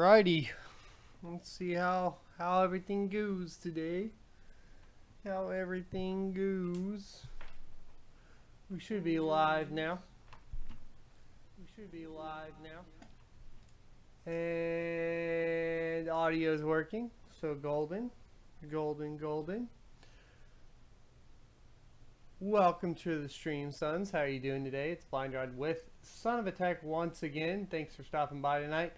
Alrighty, let's see how everything goes today. How everything goes. We should be live now. And audio's working, so golden. Welcome to the stream, sons. How are you doing today? It's Blind Rod with Son of a Tech once again. Thanks for stopping by tonight.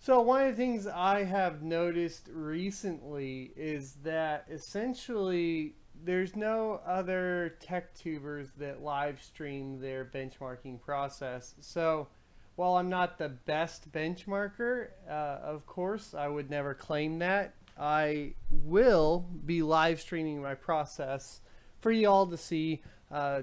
So one of the things I have noticed recently is that essentially there's no other tech tubers that live stream their benchmarking process. So while I'm not the best benchmarker, of course, I would never claim that. I will be live streaming my process for y'all to see,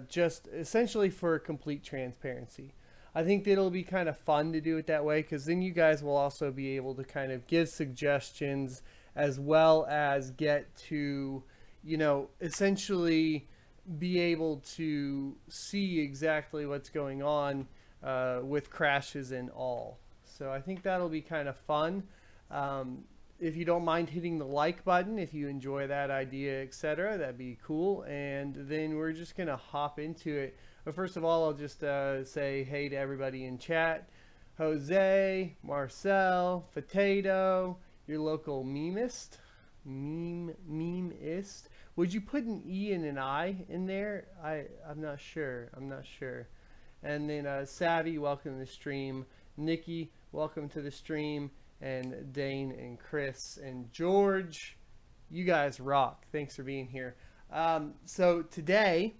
just essentially for complete transparency. I think that it'll be kind of fun to do it that way, because then you guys will also be able to kind of give suggestions as well as get to, you know, essentially be able to see exactly what's going on with crashes and all. So I think that'll be kind of fun. If you don't mind hitting the like button, if you enjoy that idea, etc., that'd be cool. And then we're just going to hop into it. But first of all, I'll just say hey to everybody in chat. Jose, Marcel, Potato, your local memeist. Memeist. Would you put an E and an I in there? I'm not sure. And then Savvy, welcome to the stream. Nikki, welcome to the stream. And Dane and Chris and George, you guys rock. Thanks for being here. So today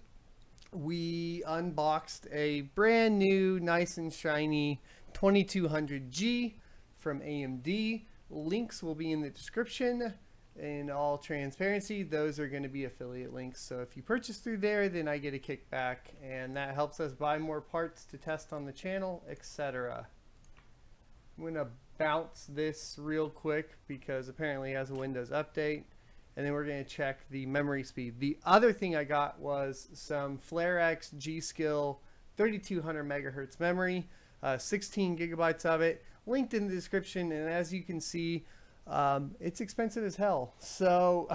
we unboxed a brand new, nice and shiny 2200G from AMD. Links will be in the description. In all transparency, those are going to be affiliate links. So if you purchase through there, then I get a kickback, and that helps us buy more parts to test on the channel, etc. I'm going to bounce this real quick because apparently it has a Windows update, and then we're going to check the memory speed. The other thing I got was some FlareX G-Skill 3200 megahertz memory, 16 gigabytes of it, linked in the description. And as you can see, it's expensive as hell, so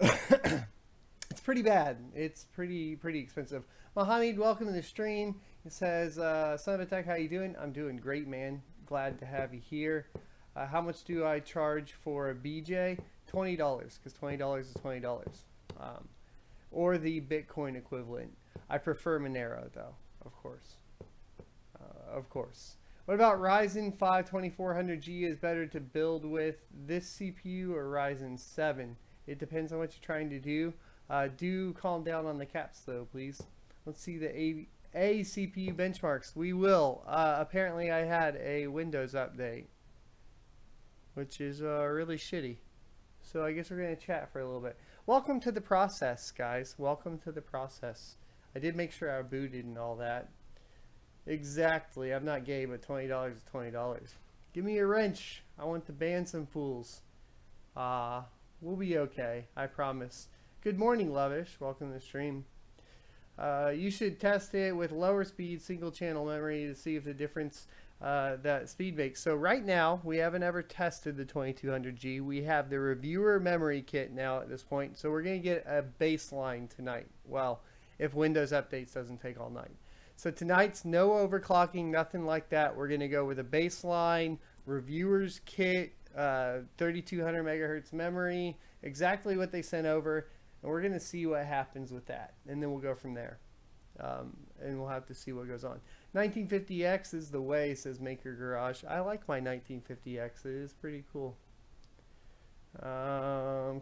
it's pretty bad. It's pretty expensive. Mohammed, welcome to the stream. It says, Son of a Tech, how you doing? I'm doing great, man. Glad to have you here. How much do I charge for a BJ? $20, because $20 is $20. Or the Bitcoin equivalent. I prefer Monero, though, of course. What about Ryzen 5 2400G is better to build with this CPU or Ryzen 7? It depends on what you're trying to do. Do calm down on the caps, though, please. Let's see the A CPU benchmarks. We will. Apparently I had a Windows update, which is really shitty. So I guess we're going to chat for a little bit. Welcome to the process, guys. Welcome to the process. I did make sure I booted and all that. Exactly. I'm not gay, but $20 is $20. Give me a wrench. I want to ban some fools. We'll be okay. I promise. Good morning, Lovish. Welcome to the stream. You should test it with lower speed single channel memory to see if the difference that speed makes. So right now we haven't ever tested the 2200G. We have the reviewer memory kit now at this point, so we're going to get a baseline tonight. Well, if Windows updates doesn't take all night. So tonight's no overclocking, nothing like that. We're going to go with a baseline reviewers kit, 3200 megahertz memory, exactly what they sent over. And we're going to see what happens with that. And then we'll go from there. And we'll have to see what goes on. 1950X is the way, says Maker Garage. I like my 1950X. It is pretty cool.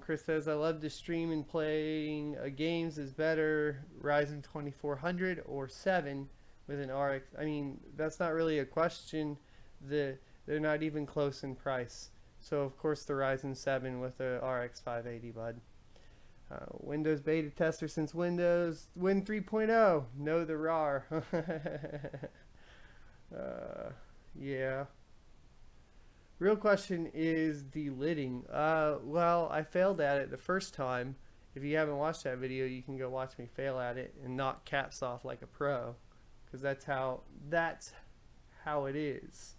Chris says, I love to stream and playing games is better. Ryzen 2400 or 7 with an RX. I mean, that's not really a question. They're not even close in price. So, of course, the Ryzen 7 with the RX 580, bud. Windows beta tester since Windows Win 3.0. No, the RAR. Yeah. Real question is delidding. Well, I failed at it the first time. If you haven't watched that video, you can go watch me fail at it and knock caps off like a pro, because that's how it is.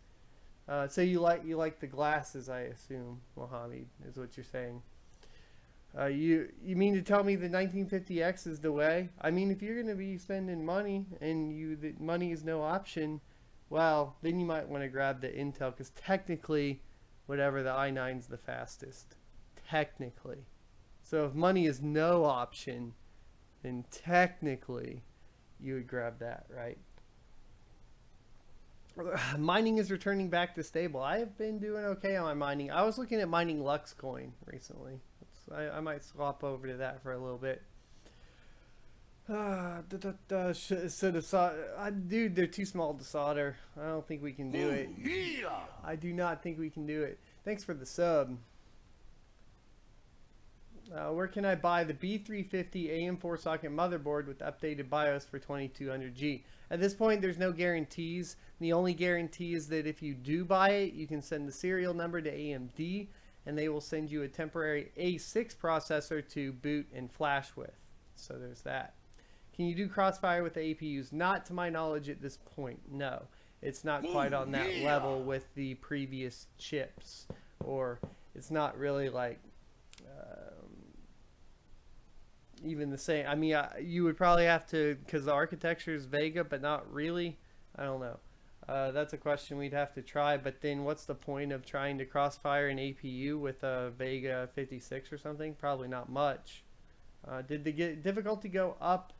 So you like the glasses, I assume, Mohammed, is what you're saying. You mean to tell me the 1950X is the way? I mean, if you're going to be spending money and the money is no option, well, then you might want to grab the Intel, because technically, whatever, the i9's the fastest. Technically. So if money is no option, then technically you would grab that, right? Mining is returning back to stable. I have been doing okay on my mining. I was looking at mining Lux coin recently. I might swap over to that for a little bit. Dude, they're too small to solder. I don't think we can do it. Yeah. I do not think we can do it. Thanks for the sub. Where can I buy the B350 AM4 socket motherboard with updated BIOS for 2200G? At this point, there's no guarantees. The only guarantee is that if you do buy it, you can send the serial number to AMD, and they will send you a temporary A6 processor to boot and flash with. So there's that. Can you do crossfire with the APUs? Not to my knowledge at this point, no. It's not quite on that level with the previous chips, or it's not really like even the same. I mean, you would probably have to, because the architecture is Vega, but not really. I don't know. That's a question we'd have to try, but then what's the point of trying to crossfire an APU with a Vega 56 or something? Probably not much. Did the difficulty go up?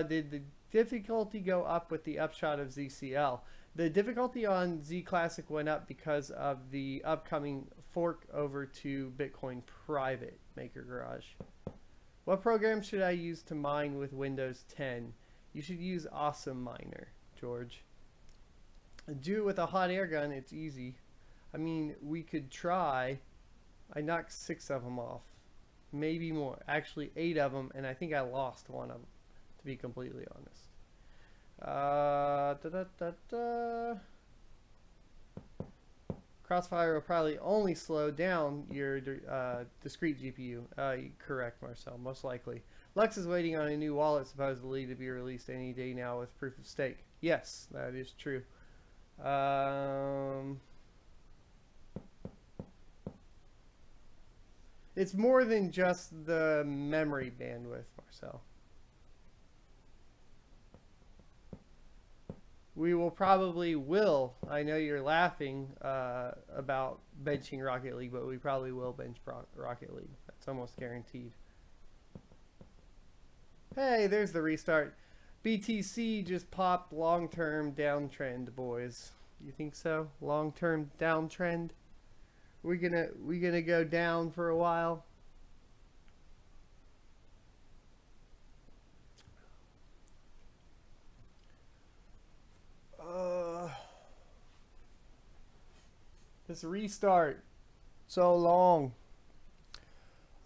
Did the difficulty go up with the upshot of ZCL? The difficulty on Z Classic went up because of the upcoming fork over to Bitcoin Private Maker Garage. What program should I use to mine with Windows 10? You should use Awesome Miner, George. Do it with a hot air gun, it's easy. I mean, we could try. I knocked 6 of them off. Maybe more. Actually, 8 of them, and I think I lost 1 of them, to be completely honest. Crossfire will probably only slow down your discrete GPU. Correct, Marcel, most likely. Lux is waiting on a new wallet supposedly to be released any day now with proof of stake. Yes, that is true. It's more than just the memory bandwidth, Marcel. We will, I know you're laughing about benching Rocket League, but we probably will bench Rocket League. That's almost guaranteed. Hey, there's the restart. BTC just popped long-term downtrend, boys. You think so? Long-term downtrend? We gonna go down for a while? This restart, so long.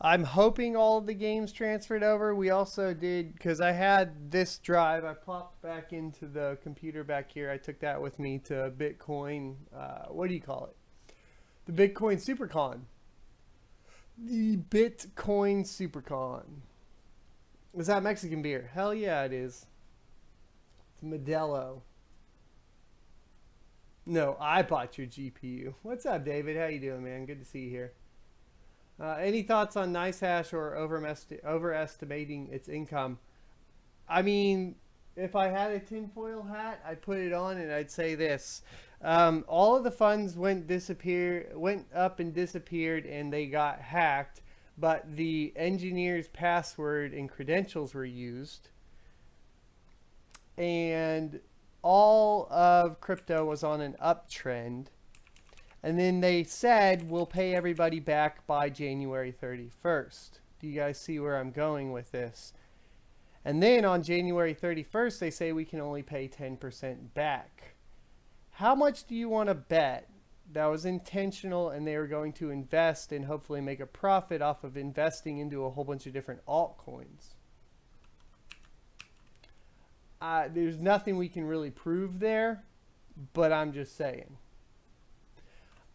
I'm hoping all of the games transferred over. We also did, because I had this drive, I popped back into the computer back here. I took that with me to Bitcoin, what do you call it? The Bitcoin SuperCon. The Bitcoin SuperCon. Is that Mexican beer? Hell yeah, it is. It's Modelo. No, I bought your GPU. What's up, David? How you doing, man? Good to see you here. Any thoughts on NiceHash or overestimating its income? I mean, if I had a tinfoil hat, I'd put it on and I'd say this. All of the funds went up and disappeared, and they got hacked, but the engineer's password and credentials were used. And all of crypto was on an uptrend, and then they said we'll pay everybody back by January 31st. Do you guys see where I'm going with this? And then on January 31st they say we can only pay 10% back. How much do you want to bet that was intentional and they were going to invest and hopefully make a profit off of investing into a whole bunch of different altcoins? There's nothing we can really prove there, but I'm just saying.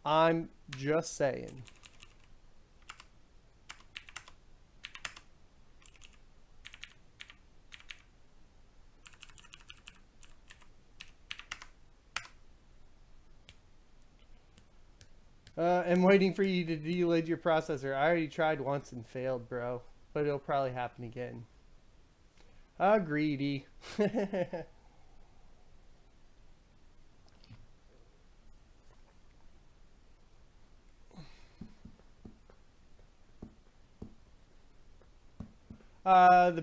I'm just saying. I'm waiting for you to delid your processor. I already tried once and failed, bro. But it'll probably happen again. Greedy. The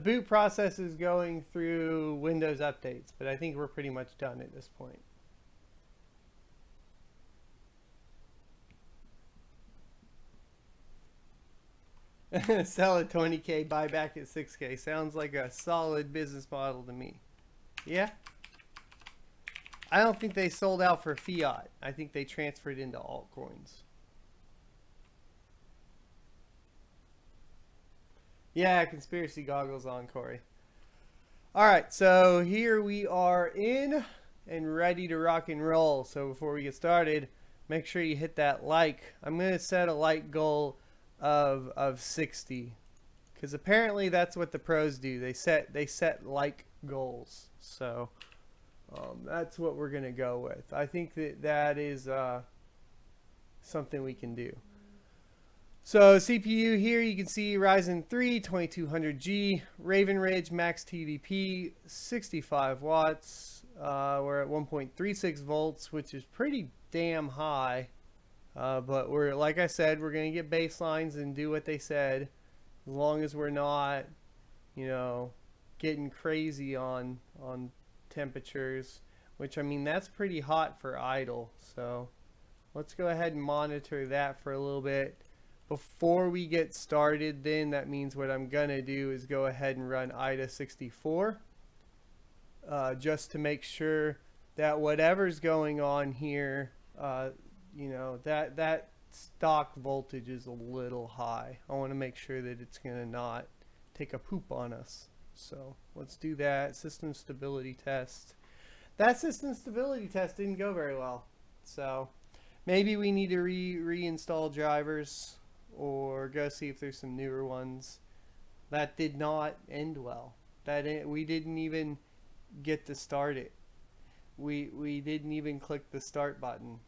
boot process is going through Windows updates, but I think we're pretty much done at this point. Sell at 20K, buy back at 6K. Sounds like a solid business model to me. Yeah? I don't think they sold out for fiat. I think they transferred into altcoins. Yeah, conspiracy goggles on, Corey. Alright, so here we are in and ready to rock and roll. So before we get started, make sure you hit that like. I'm going to set a like goal of 60, because apparently that's what the pros do. They set like goals. So that's what we're going to go with. I think that is something we can do. So CPU here, you can see Ryzen 3 2200G, Raven Ridge max TDP 65 watts. We're at 1.36 volts, which is pretty damn high. But we're, like I said, we're going to get baselines and do what they said, as long as we're not, you know, getting crazy on temperatures, which, I mean, that's pretty hot for idle. So let's go ahead and monitor that for a little bit. Before we get started, then, that means what I'm going to do is go ahead and run IDA 64, just to make sure that whatever's going on here, you know, that stock voltage is a little high. I want to make sure that it's going to not take a poop on us. So let's do that. System stability test. That system stability test didn't go very well. So maybe we need to reinstall drivers, or go see if there's some newer ones. That did not end well. We didn't even get to start it. We didn't even click the start button.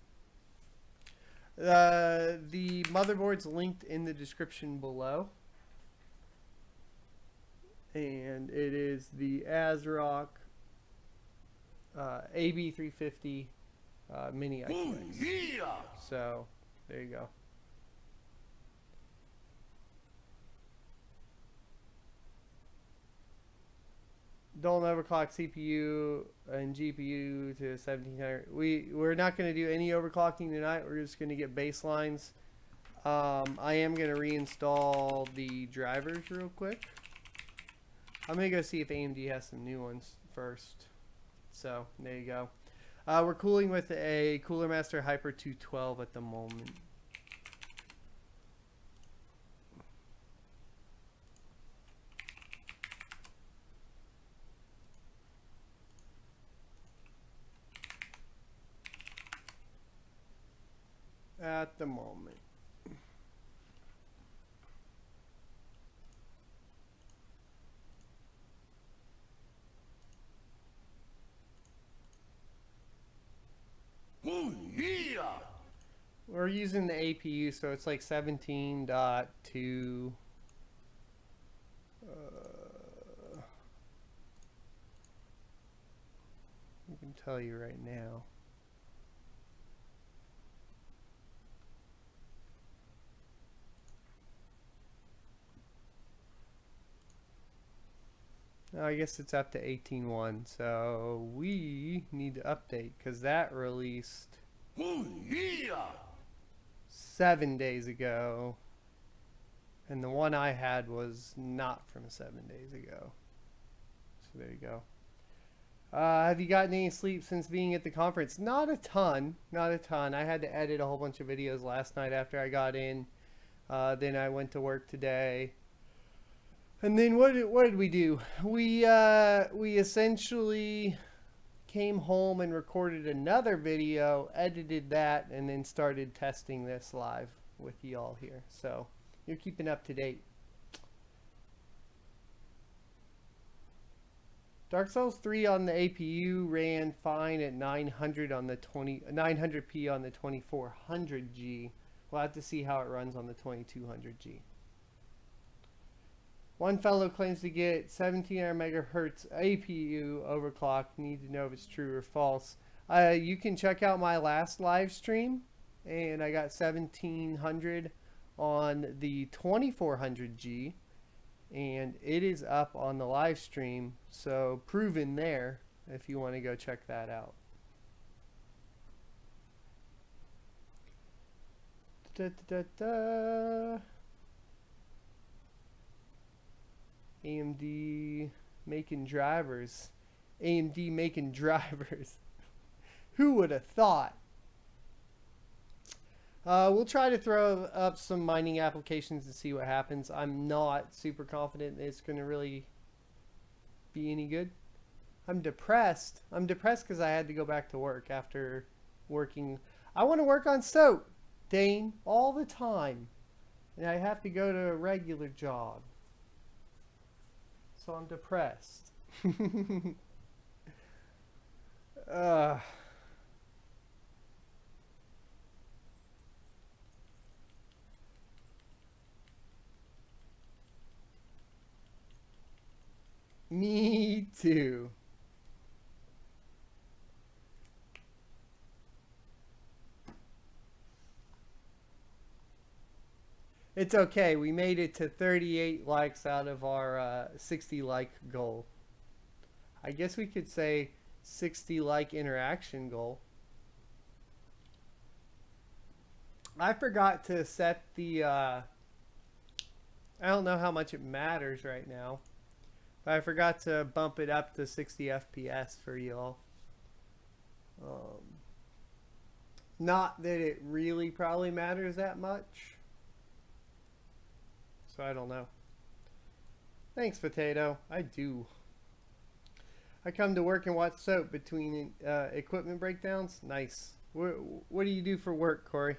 The motherboard's linked in the description below, and it is the ASRock AB350 mini IQX. So there you go. Don't overclock CPU and GPU to 1700. We're not going to do any overclocking tonight. We're just going to get baselines. I am going to reinstall the drivers real quick. I'm going to go see if AMD has some new ones first. So there you go. We're cooling with a Cooler Master Hyper 212 at the moment. At the moment. We're using the APU, so it's like 17.2. I can tell you right now. I guess it's up to 18.1, so we need to update, because that released 7 days ago, and the one I had was not from 7 days ago. So there you go. Have you gotten any sleep since being at the conference? Not a ton, not a ton. I had to edit a whole bunch of videos last night after I got in. Then I went to work today. And then what did we do? We essentially came home and recorded another video, edited that, and then started testing this live with y'all here. So you're keeping up to date. Dark Souls 3 on the APU ran fine at 900 on the 900p on the 2400G. We'll have to see how it runs on the 2200G. One fellow claims to get 1700 megahertz APU overclock. Need to know if it's true or false. You can check out my last live stream, and I got 1700 on the 2400G, and it is up on the live stream, so proven there if you want to go check that out. AMD making drivers. AMD making drivers. Who would have thought? We'll try to throw up some mining applications and see what happens. I'm not super confident it's going to really be any good. I'm depressed. I'm depressed because I had to go back to work after working. I want to work on soap, Dane, all the time. And I have to go to a regular job. So I'm depressed. Me too. It's okay. We made it to 38 likes out of our 60 like goal. I guess we could say 60 like interaction goal. I forgot to set the I don't know how much it matters right now, but I forgot to bump it up to 60 FPS for y'all. Not that it really probably matters that much. So I don't know. Thanks, Potato. I do. I come to work and watch soap between equipment breakdowns. Nice. What do you do for work, Corey?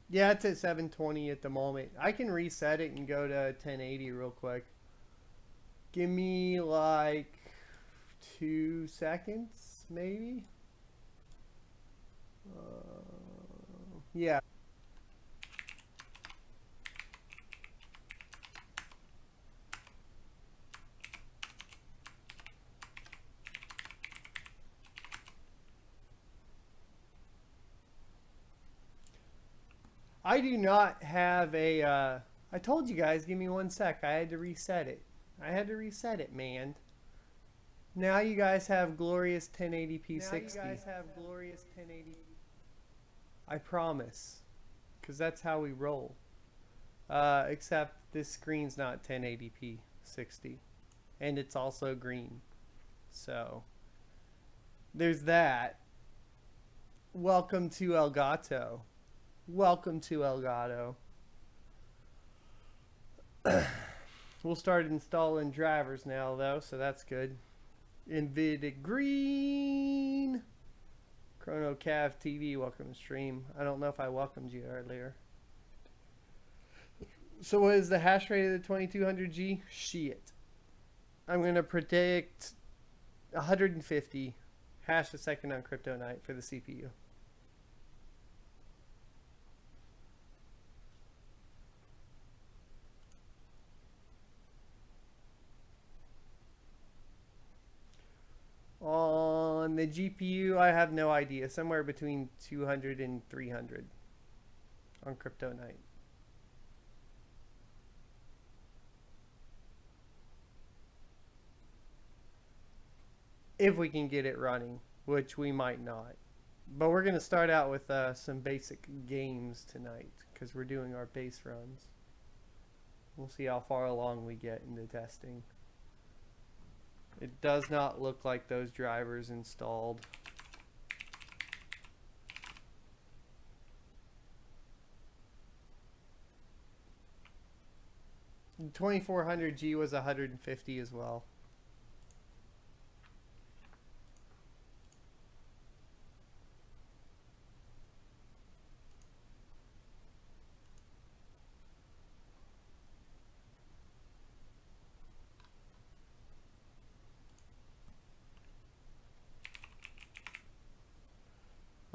Yeah, it's at 720 at the moment. I can reset it and go to 1080 real quick. Give me like 2 seconds, maybe. Yeah. I do not have a, I told you guys, give me 1 sec. I had to reset it. I had to reset it, man. Now you guys have glorious 1080p 60. Now you guys have glorious 1080p. I promise. Because that's how we roll. Except this screen's not 1080p 60. And it's also green. So, there's that. Welcome to Elgato. Welcome to Elgato. We'll start installing drivers now, though, so that's good. Nvidia Green. Chrono Cav TV, welcome to stream. I don't know if I welcomed you earlier. So what is the hash rate of the 2200G? Shit. I'm going to predict 150 hash a second on Crypto Night for the CPU. On the GPU, I have no idea. Somewhere between 200 and 300 on Crypto Night. If we can get it running, which we might not. But we're going to start out with some basic games tonight because we're doing our base runs. We'll see how far along we get into testing. It does not look like those drivers installed. The 2400G was 150 as well.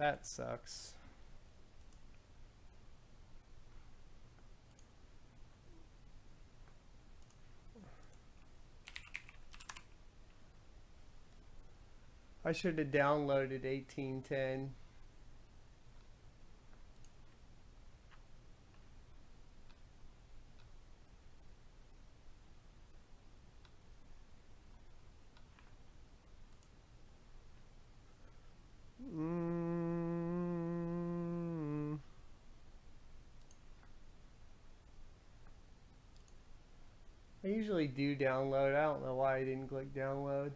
That sucks. I should have downloaded 1810. I usually do download. I don't know why I didn't click download.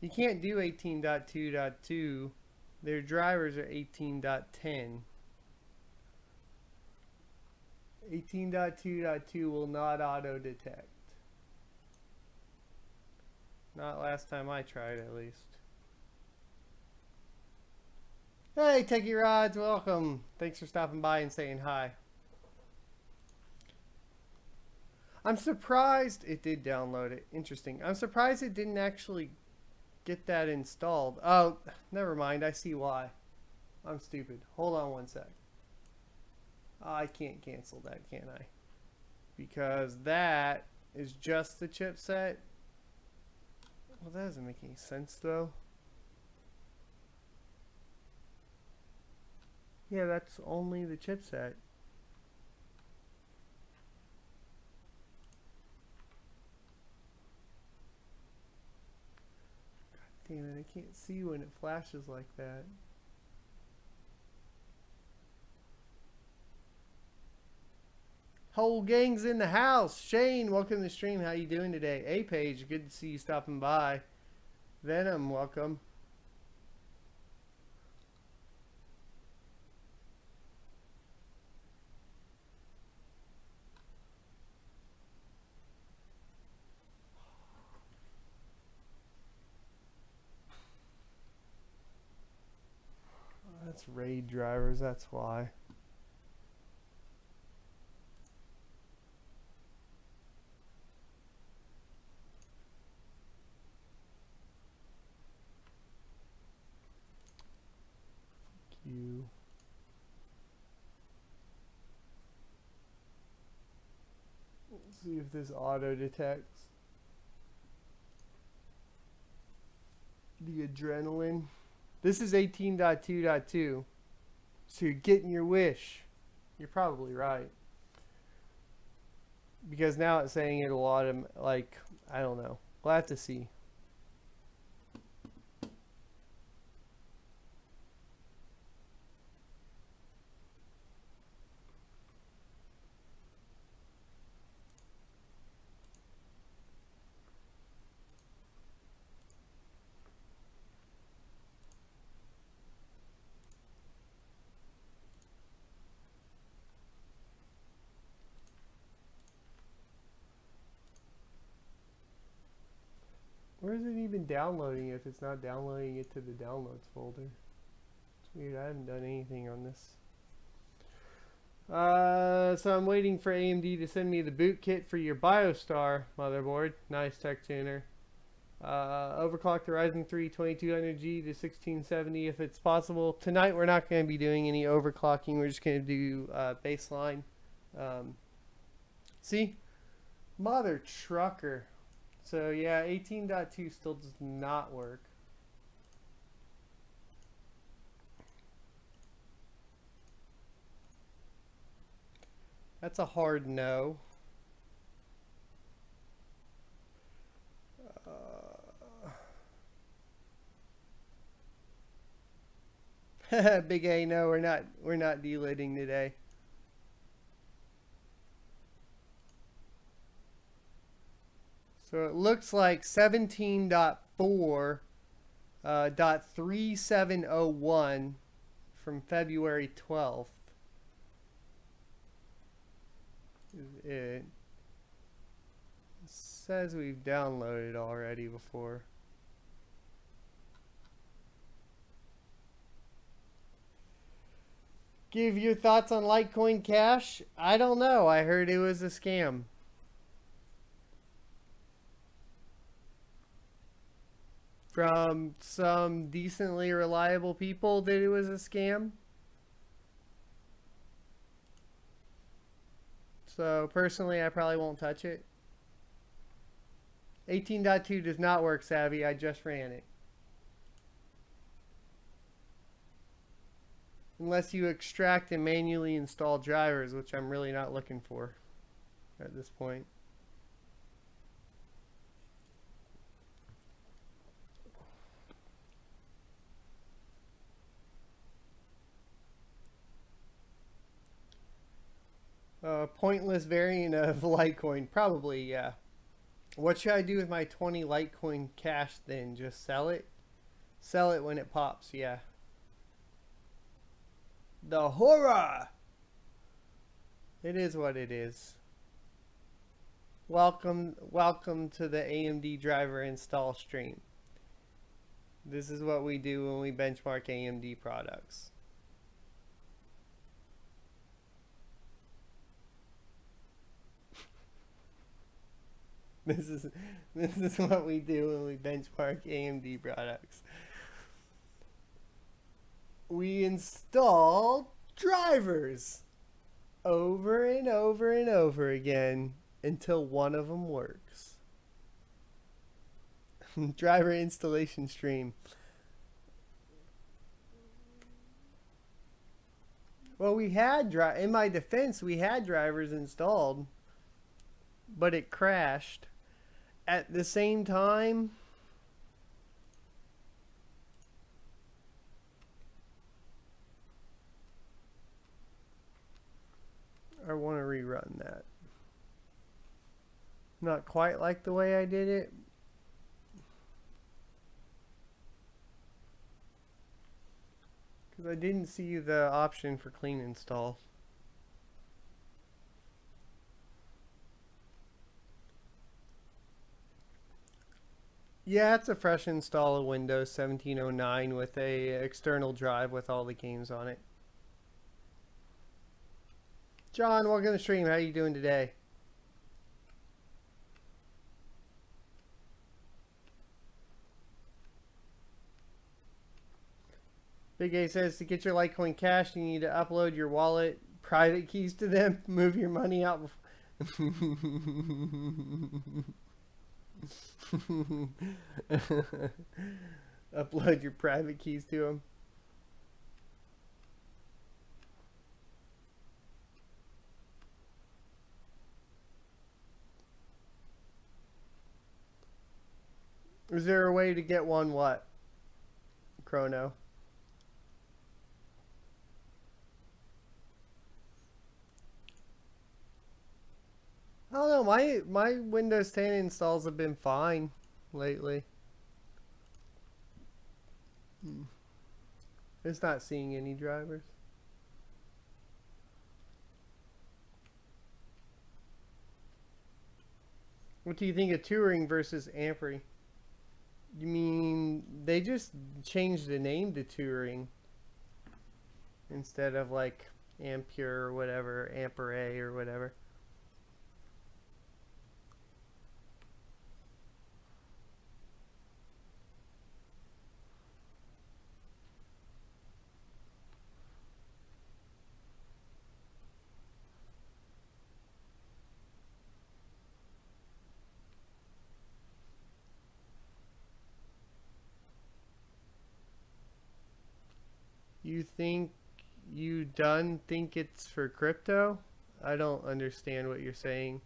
You can't do 18.2.2. Their drivers are 18.10. 18.2.2 will not auto detect. Not last time I tried, at least. Hey, Techie Rods, welcome. Thanks for stopping by and saying hi. I'm surprised it did download it. Interesting. I'm surprised it didn't actually get that installed. Oh, never mind. I see why. I'm stupid. Hold on one sec. I can't cancel that, can I? Because that is just the chipset. Well, that doesn't make any sense, though. Yeah, that's only the chipset. God damn it, I can't see when it flashes like that. Whole gang's in the house. Shane, welcome to the stream. How you doing today? A-Page, good to see you stopping by. Venom, welcome. That's RAID drivers, that's why. You. Let's see if this auto detects the adrenaline. This is 18.2.2, so you're getting your wish. You're probably right, because now it's saying it'll like, I don't know. We'll have to see. Where is it even downloading if it's not downloading it to the downloads folder? It's weird. I haven't done anything on this. So I'm waiting for AMD to send me the boot kit for your BioStar motherboard. Nice tech tuner. Overclock the Ryzen 3 2200G to 1670 if it's possible. Tonight we're not going to be doing any overclocking. We're just going to do baseline. See? Mother trucker. So yeah, 18.2 still does not work. That's a hard no. Big A, no, we're not delidding today. So it looks like 17.4.3701 from February 12th. It says we've downloaded already before. Give your thoughts on Litecoin Cash. I don't know. I heard it was a scam. From some decently reliable people that it was a scam. So personally, I probably won't touch it. 18.2 does not work, Savvy. I just ran it. Unless you extract and manually install drivers, which I'm really not looking for at this point. Pointless variant of Litecoin. Probably, yeah. What should I do with my 20 Litecoin Cash then? Just sell it? Sell it when it pops, yeah. The horror! It is what it is. Welcome to the AMD driver install stream. This is what we do when we benchmark AMD products. This is what we do when we benchmark AMD products. We install drivers over and over and over again until one of them works. Driver installation stream. Well, we had in my defense, we had drivers installed, but it crashed. At the same time, I want to rerun that. Not quite like the way I did it. Because I didn't see the option for clean install. Yeah, it's a fresh install of Windows 1709 with a external drive with all the games on it. John, welcome to the stream. How are you doing today? Big A says to get your Litecoin Cash, you need to upload your wallet private keys to them. Move your money out before. Upload your private keys to them. Is there a way to get one what? Chrono. I don't know, my Windows 10 installs have been fine lately. It's not seeing any drivers. What do you think of Touring versus Ampere? You mean they just changed the name to Touring instead of like Ampere or whatever, Ampere or whatever. You think think it's for crypto? I don't understand what you're saying,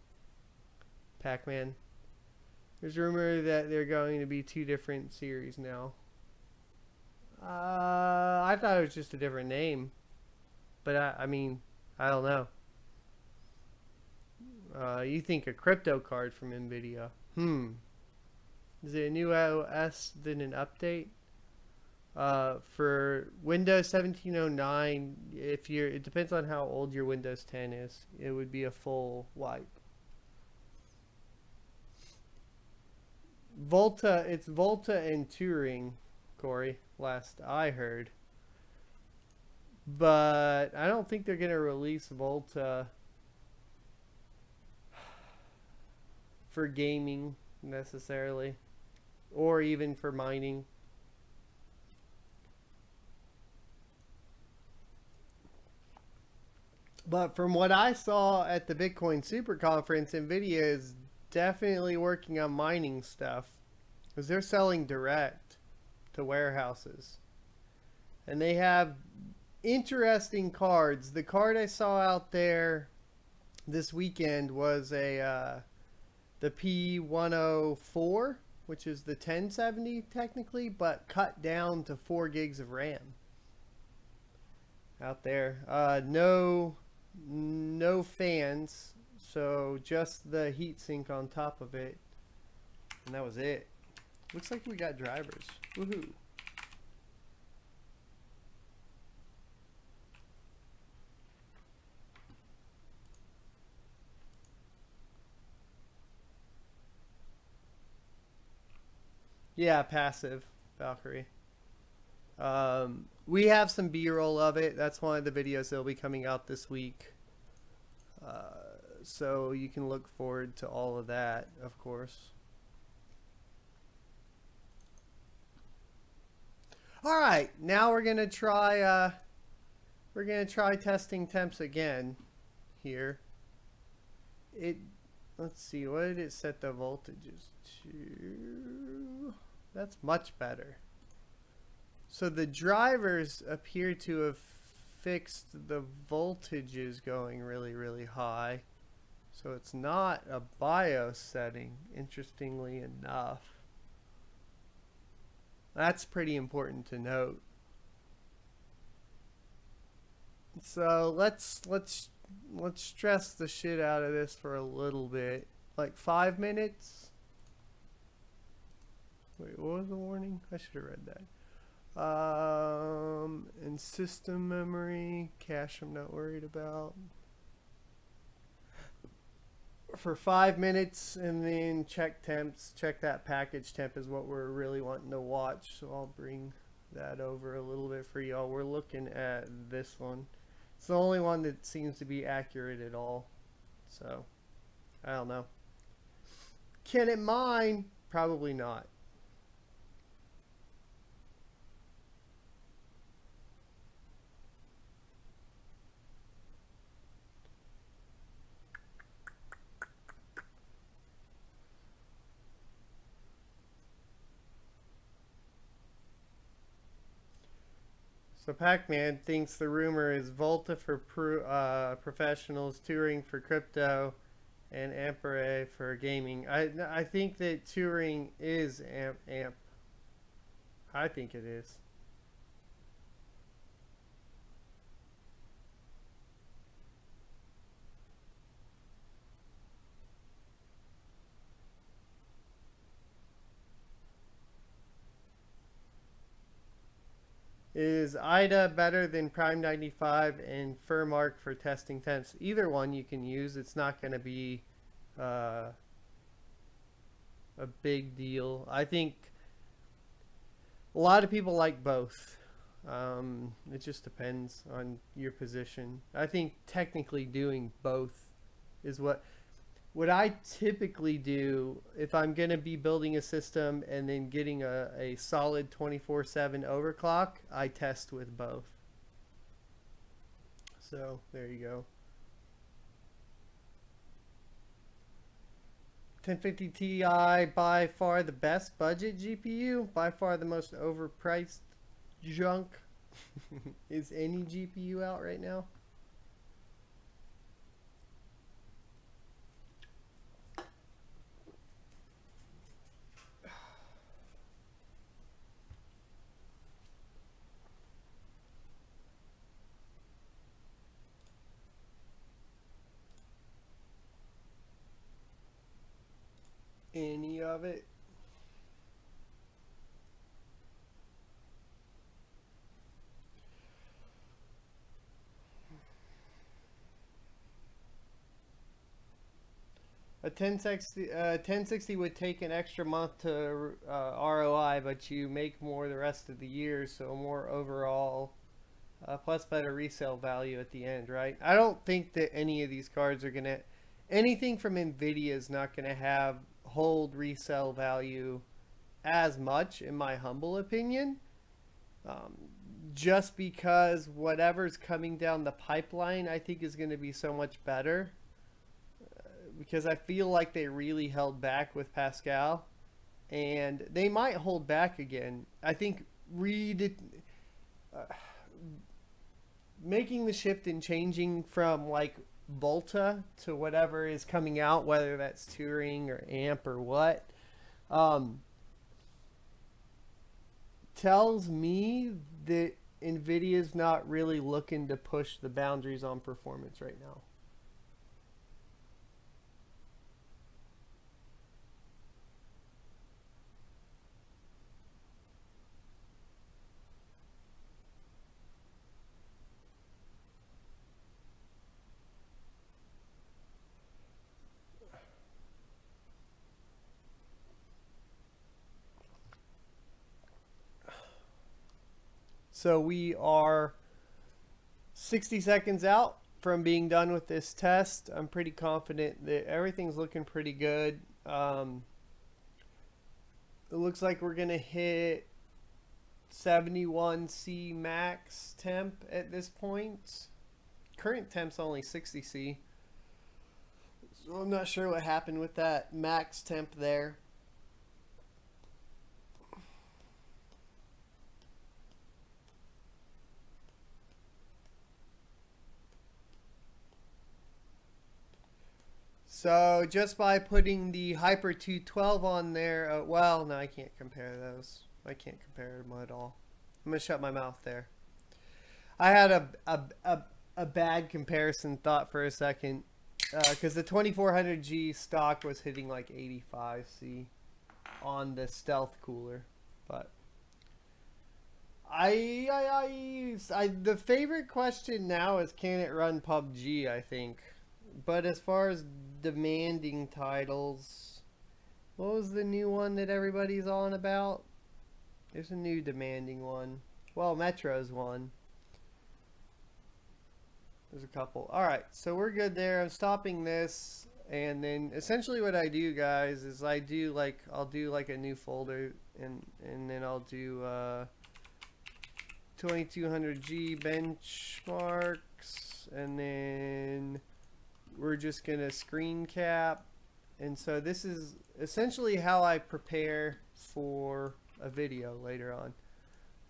Pac-Man. There's a rumor that they're going to be two different series now. I thought it was just a different name, but I mean, I don't know. You think a crypto card from NVIDIA? Is it a new OS than an update? For Windows 1709, it depends on how old your Windows 10 is. It would be a full wipe. It's Volta and Touring, Corey, last I heard. but I don't think they're going to release Volta for gaming necessarily, or even for mining. But from what I saw at the Bitcoin Super Conference, NVIDIA is definitely working on mining stuff, because they're selling direct to warehouses. And they have interesting cards. The card I saw out there this weekend was the P104, which is the 1070 technically, but cut down to 4 gigs of RAM out there. No fans, so just the heatsink on top of it, and that was it. Looks like we got drivers. Woohoo! Yeah, passive Valkyrie. We have some B-roll of it. That's one of the videos that'll be coming out this week. So you can look forward to all of that, of course. All right, now we're gonna try testing temps again here. Let's see, what did it set the voltages to? That's much better. So the drivers appear to have fixed the voltages going really, really high. So it's not a BIOS setting, interestingly enough. That's pretty important to note. So let's stress the shit out of this for a little bit. Like 5 minutes. Wait, what was the warning? I should have read that. And system memory, cache I'm not worried about. For 5 minutes, and then check temps. Check that package temp is what we're really wanting to watch. So I'll bring that over a little bit for y'all. We're looking at this one. It's the only one that seems to be accurate at all. So, I don't know. Can it mine? Probably not. So Pac-Man thinks the rumor is Volta for professionals, Turing for crypto, and Ampere for gaming. I think that Turing is amp. I think it is. Is IDA better than Prime 95 and Furmark for testing temps? Either one you can use. It's not going to be a big deal. I think a lot of people like both. It just depends on your position. I think technically doing both is what I typically do if I'm going to be building a system and then getting a solid 24/7 overclock. I test with both. So there you go. 1050 Ti, by far the best budget GPU, by far the most overpriced junk. Is any GPU out right now? Any of it? A 1060 would take an extra month to ROI, but you make more the rest of the year, so more overall plus better resale value at the end, right? I don't think that any of these cards are gonna, anything from Nvidia is not gonna hold resale value as much, in my humble opinion. Just because whatever's coming down the pipeline, I think is going to be so much better. Because I feel like they really held back with Pascal, and they might hold back again. I think making the shift and changing from like Volta to whatever is coming out, whether that's Turing or Amp or what, tells me that Nvidia's not really looking to push the boundaries on performance right now. So we are 60 seconds out from being done with this test. I'm pretty confident that everything's looking pretty good. It looks like we're going to hit 71C max temp at this point. Current temp's only 60C. So I'm not sure what happened with that max temp there. So just by putting the Hyper 212 on there, well, no, I can't compare those. I can't compare them at all. I'm going to shut my mouth there. I had a bad comparison thought for a second, because the 2400G stock was hitting like 85C on the stealth cooler. But the favorite question now is, can it run PUBG, I think. But as far as demanding titles, what was the new one that everybody's on about? There's a new demanding one. Well, Metro's one. There's a couple. Alright, so we're good there. I'm stopping this, and then essentially what I do, guys, is I'll do like a new folder, and then I'll do 2200G benchmarks, and then we're just gonna screen cap. And so this is essentially how I prepare for a video later on.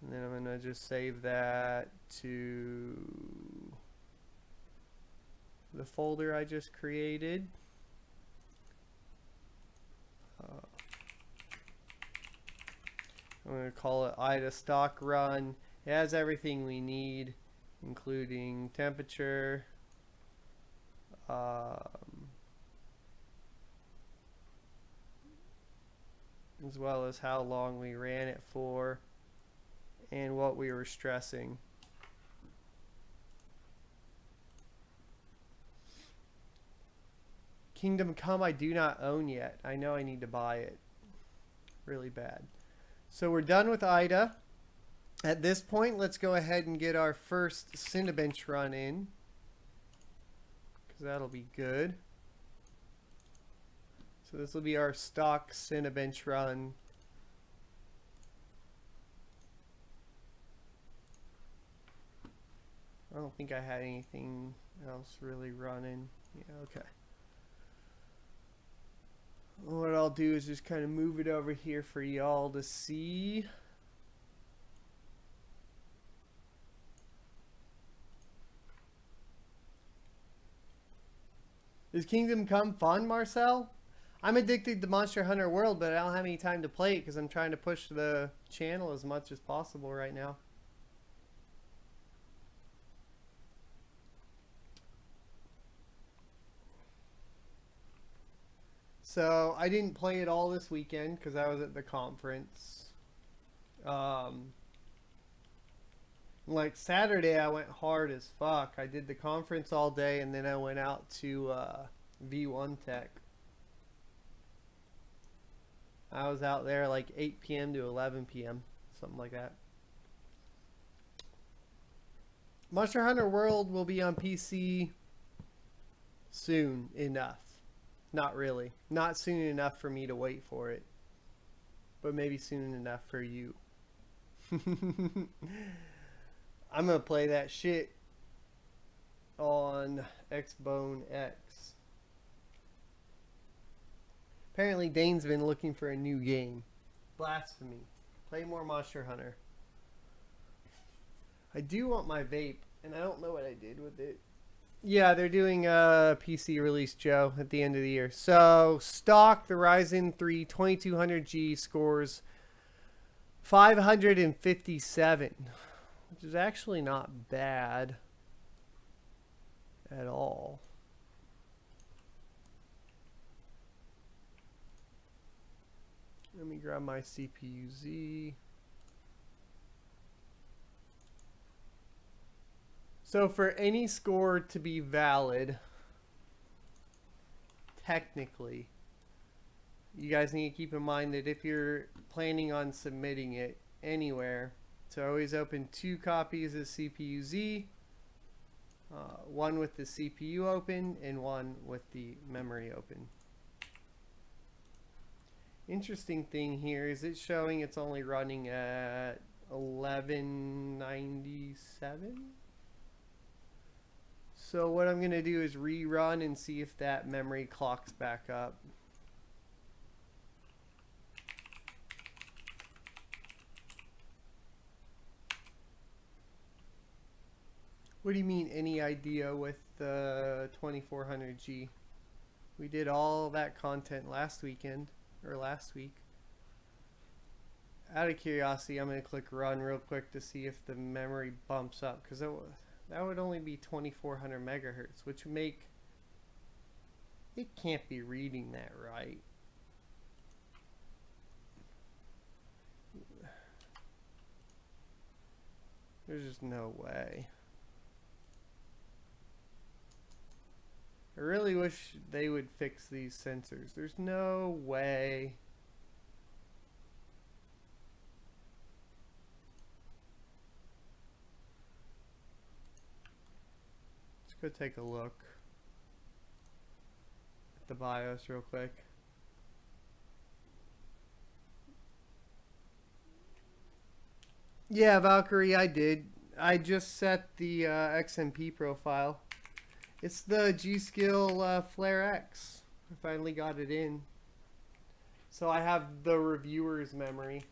And then I'm gonna just save that to the folder I just created. I'm gonna call it IDA stock run. It has everything we need, including temperature, as well as how long we ran it for and what we were stressing. Kingdom Come I do not own yet. I know I need to buy it really bad. So we're done with IDA. At this point, let's go ahead and get our first Cinebench run in, because that'll be good. So this will be our stock Cinebench run. I don't think I had anything else really running. Yeah, okay. What I'll do is just kind of move it over here for y'all to see. Is Kingdom Come fun, Marcel? I'm addicted to Monster Hunter World, but I don't have any time to play it because I'm trying to push the channel as much as possible right now. So I didn't play it all this weekend because I was at the conference. Like Saturday I went hard as fuck. I did the conference all day, and then I went out to V1 Tech. I was out there like 8 p.m. to 11 p.m. something like that. Monster Hunter World will be on PC soon enough. Not really. Not soon enough for me to wait for it. But maybe soon enough for you. I'm gonna play that shit on Xbone X. Apparently Dane's been looking for a new game. Blasphemy. Play more Monster Hunter. I do want my vape, and I don't know what I did with it. Yeah, they're doing a PC release, Joe, at the end of the year. So, stock, the Ryzen 3 2200G scores 557, which is actually not bad at all. Let me grab my CPU-Z. So for any score to be valid, technically, you guys need to keep in mind that if you're planning on submitting it anywhere, so always open 2 copies of CPU-Z, one with the CPU open and one with the memory open. Interesting thing here is it's showing it's only running at 1197. So what I'm going to do is rerun and see if that memory clocks back up. What do you mean, any idea with the 2400G? We did all that content last weekend, or last week. Out of curiosity, I'm going to click run real quick to see if the memory bumps up, because that would only be 2400 megahertz, which would make it can't be reading that right. There's just no way. I really wish they would fix these sensors. There's no way. Let's go take a look at the BIOS real quick. Yeah, Valkyrie, I did. I just set the XMP profile. It's the G-Skill Flare X. I finally got it in. So I have the reviewer's memory.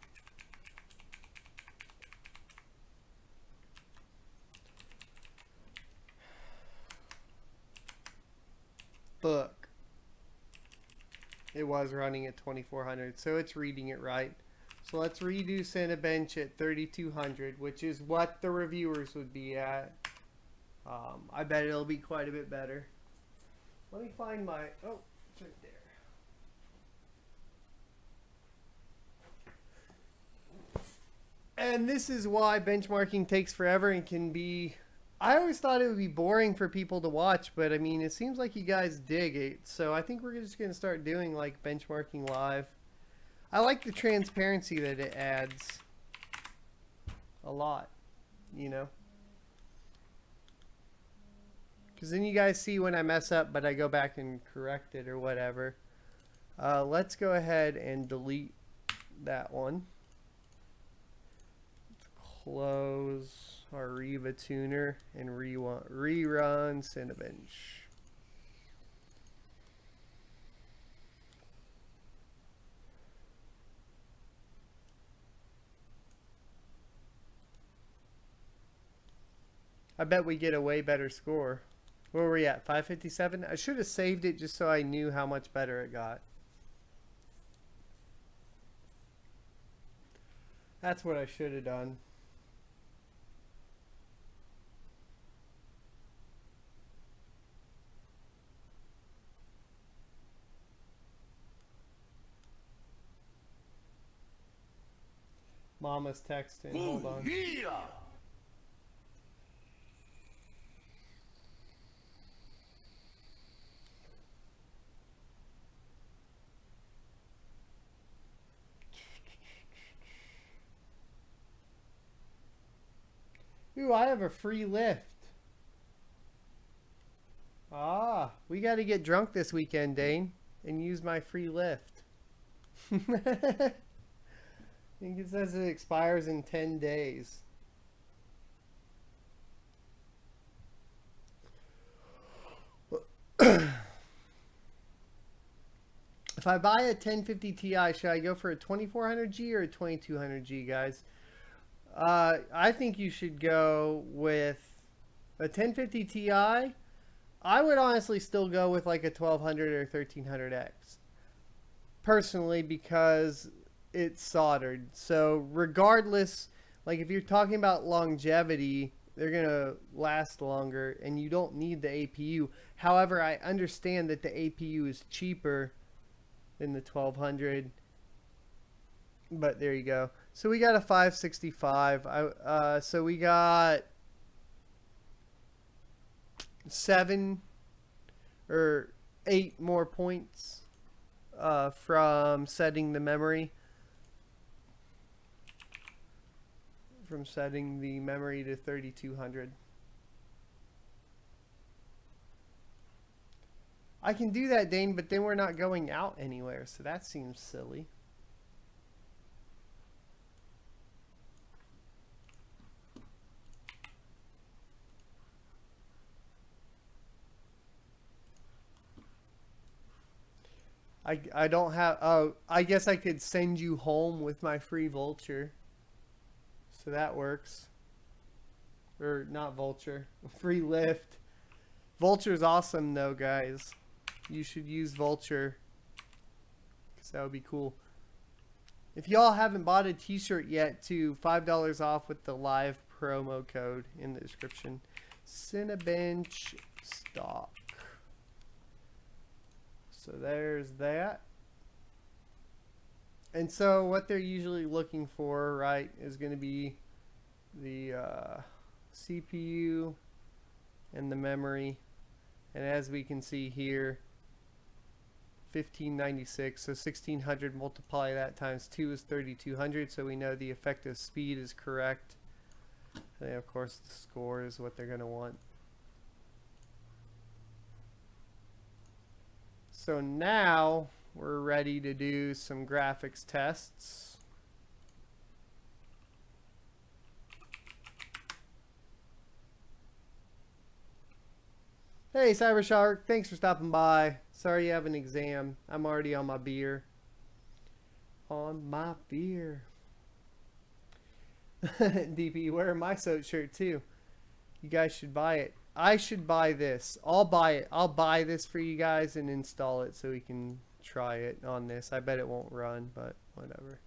Look. It was running at 2400, so it's reading it right. So let's redo Cinebench at 3200, which is what the reviewers would be at. I bet it'll be quite a bit better. Let me find my... Oh, it's right there. And this is why benchmarking takes forever and can be... I always thought it would be boring for people to watch, but I mean, it seems like you guys dig it. So I think we're just going to start doing like benchmarking live. I like the transparency that it adds a lot, you know? Because then you guys see when I mess up, but I go back and correct it or whatever. Let's go ahead and delete that one. Let's close our Riva tuner and rerun Cinebench. I bet we get a way better score. Where were we at? 557? I should have saved it just so I knew how much better it got. That's what I should have done. Mama's texting. Hold on. Ooh, I have a free lift. We got to get drunk this weekend, Dane, and use my free lift. I think it says it expires in 10 days. If I buy a 1050 Ti, should I go for a 2400G or a 2200G, guys? I think you should go with a 1050 Ti. I would honestly still go with like a 1200 or 1300X. Personally, because it's soldered. So regardless, like if you're talking about longevity, they're going to last longer and you don't need the APU. However, I understand that the APU is cheaper than the 1200. But there you go. So we got a 565. So we got 7 or 8 more points from setting the memory. From setting the memory to 3200. I can do that, Dane, but then we're not going out anywhere, so that seems silly. I don't have, oh, I guess I could send you home with my free vulture. So that works. Or not vulture, free lift. Vulture's awesome though, guys. You should use vulture, because that would be cool. If y'all haven't bought a t-shirt yet, too, $5 off with the live promo code in the description. Cinebench stock. So there's that. And so what they're usually looking for, right, is going to be the CPU and the memory. And as we can see here, 1596, so 1600, multiply that times 2 is 3200, so we know the effective speed is correct. And then of course the score is what they're going to want. So now we're ready to do some graphics tests. Hey Cybershark, thanks for stopping by. Sorry you have an exam. I'm already on my beer. On my beer. DP, wearing my soap shirt too. You guys should buy it. I should buy this. I'll buy it. I'll buy this for you guys and install it so we can try it on this. I bet it won't run, but whatever.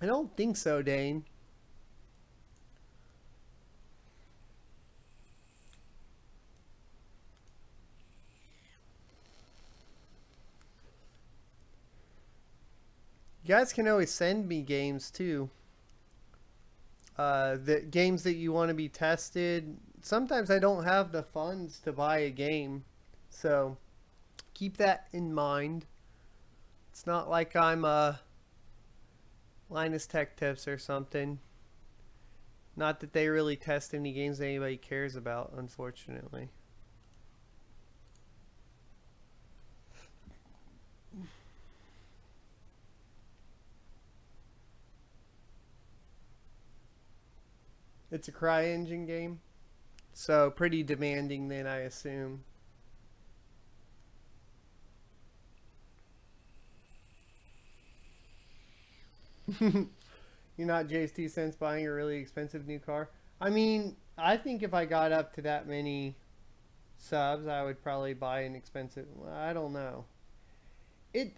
I don't think so, Dane. You guys can always send me games too. The games that you want to be tested. Sometimes I don't have the funds to buy a game, so keep that in mind. It's not like I'm Linus Tech Tips or something. Not that they really test any games that anybody cares about, unfortunately. It's a CryEngine game, so pretty demanding then, I assume. You're not JST since buying a really expensive new car? I mean, I think if I got up to that many subs, I would probably buy an expensive. I don't know.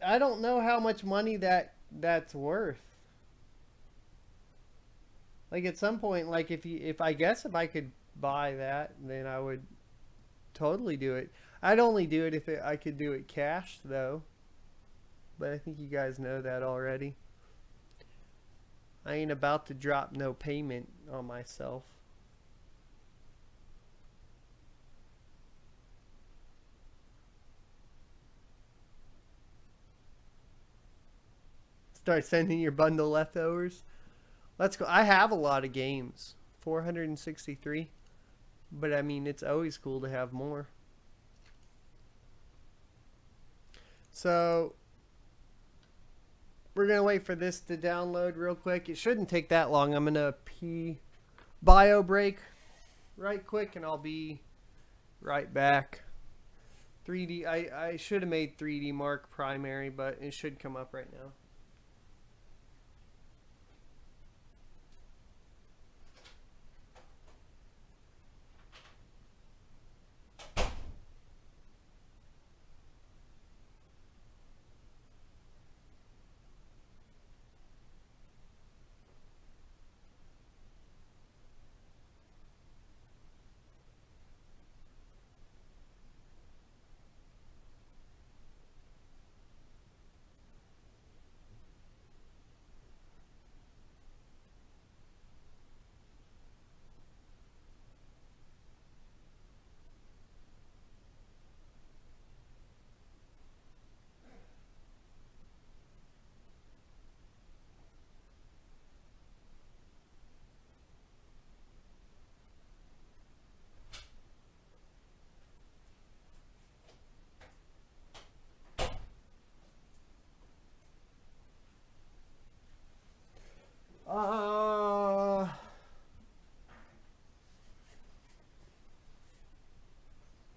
I don't know how much money that's worth. Like at some point, like if I guess if I could buy that, then I would totally do it. I'd only do it if I could do it cash though. But I think you guys know that already. I ain't about to drop no payment on myself. Start sending your bundle leftovers. Let's go. I have a lot of games. 463. But I mean, it's always cool to have more. So we're going to wait for this to download real quick. It shouldn't take that long. I'm going to pee bio break right quick and I'll be right back. 3D, I should have made 3D Mark primary, but it should come up right now.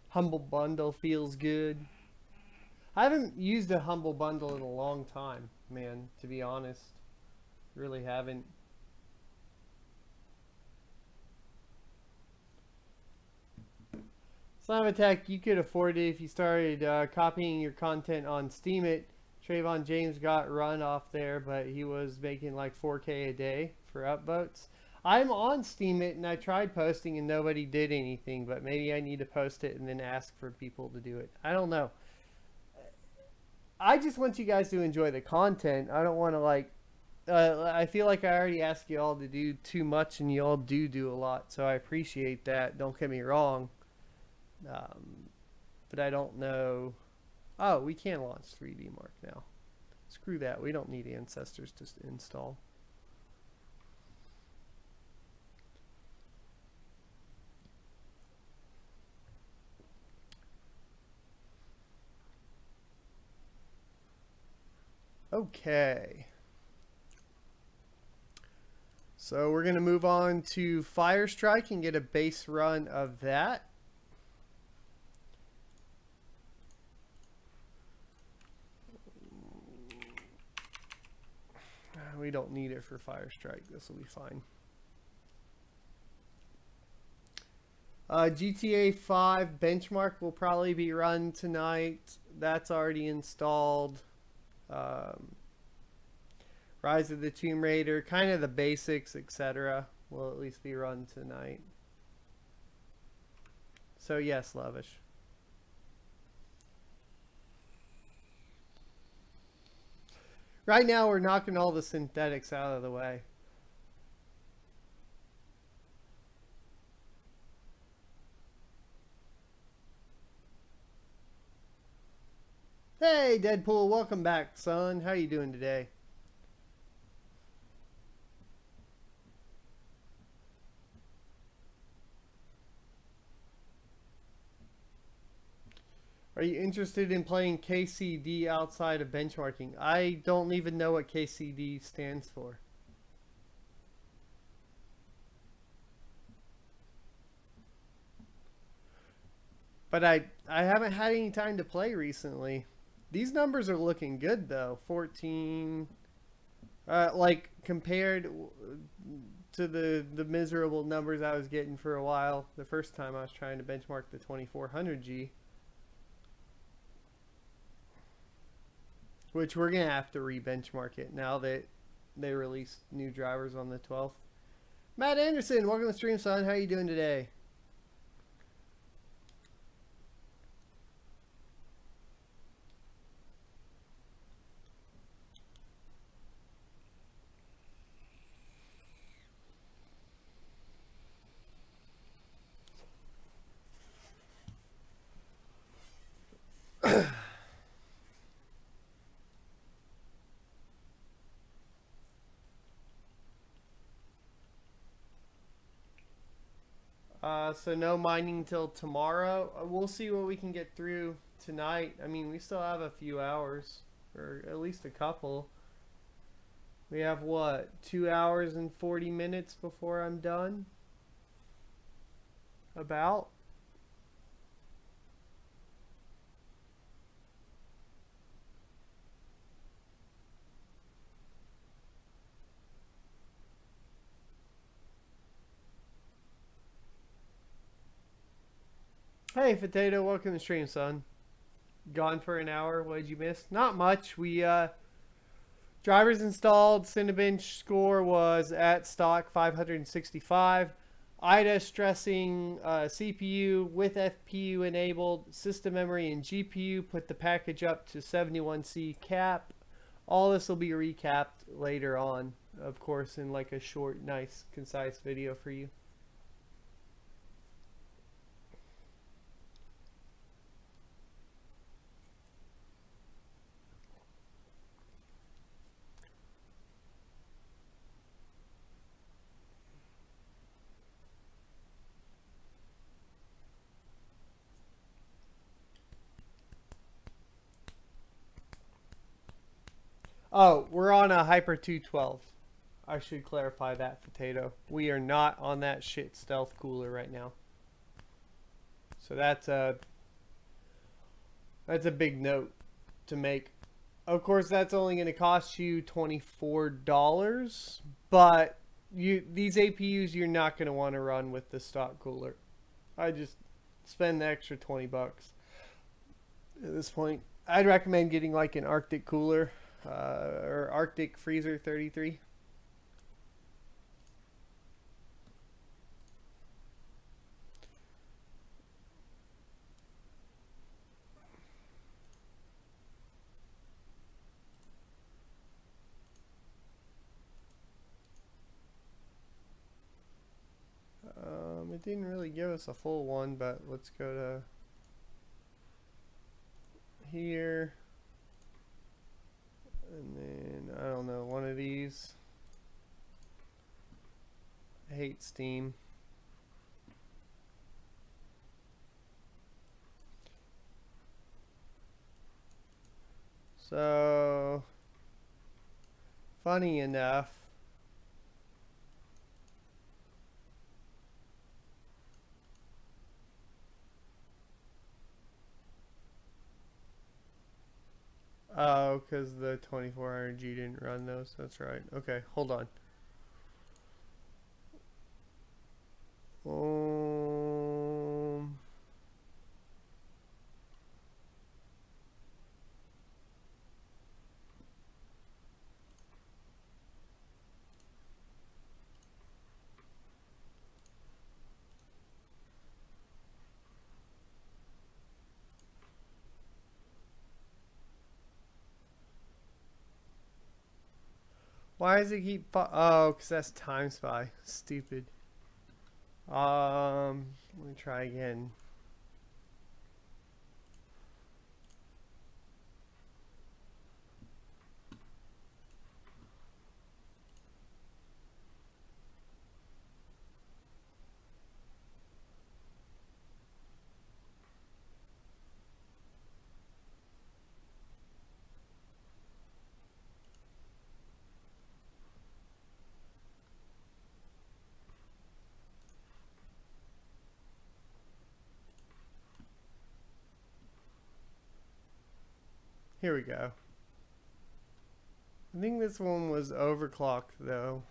Humble Bundle feels good. I haven't used a Humble Bundle in a long time, man, to be honest. Really haven't. Slime Attack, you could afford it if you started copying your content on Steemit. Trayvon James got run off there, but he was making like 4K a day for upvotes. I'm on Steemit and I tried posting and nobody did anything, but maybe I need to post it and then ask for people to do it. I don't know. I just want you guys to enjoy the content. I don't want to like, I feel like I already asked you all to do too much and you all do a lot. So I appreciate that. Don't get me wrong. But I don't know. Oh, we can launch 3D Mark now. Screw that. We don't need Ancestors to install. Okay. So we're going to move on to Firestrike and get a base run of that. We don't need it for Firestrike. This will be fine. GTA 5 benchmark will probably be run tonight. That's already installed. Rise of the Tomb Raider, kind of the basics, etc. will at least be run tonight. So yes, Lavish. Right now we're knocking all the synthetics out of the way. Hey Deadpool, welcome back, son. How you doing today? Are you interested in playing KCD outside of benchmarking? I don't even know what KCD stands for. But I haven't had any time to play recently. These numbers are looking good though. 14, like compared to the miserable numbers I was getting for a while. The first time I was trying to benchmark the 2400G. Which we're going to have to re-benchmark it now that they released new drivers on the 12th. Matt Anderson, welcome to the stream, son. How you doing today? So no mining till tomorrow. We'll see what we can get through tonight. I mean, we still have a few hours, or at least a couple. We have what, 2 hours and 40 minutes before I'm done? About. Hey, Potato, welcome to stream, son. Gone for an hour. What did you miss? Not much. We, drivers installed. Cinebench score was at stock 565. IDA stressing CPU with FPU enabled. System memory and GPU put the package up to 71C cap. All this will be recapped later on, of course, in like a short, nice, concise video for you. Oh, we're on a Hyper 212. I should clarify that, Potato. We are not on that shit stealth cooler right now. So that's a big note to make. Of course, that's only going to cost you $24, but these APUs you're not going to want to run with the stock cooler. I just spend the extra 20 bucks at this point. I'd recommend getting like an Arctic cooler. Or Arctic Freezer 33. It didn't really give us a full one, but let's go to here. And then, I don't know, one of these. I hate Steam. So, funny enough, oh, because the 2400G didn't run those. That's right. Okay, hold on. Why does it keep... Oh, because that's Time Spy. Stupid. Let me try again. Here we go. I think this one was overclocked though.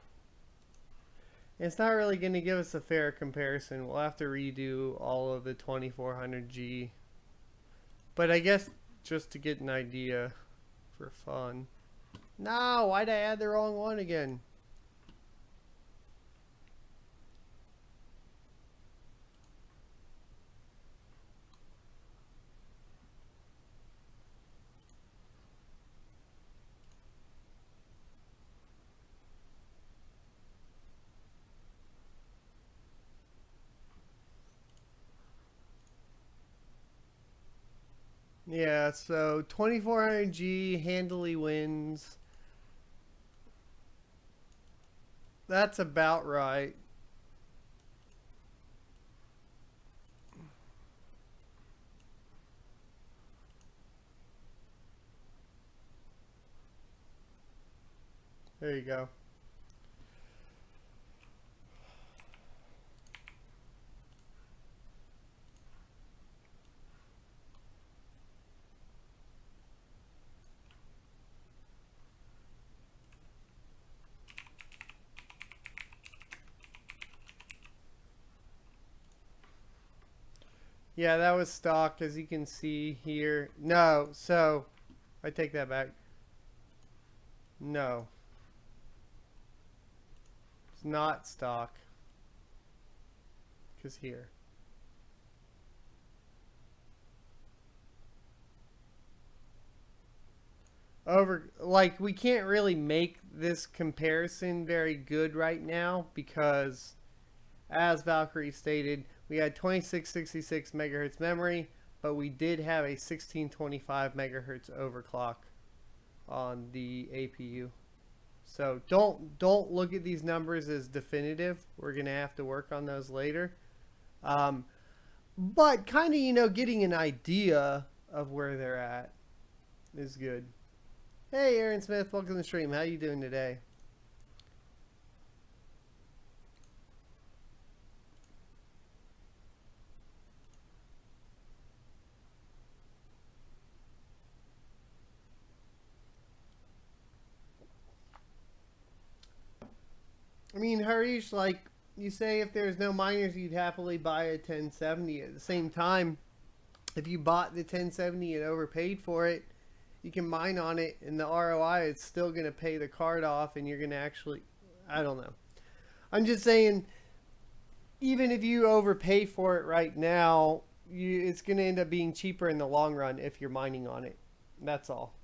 It's not really going to give us a fair comparison. We'll have to redo all of the 2400G. But I guess just to get an idea for fun. No, why'd I add the wrong one again? Yeah, so 2400G handily wins. That's about right. There you go. Yeah, that was stock, as you can see here. No, so I take that back. No. It's not stock. Because here. Like, we can't really make this comparison very good right now because, as Valkyrie stated, we had 2666 megahertz memory, but we did have a 1625 megahertz overclock on the APU. So don't look at these numbers as definitive. We're gonna have to work on those later. But kind of, you know, getting an idea of where they're at is good. Hey, Aaron Smith, welcome to the stream. How you doing today? I mean, Harish, like you say, if there's no miners, you'd happily buy a 1070. At the same time, if you bought the 1070 and overpaid for it, you can mine on it, and the ROI is still going to pay the card off, and you're going to actually, I don't know. I'm just saying, even if you overpay for it right now, it's going to end up being cheaper in the long run if you're mining on it. That's all.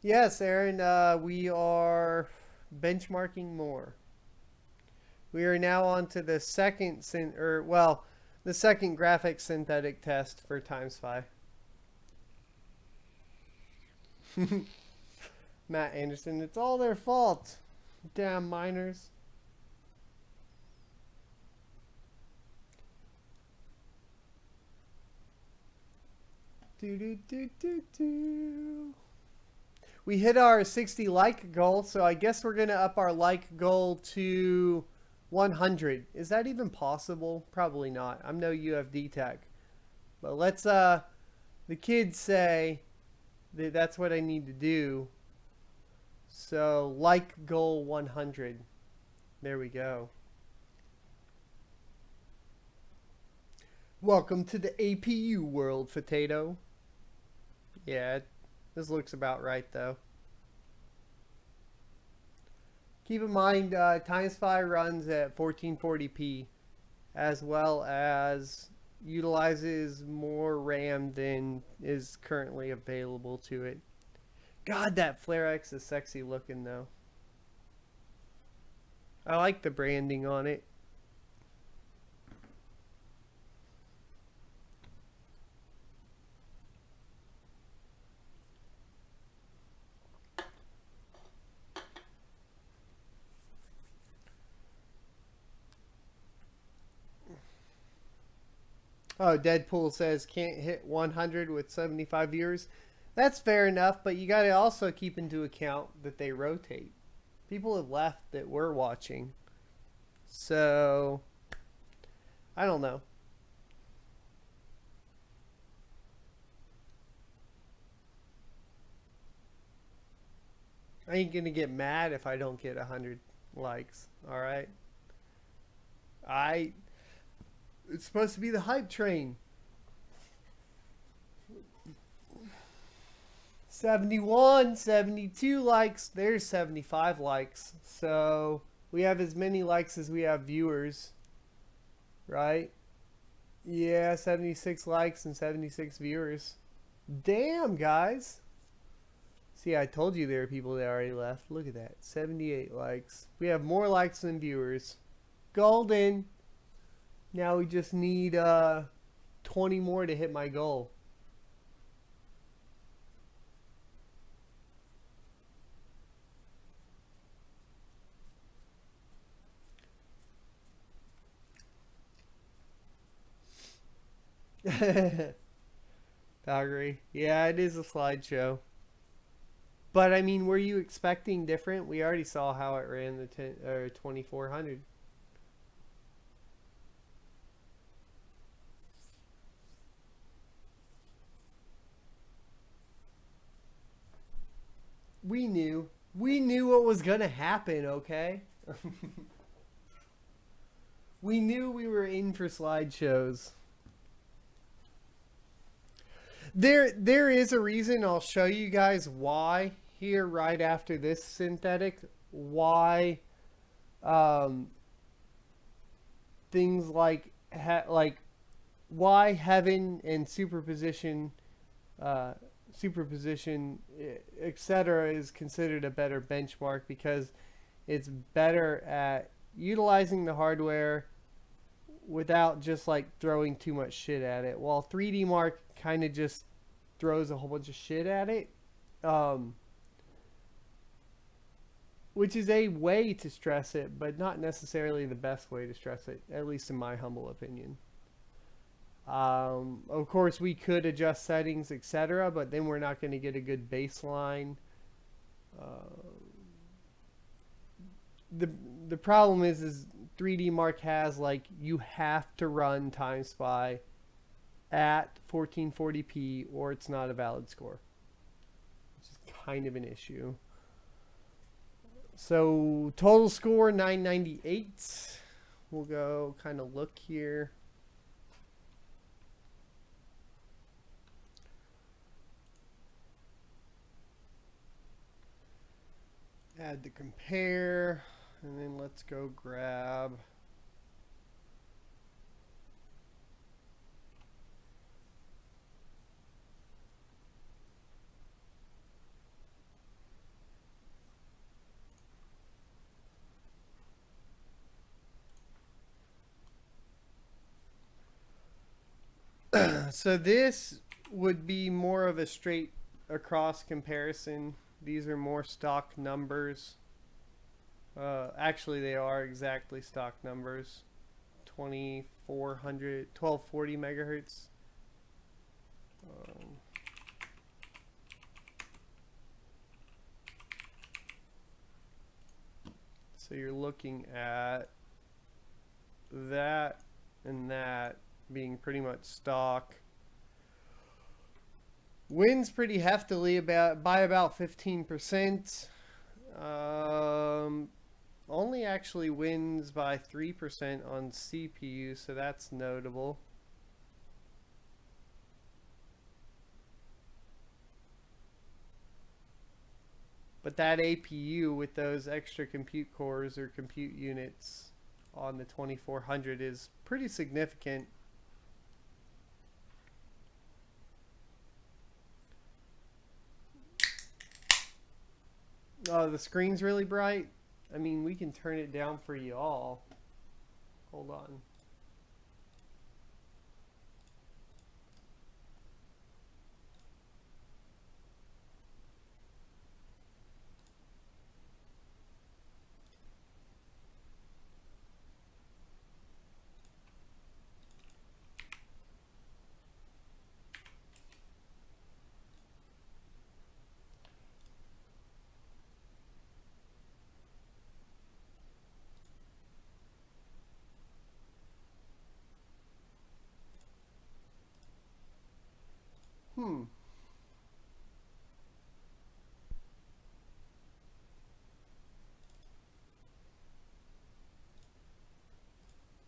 Yes, Aaron, we are benchmarking more. We are now on to the second the second graphic synthetic test for Times5. Matt Anderson, it's all their fault. Damn miners. We hit our 60 like goal, so I guess we're gonna up our like goal to 100. Is that even possible? Probably not. I'm no UFD tech. But let's, the kids say that that's what I need to do. So, like goal 100. There we go. Welcome to the APU world, Potato. Yeah, this looks about right, though. Keep in mind, Times5 runs at 1440p, as well as utilizes more RAM than is currently available to it. God, that Flare X is sexy looking, though. I like the branding on it. Oh, Deadpool says can't hit 100 with 75 viewers. That's fair enough, but you got to also keep into account that they rotate. People have left that were watching. So, I don't know. I ain't going to get mad if I don't get 100 likes, alright? It's supposed to be the hype train. 71, 72 likes. There's 75 likes. So we have as many likes as we have viewers. Right? Yeah, 76 likes and 76 viewers. Damn, guys. See, I told you there are people that already left. Look at that. 78 likes. We have more likes than viewers. Golden. Now we just need 20 more to hit my goal. Valkyrie. Yeah, it is a slideshow. But I mean, were you expecting different? We already saw how it ran the 2400. We knew. We knew what was going to happen, okay? We knew we were in for slideshows. There is a reason. I'll show you guys why here right after this synthetic. Why things like why heaven and superposition etc. is considered a better benchmark, because it's better at utilizing the hardware without just like throwing too much shit at it, while 3D Mark kind of just throws a whole bunch of shit at it, which is a way to stress it, but not necessarily the best way to stress it, at least in my humble opinion. Of course, we could adjust settings, etc., but then we're not going to get a good baseline. The problem is 3D Mark has, like, you have to run Time Spy at 1440p or it's not a valid score, which is kind of an issue. So total score 998. We'll go kind of look here. Add to compare, and then let's go grab so this would be more of a straight across comparison. These are more stock numbers. Actually, they are exactly stock numbers. 1240 megahertz. So you're looking at that and that being pretty much stock. Wins pretty heftily by about 15%. Only actually wins by 3% on CPU, so that's notable. But that APU with those extra compute cores or compute units on the 2400 is pretty significant. Oh, the screen's really bright. I mean, we can turn it down for y'all. Hold on.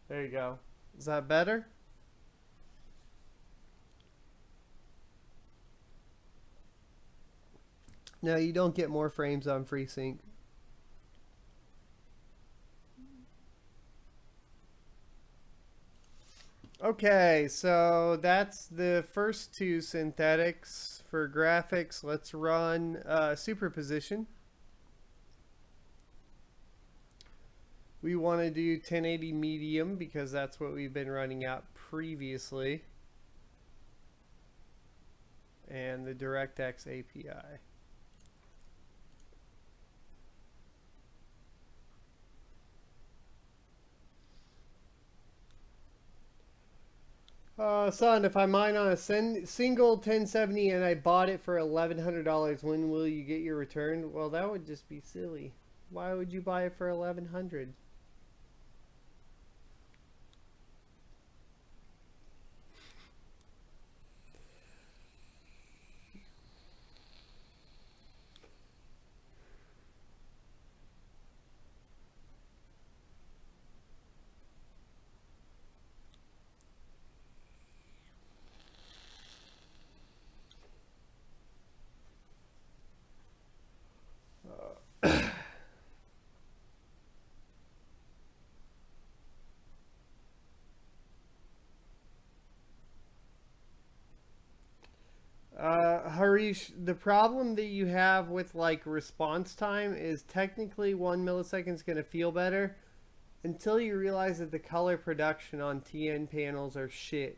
There you go. Is that better? No, you don't get more frames on FreeSync. Okay, so that's the first two synthetics. For graphics, let's run Superposition. We want to do 1080 medium because that's what we've been running out previously. And the DirectX API. Son, if I mine on a single 1070 and I bought it for $1,100, when will you get your return? Well, that would just be silly. Why would you buy it for $1,100? Harish, the problem that you have with like response time is technically 1 millisecond is going to feel better until you realize that the color production on TN panels are shit.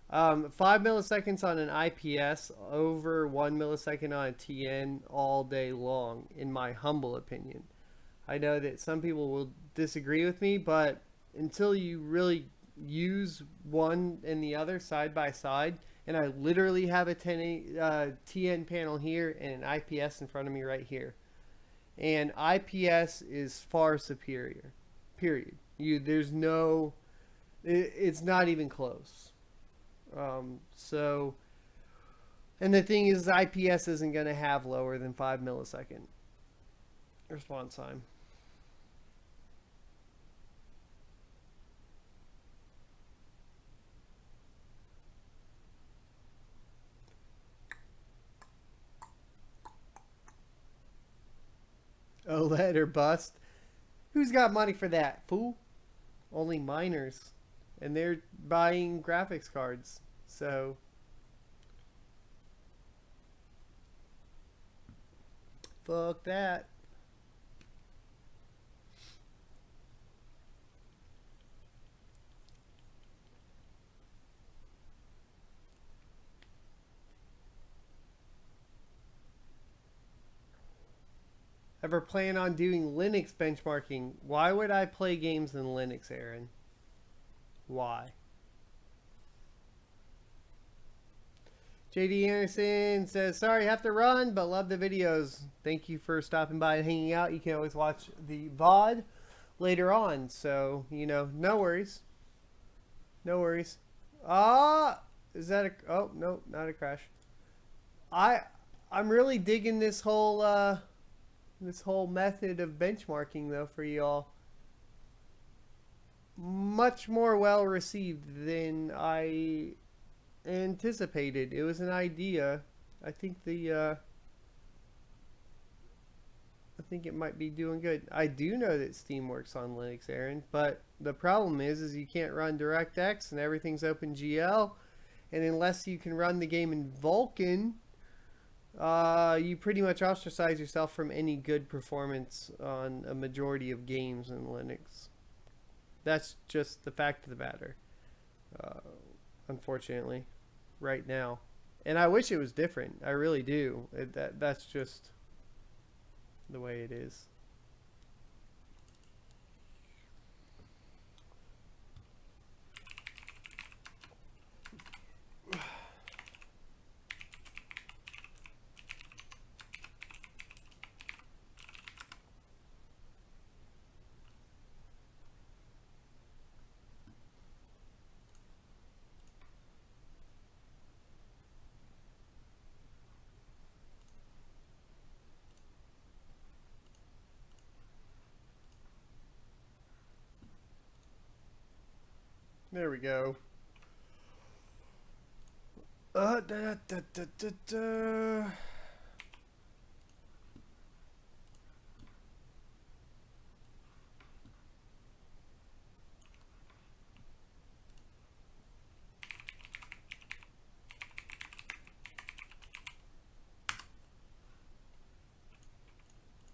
5 milliseconds on an IPS over 1 millisecond on a TN all day long, in my humble opinion. I know that some people will disagree with me, but until you really use one and the other side by side, and I literally have a TN panel here and an IPS in front of me right here, and IPS is far superior, period. There's no, it's not even close. And the thing is, IPS isn't going to have lower than 5 millisecond response time. OLED or bust? Who's got money for that, fool? Only miners. And they're buying graphics cards. So fuck that. Ever plan on doing Linux benchmarking? Why would I play games in Linux, Aaron? Why? JD Anderson says, sorry, have to run, but love the videos. Thank you for stopping by and hanging out. You can always watch the VOD later on. So, you know, no worries. No worries. Is that a... Oh, no, not a crash. I'm really digging this whole method of benchmarking, though, for y'all. Much more well received than I anticipated. It was an idea. I think it might be doing good. I do know that Steam works on Linux, Aaron, but the problem is you can't run DirectX and everything's OpenGL, and unless you can run the game in Vulkan, you pretty much ostracize yourself from any good performance on a majority of games in Linux. That's just the fact of the matter, unfortunately, right now. And I wish it was different. I really do. That's just the way it is. There we go.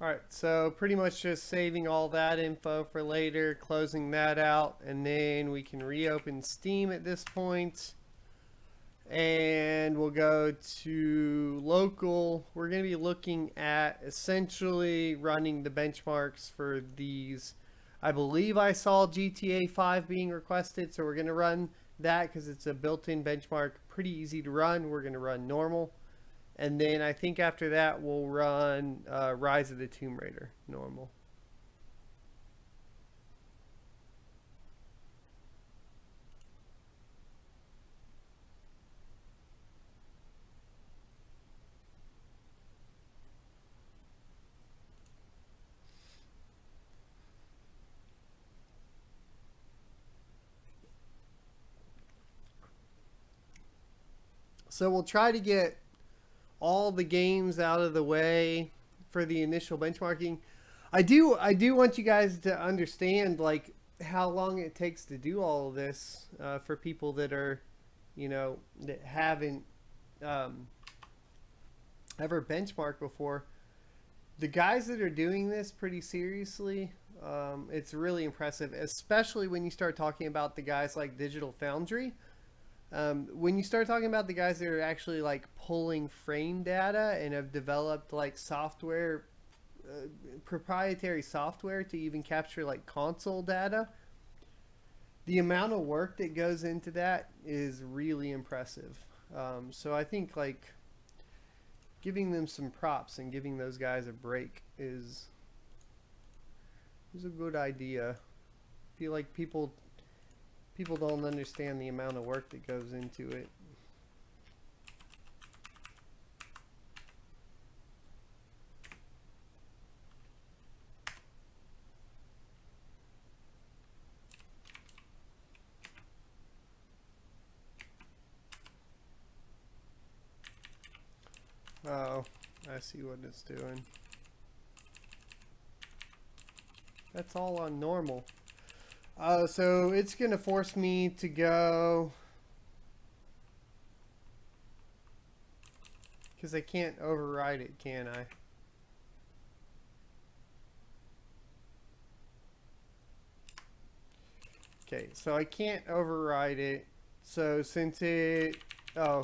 Alright, so pretty much just saving all that info for later, closing that out, and then we can reopen Steam at this point. And we'll go to local. We're going to be looking at essentially running the benchmarks for these. I believe I saw GTA 5 being requested, so we're going to run that because it's a built-in benchmark, pretty easy to run. We're going to run normal. And then I think after that we'll run Rise of the Tomb Raider normal. So we'll try to get all the games out of the way for the initial benchmarking. I do want you guys to understand like how long it takes to do all of this for people that are, you know, that haven't ever benchmarked before. The guys that are doing this pretty seriously, it's really impressive, especially when you start talking about the guys like Digital Foundry. When you start talking about the guys that are actually like pulling frame data and have developed like software, proprietary software to even capture like console data, the amount of work that goes into that is really impressive. So I think like giving them some props and giving those guys a break is a good idea. I feel like people don't understand the amount of work that goes into it. Oh, I see what it's doing. That's all on normal. So it's going to force me to go, because I can't override it, can I? Okay, so I can't override it. So since it, oh,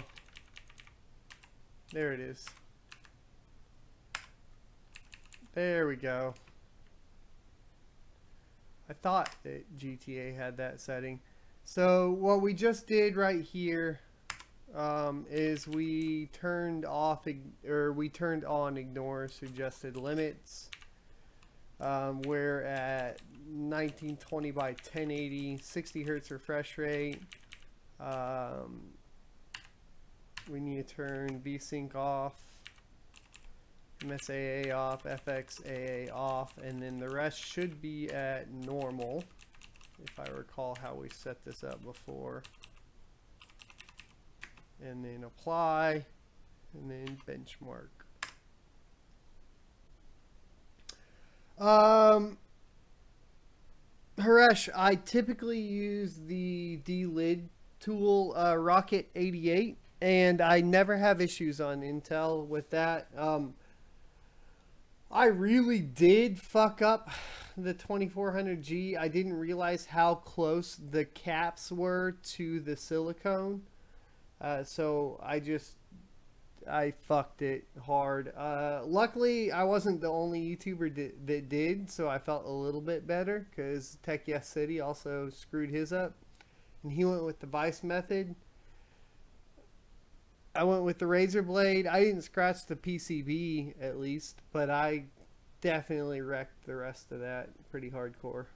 there it is. There we go. I thought that GTA had that setting. So what we just did right here is we turned off we turned on ignore suggested limits. We're at 1920 by 1080, 60 hertz refresh rate. We need to turn VSync off, MSAA off, FXAA off, and then the rest should be at normal, if I recall how we set this up before. And then apply, and then benchmark. Haresh, I typically use the D-Lid tool, Rocket 88, and I never have issues on Intel with that. I really did fuck up the 2400G. I didn't realize how close the caps were to the silicone. So I fucked it hard. Luckily, I wasn't the only YouTuber that did, so I felt a little bit better because Tech Yes City also screwed his up. And he went with the Vice method. I went with the razor blade. I didn't scratch the PCB at least, but I definitely wrecked the rest of that pretty hardcore.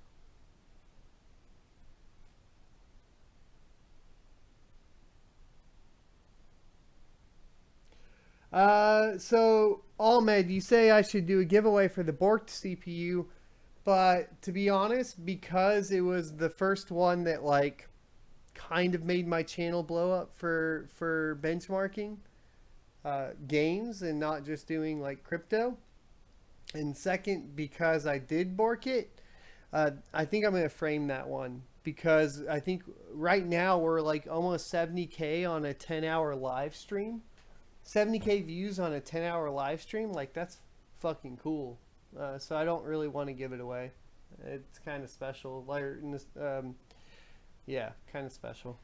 So Ahmed, you say I should do a giveaway for the borked CPU, but to be honest, because it was the first one that like kind of made my channel blow up for benchmarking games and not just doing like crypto, and second because I did bork it, I think I'm gonna frame that one, because I think right now we're like almost 70K on a 10-hour live stream. 70K views on a 10-hour live stream, like that's fucking cool. So I don't really want to give it away. It's kind of special. Like, yeah, kind of special.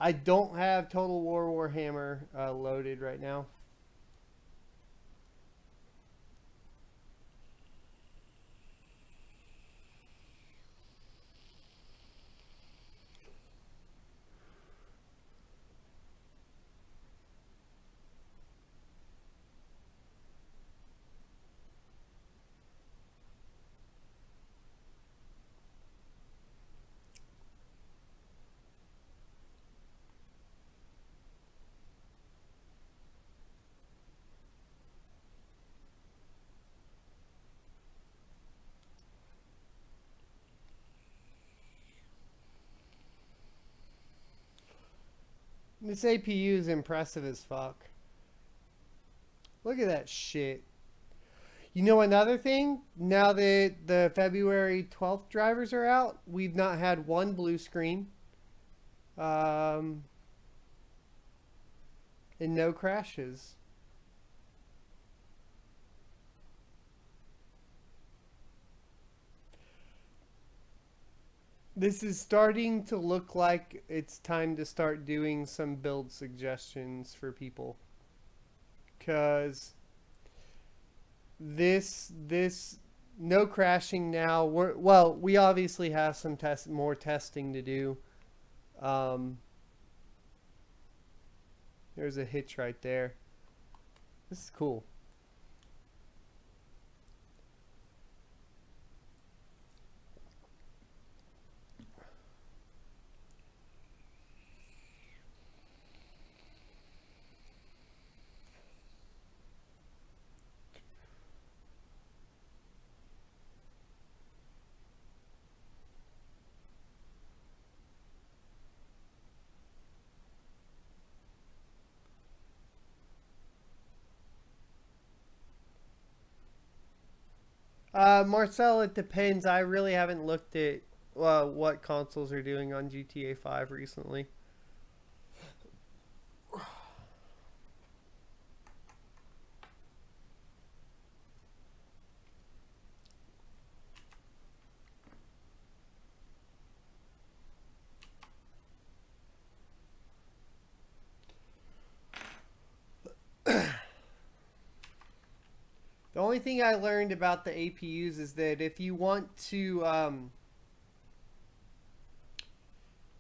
I don't have Total War Warhammer loaded right now. This APU is impressive as fuck. Look at that shit. You know another thing? Now that the February 12th drivers are out, we've not had one blue screen. And no crashes. This is starting to look like it's time to start doing some build suggestions for people. Because this no crashing now. Well, we obviously have some more testing to do. There's a hitch right there. This is cool. Marcel, it depends. I really haven't looked at what consoles are doing on GTA 5 recently. The only thing I learned about the APUs is that if you want to,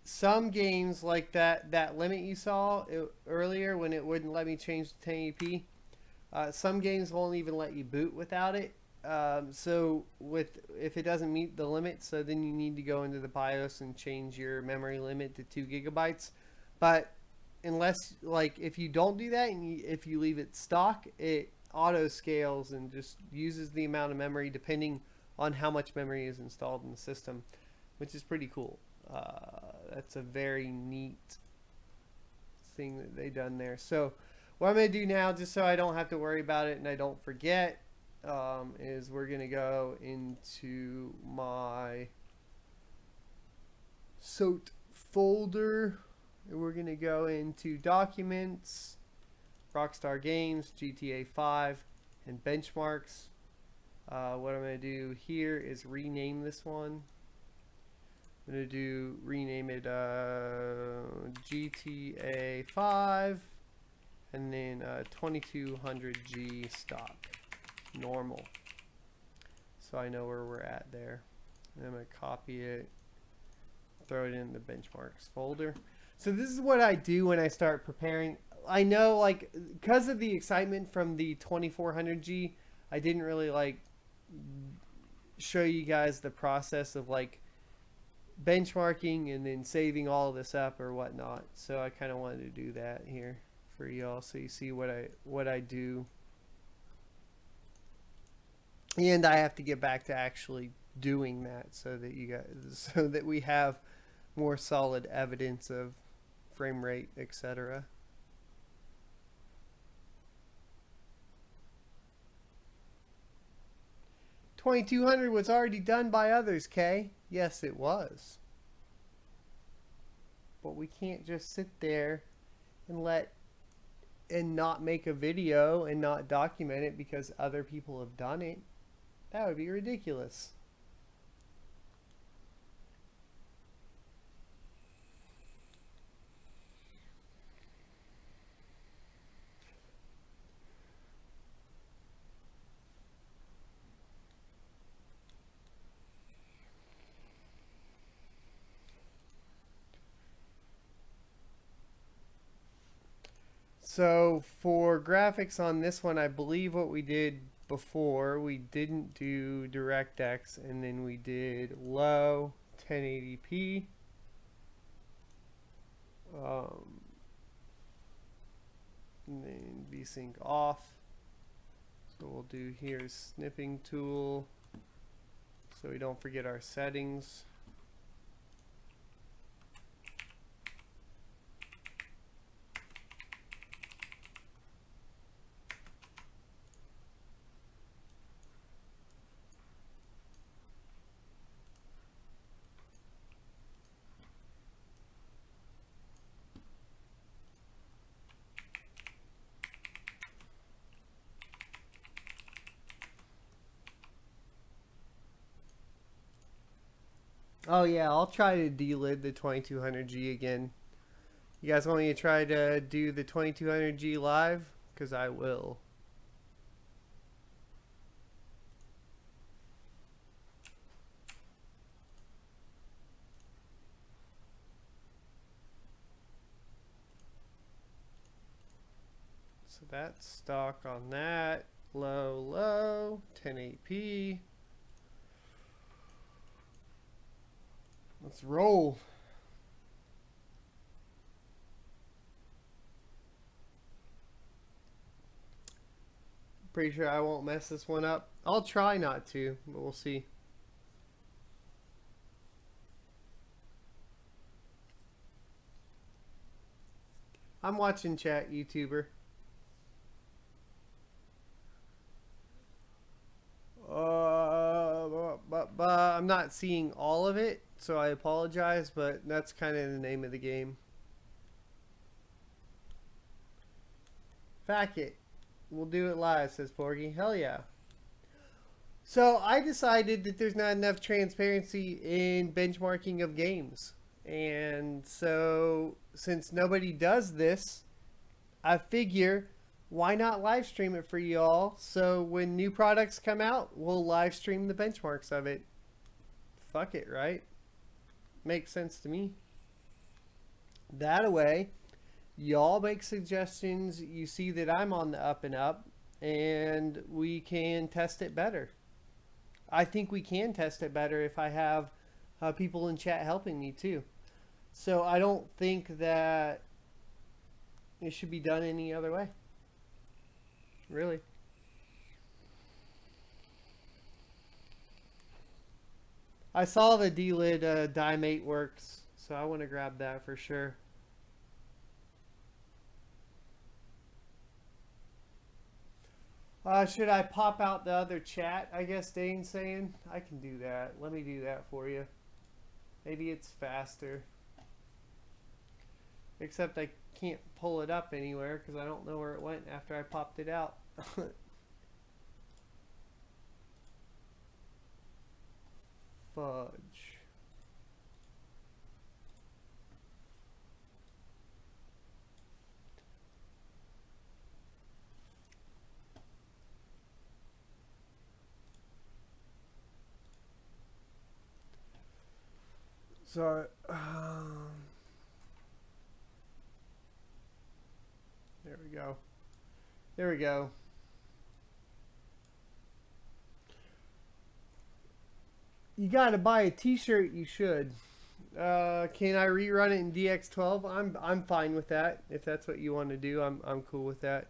some games like that limit you saw earlier when it wouldn't let me change to 1080p, some games won't even let you boot without it. So if it doesn't meet the limit, so then you need to go into the BIOS and change your memory limit to 2 gigabytes. But unless, like, if you don't do that and if you leave it stock, it auto scales and just uses the amount of memory depending on how much memory is installed in the system, which is pretty cool. That's a very neat thing that they done there. So what I'm going to do now, just so I don't have to worry about it and I don't forget, is we're going to go into my SOT folder and we're going to go into Documents, Rockstar Games, GTA 5, and Benchmarks. What I'm going to do here is rename this one. I'm going to rename it GTA 5, and then 2200G stock, normal. So I know where we're at there. And I'm going to copy it, throw it in the Benchmarks folder. So this is what I do when I start preparing. I know, like, because of the excitement from the 2400G, I didn't really, like, show you guys the process of, like, benchmarking and then saving all of this up or whatnot. So I kind of wanted to do that here for y'all so you see what I do. And I have to get back to actually doing that so that we have more solid evidence of frame rate, etc. $2200 was already done by others, Kay. Yes, it was. But we can't just sit there and not make a video and not document it because other people have done it. That would be ridiculous. So for graphics on this one, I believe what we did before, we didn't do DirectX, and then we did low 1080p. And then VSync off. So we'll do here snipping tool, so we don't forget our settings. Oh yeah, I'll try to delid the 2200G again. You guys want me to try to do the 2200G live? Because I will. So that's stock on that. Low, 1080p. Let's roll. Pretty sure I won't mess this one up. I'll try not to, but we'll see. I'm watching chat, YouTuber. I'm not seeing all of it, so I apologize, but that's kind of the name of the game. Fact it. We'll do it live, says Porgy. Hell yeah. So I decided that there's not enough transparency in benchmarking of games. And so since nobody does this, I figure why not live stream it for y'all? So when new products come out, we'll live stream the benchmarks of it. Fuck it, right? Makes sense to me. That way, y'all make suggestions. You see that I'm on the up and up, and we can test it better. I think we can test it better if I have people in chat helping me too. So I don't think that it should be done any other way. Really. I saw the delid die-mate works, so I want to grab that for sure. Should I pop out the other chat? I guess Dane's saying. I can do that. Let me do that for you. Maybe it's faster. Except I can't pull it up anywhere because I don't know where it went after I popped it out. Fudge. So, there we go. There we go. You gotta buy a t-shirt, you should. Can I rerun it in DX12? I'm fine with that. If that's what you want to do, I'm cool with that.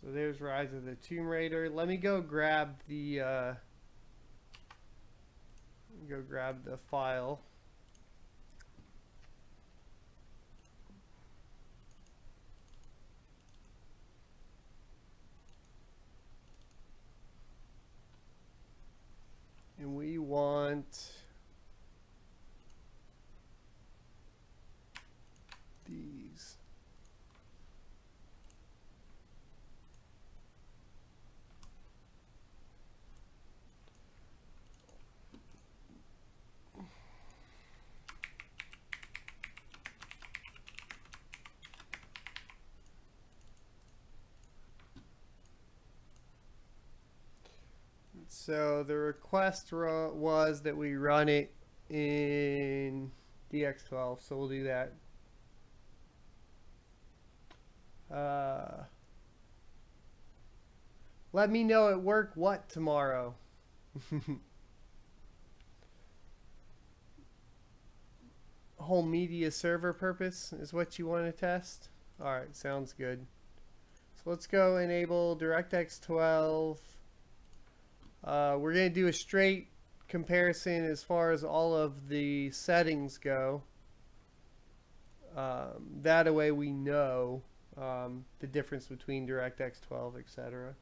So there's Rise of the Tomb Raider. Let me go grab the file. And we want these. So the request was that we run it in DX12, so we'll do that. Let me know at work what tomorrow. Home media server purpose is what you want to test. Alright, sounds good. So let's go enable DirectX 12. We're going to do a straight comparison as far as all of the settings go. That way we know the difference between DirectX 12, etc.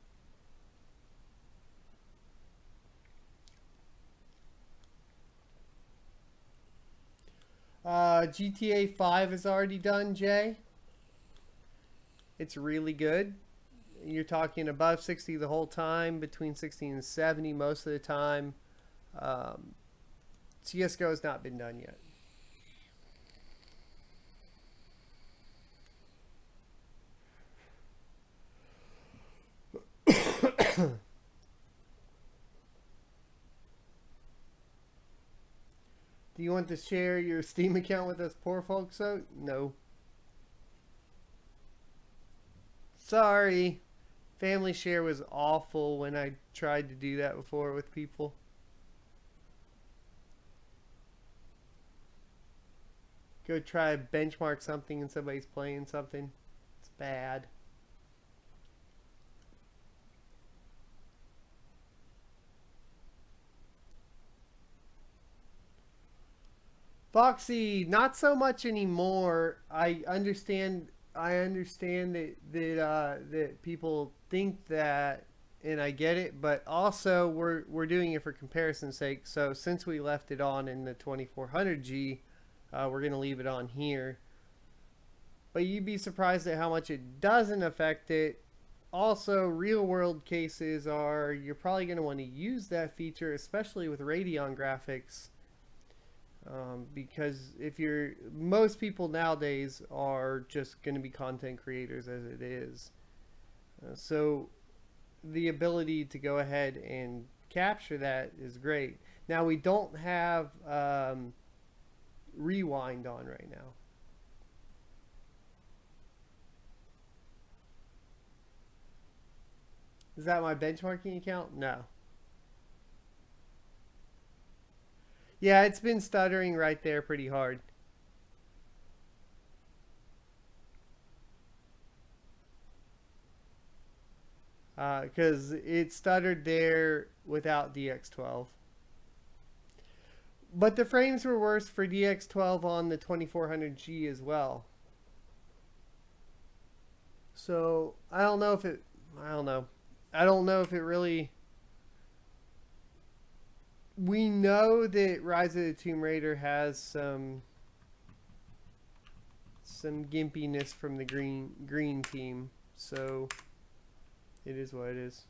GTA 5 is already done, Jay. It's really good. You're talking above 60 the whole time, between 60 and 70 most of the time. CSGO has not been done yet. Do you want to share your Steam account with us poor folks? So no. Sorry. Family share was awful when I tried to do that before with people. Go try to benchmark something and somebody's playing something. It's bad. Foxy, not so much anymore. I understand that people think that, and I get it, but also we're doing it for comparison's sake. So since we left it on in the 2400G, we're going to leave it on here. But you'd be surprised at how much it doesn't affect it. Also, real world cases are you're probably going to want to use that feature, especially with Radeon graphics. Because most people nowadays are just going to be content creators as it is. So the ability to go ahead and capture that is great. Now we don't have rewind on right now. Is that my benchmarking account? No. Yeah, it's been stuttering right there pretty hard. Because it stuttered there without DX12. But the frames were worse for DX12 on the 2400G as well. So, I don't know if it really... We know that Rise of the Tomb Raider has some gimpiness from the green team, so it is what it is.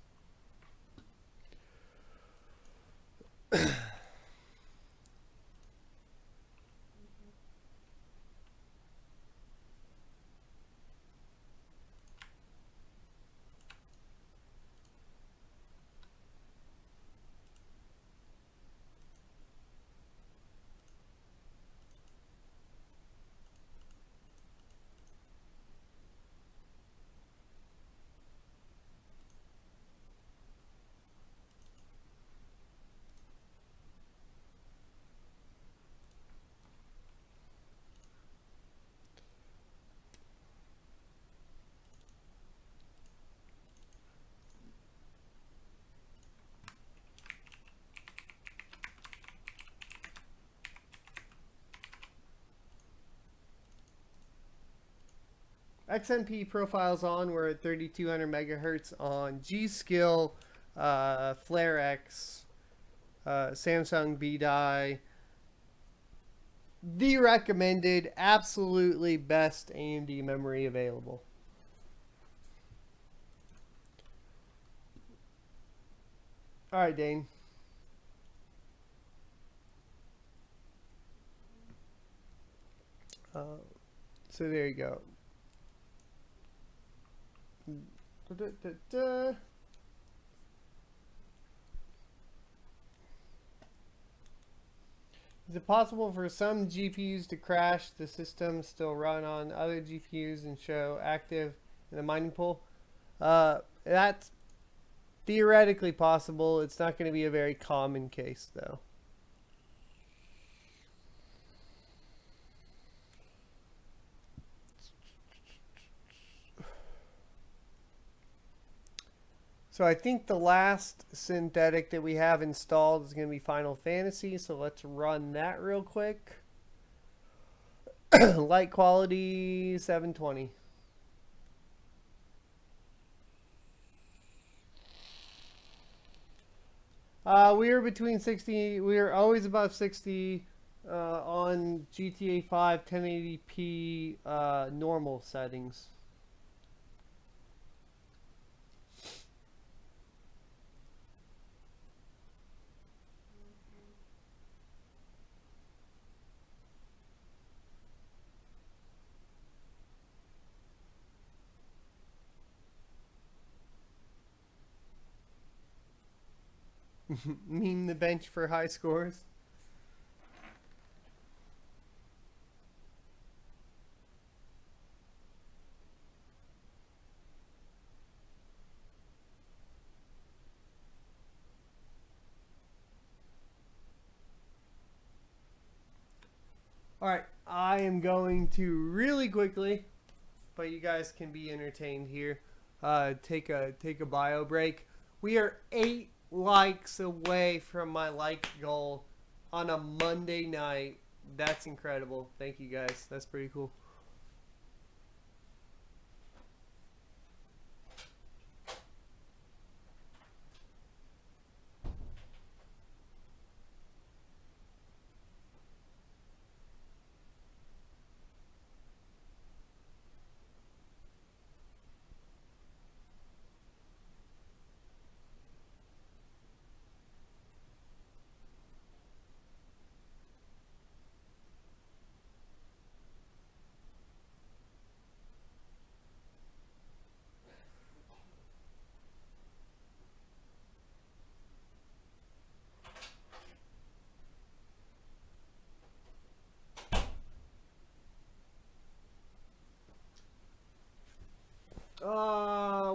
XMP profiles on, we're at 3200 megahertz on G-Skill, FlareX, Samsung B-Die. The recommended, absolutely best AMD memory available. Alright, Dane. So there you go. Is it possible for some GPUs to crash the system, still run on other GPUs and show active in the mining pool? That's theoretically possible. It's not going to be a very common case, though. So I think the last synthetic that we have installed is going to be Final Fantasy. So let's run that real quick. Light quality 720. We are between 60. We are always above 60 on GTA 5 1080p normal settings. Meme the bench for high scores. Alright, I am going to really quickly, but you guys can be entertained here, take a bio break. We are 8 likes away from my like goal on a Monday night. That's incredible. Thank you guys. That's pretty cool.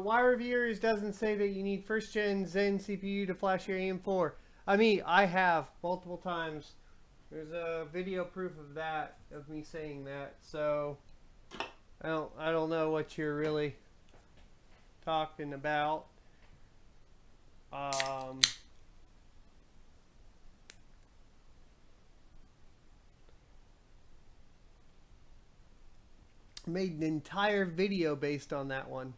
Why Reviewers doesn't say that you need first gen Zen CPU to flash your AM4. I mean, I have multiple times. There's a video proof of that, of me saying that. So I don't know what you're really talking about. Made an entire video based on that one.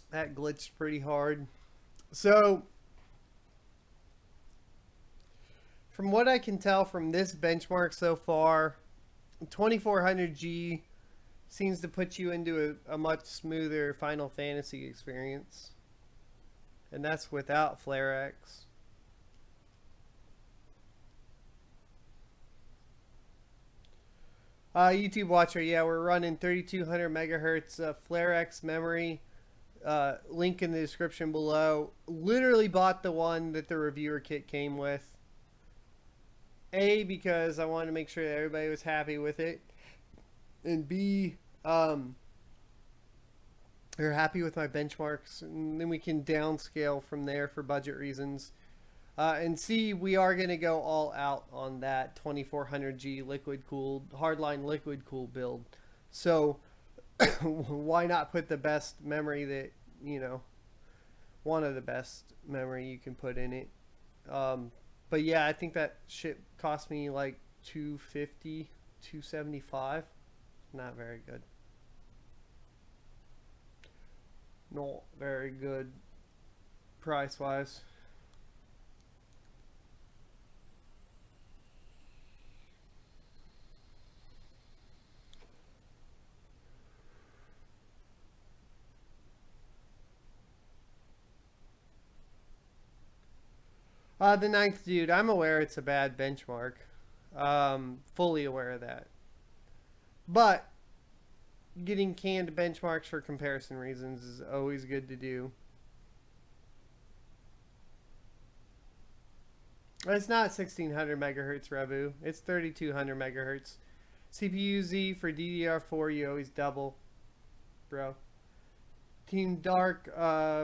That glitched pretty hard. So from what I can tell from this benchmark so far, 2400G seems to put you into a much smoother Final Fantasy experience. And that's without FlareX. YouTube watcher, yeah, we're running 3200 megahertz FlareX memory. Link in the description below. Literally bought the one that the reviewer kit came with. A, because I wanted to make sure that everybody was happy with it. And B, they're happy with my benchmarks. And then we can downscale from there for budget reasons. And C, we are going to go all out on that 2400G liquid cooled, hardline liquid cooled build. So why not put the best memory that, you know, one of the best memory you can put in it. But yeah, I think that shit cost me like $250, $275. Not very good. Not very good price wise. The ninth dude, I'm aware it's a bad benchmark. Fully aware of that. But getting canned benchmarks for comparison reasons is always good to do. It's not 1600 megahertz Revu. It's 3200 megahertz. CPU Z for DDR4, you always double, bro. Team Dark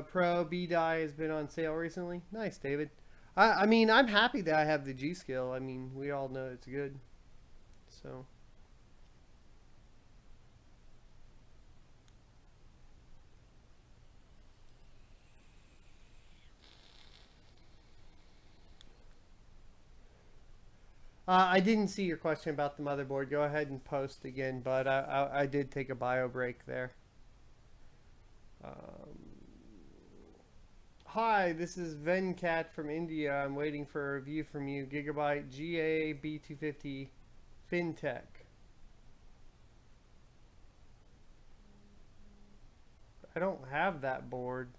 Pro B-Die has been on sale recently. Nice, David. I mean, I'm happy that I have the G skill. I mean, we all know it's good. So. I didn't see your question about the motherboard. Go ahead and post again, but I did take a bio break there. Hi, this is Venkat from India. I'm waiting for a review from you. Gigabyte GA B250 FinTech. I don't have that board.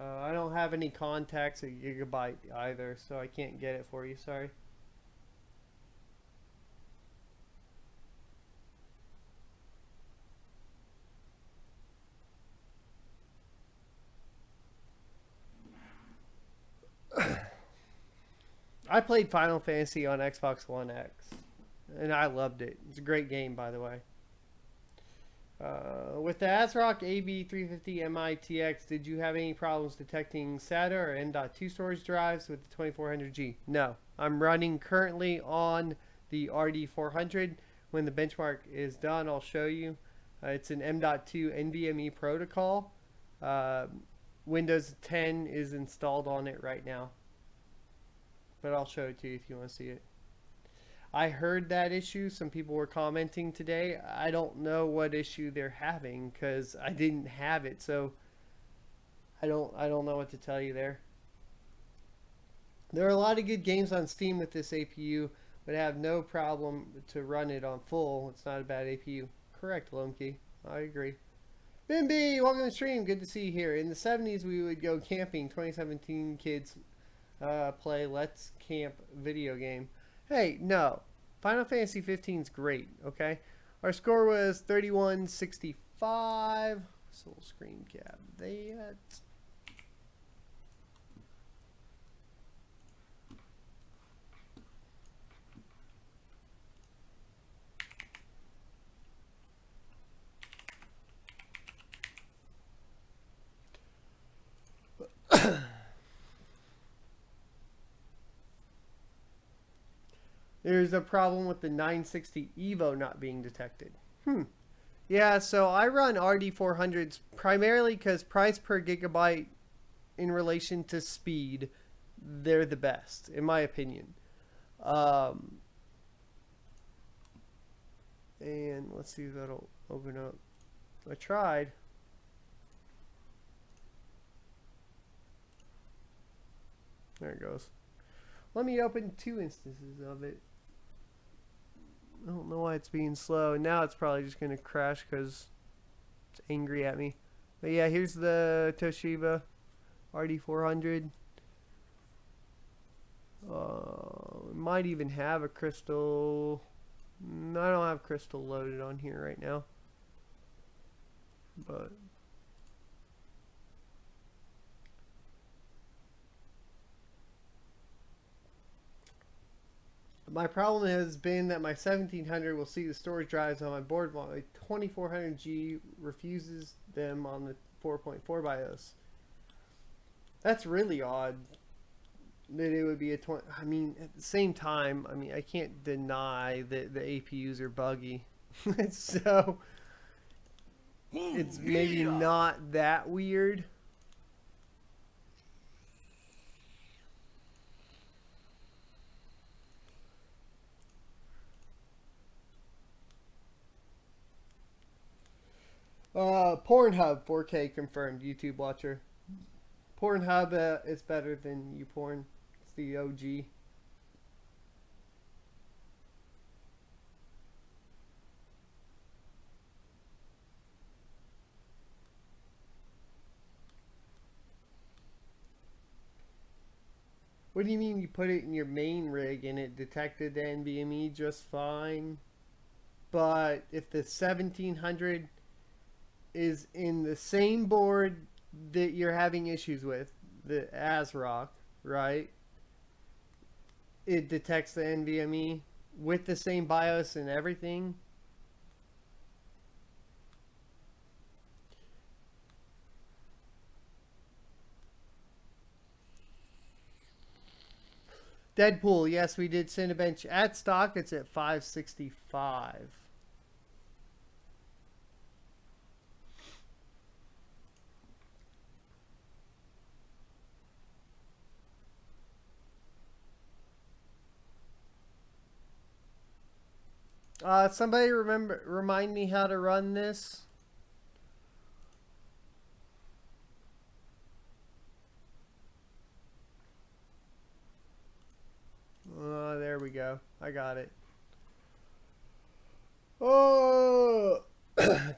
I don't have any contacts at Gigabyte either, so I can't get it for you. Sorry. I played Final Fantasy on Xbox One X, and I loved it. It's a great game, by the way. With the ASRock AB350 MITX, did you have any problems detecting SATA or M.2 storage drives with the 2400G? No. I'm running currently on the RD400. When the benchmark is done, I'll show you. It's an M.2 NVMe protocol. Windows 10 is installed on it right now. But I'll show it to you if you want to see it. I heard that issue. Some people were commenting today. I don't know what issue they're having because I didn't have it, so I don't know what to tell you there. There are a lot of good games on Steam with this APU, but I have no problem to run it on full. It's not a bad APU. Correct, Lomkey. I agree. Bimby, welcome to the stream. Good to see you here. In the 70s, we would go camping. 2017 kids play Let's Camp video game. Hey, no. Final Fantasy 15 is great, okay? Our score was 3165. Full screen cap that. There's a problem with the 960 Evo not being detected. Yeah, so I run RD400s primarily because price per gigabyte in relation to speed, they're the best, in my opinion. And let's see if that'll open up. I tried. There it goes. Let me open 2 instances of it. I don't know why it's being slow. Now it's probably just going to crash because it's angry at me. But yeah, here's the Toshiba RD400. Might even have a crystal. No, I don't have crystal loaded on here right now. But my problem has been that my 1700 will see the storage drives on my board while my 2400G refuses them on the 4.4 BIOS. That's really odd that it would be a 20. I mean, at the same time, I mean, I can't deny that the APUs are buggy. So it's maybe not that weird. Pornhub 4K confirmed. YouTube watcher. Pornhub is better than YouPorn. It's the OG. What do you mean you put it in your main rig and it detected the NVMe just fine? But if the 1700 is in the same board that you're having issues with, the ASRock, right? It detects the NVMe with the same BIOS and everything. Deadpool, yes, we did Cinebench at stock. It's at 565. Somebody remind me how to run this. There we go. I got it. Oh,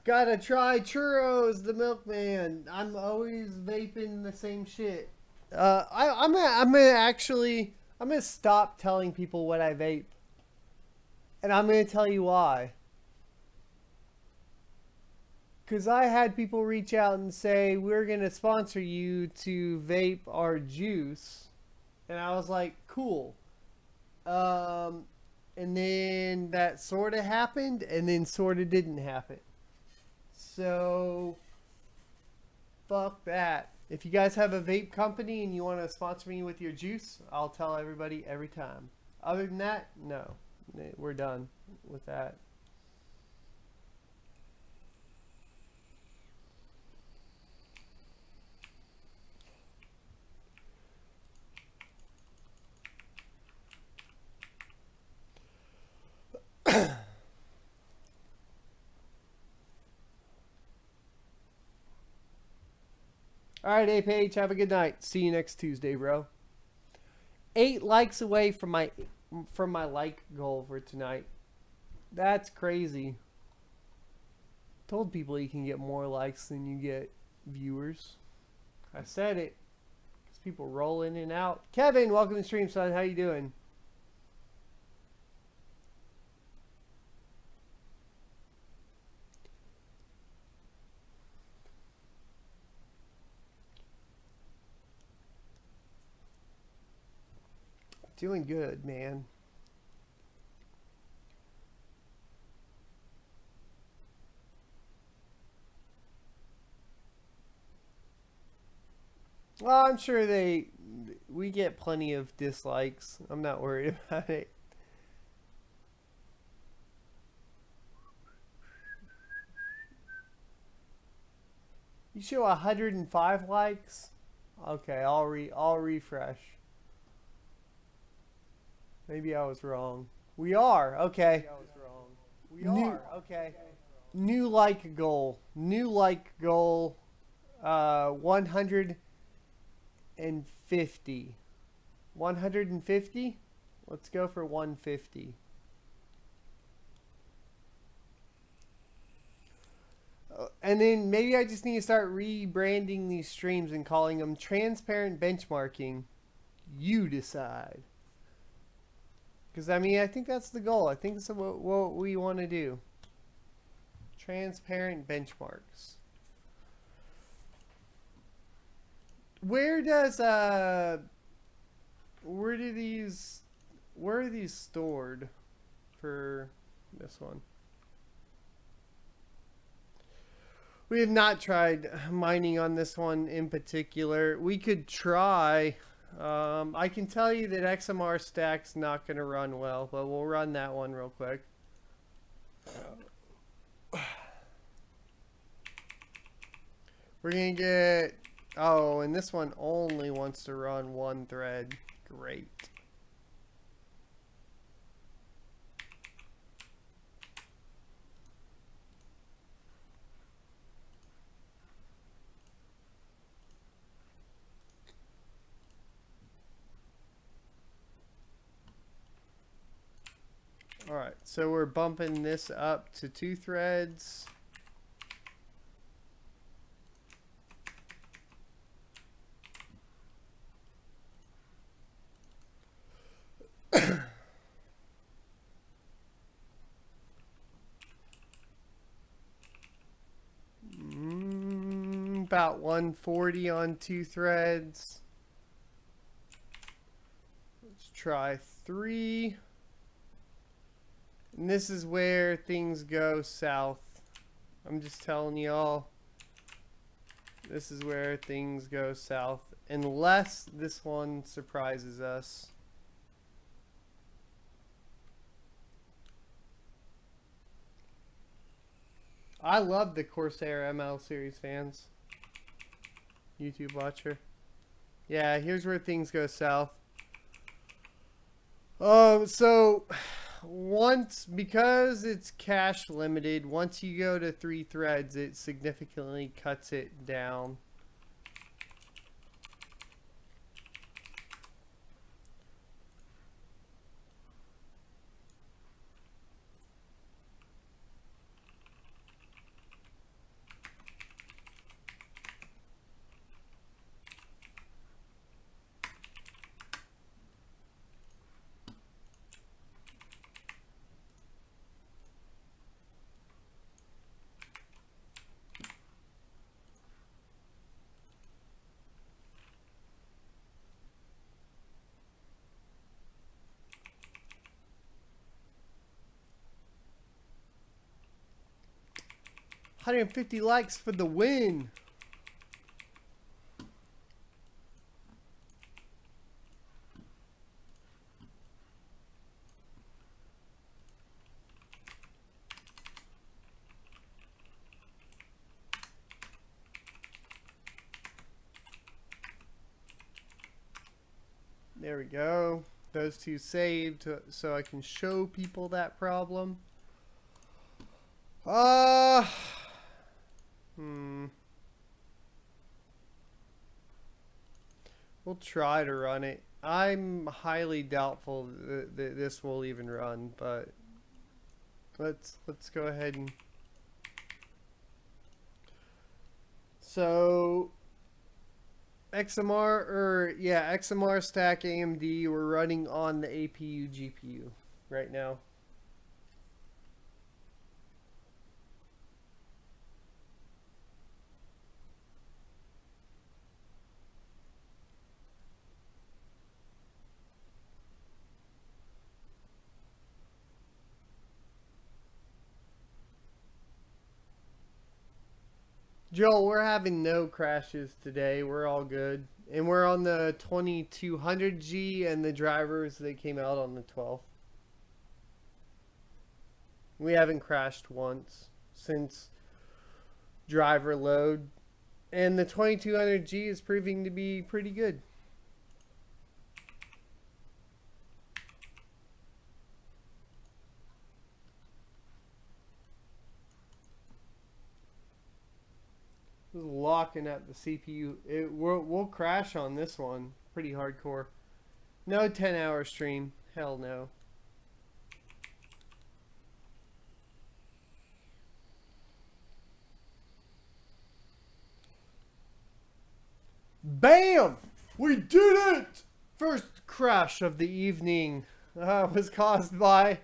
gotta try churros, the milkman. I'm always vaping the same shit. I'm gonna stop telling people what I vape. And I'm going to tell you why. Because I had people reach out and say, we're going to sponsor you to vape our juice. And I was like, cool. And then that sort of happened, and then sort of didn't happen. So, fuck that. If you guys have a vape company and you want to sponsor me with your juice, I'll tell everybody every time. Other than that, no. We're done with that. Alright, APH, have a good night. See you next Tuesday, bro. 8 likes away from my like goal for tonight. That's crazy. Told people you can get more likes than you get viewers. I said it. Because people roll in and out. Kevin, welcome to the stream, son. How you doing? Doing good, man. Well, I'm sure we get plenty of dislikes. I'm not worried about it. You show 105 likes? Okay, I'll refresh. Maybe I was wrong. We are, okay. New like goal. New like goal. 150. 150? Let's go for 150. And then maybe I just need to start rebranding these streams and calling them transparent benchmarking. You decide. Because, I mean, I think that's the goal. I think that's what we want to do. Transparent benchmarks. Where are these stored for this one? We have not tried mining on this one in particular. We could try. I can tell you that XMR stack's not going to run well, but we'll run that one real quick. We're going to get... Oh, and this one only wants to run one thread. Great. Alright, so we're bumping this up to 2 threads. about 140 on 2 threads. Let's try 3. And this is where things go south. I'm just telling y'all. This is where things go south. Unless this one surprises us. I love the Corsair ML series fans. YouTube watcher. Yeah, here's where things go south. So once, because it's cache limited, once you go to 3 threads, it significantly cuts it down. $150 likes for the win. There we go. Those 2 saved so I can show people that problem. We'll try to run it. I'm highly doubtful that this will even run, but let's go ahead and so XMR stack AMD, we're running on the APU GPU right now. Joel, we're having no crashes today. We're all good. And we're on the 2200G and the drivers that came out on the 12th. We haven't crashed once since driver load. And the 2200G is proving to be pretty good. Locking up the CPU. We'll crash on this one pretty hardcore. No 10-hour stream. Hell no. Bam! We did it! First crash of the evening was caused by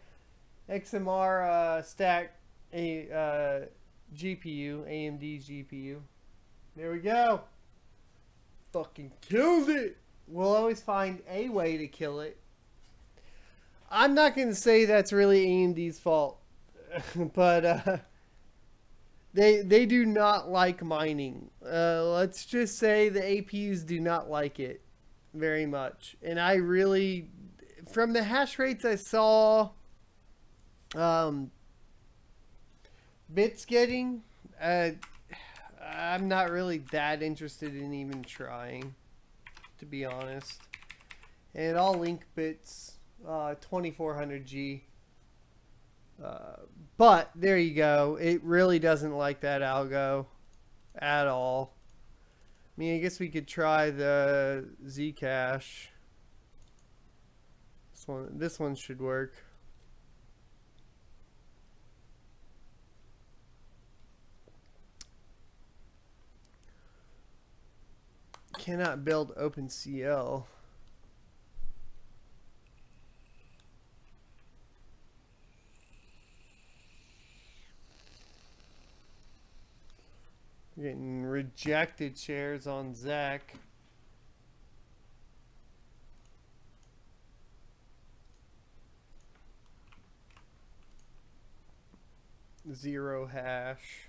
XMR stack GPU, AMD GPU. There we go. Fucking killed it. We'll always find a way to kill it. I'm not going to say that's really AMD's fault. But they do not like mining. Let's just say the APUs do not like it very much. And I really, from the hash rates I saw bits getting, I'm not really that interested in even trying, to be honest. And I'll link bits 2400G. But there you go. It really doesn't like that algo at all. I mean, I guess we could try the Zcash. This one should work. Cannot build OpenCL. Getting rejected shares on Zach. Zero hash.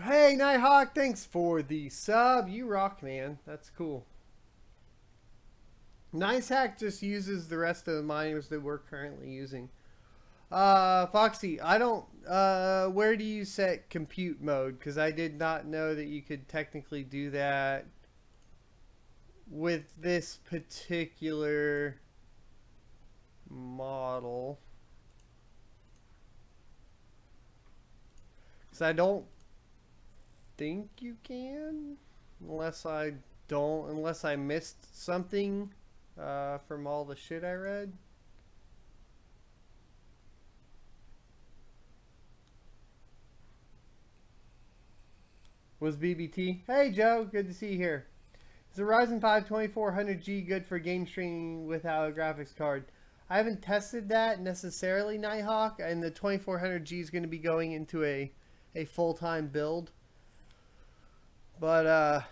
Hey, Nighthawk, thanks for the sub. You rock, man. That's cool. NiceHack just uses the rest of the miners that we're currently using. Foxy, I don't, where do you set compute mode? Because I did not know that you could technically do that with this particular model. Because I don't think you can, unless I missed something from all the shit I read. Was BBT? Hey Joe, good to see you here. Is the Ryzen 5 2400G good for game streaming without a graphics card? I haven't tested that necessarily, Nighthawk, and the 2400G is going to be going into a full-time build. But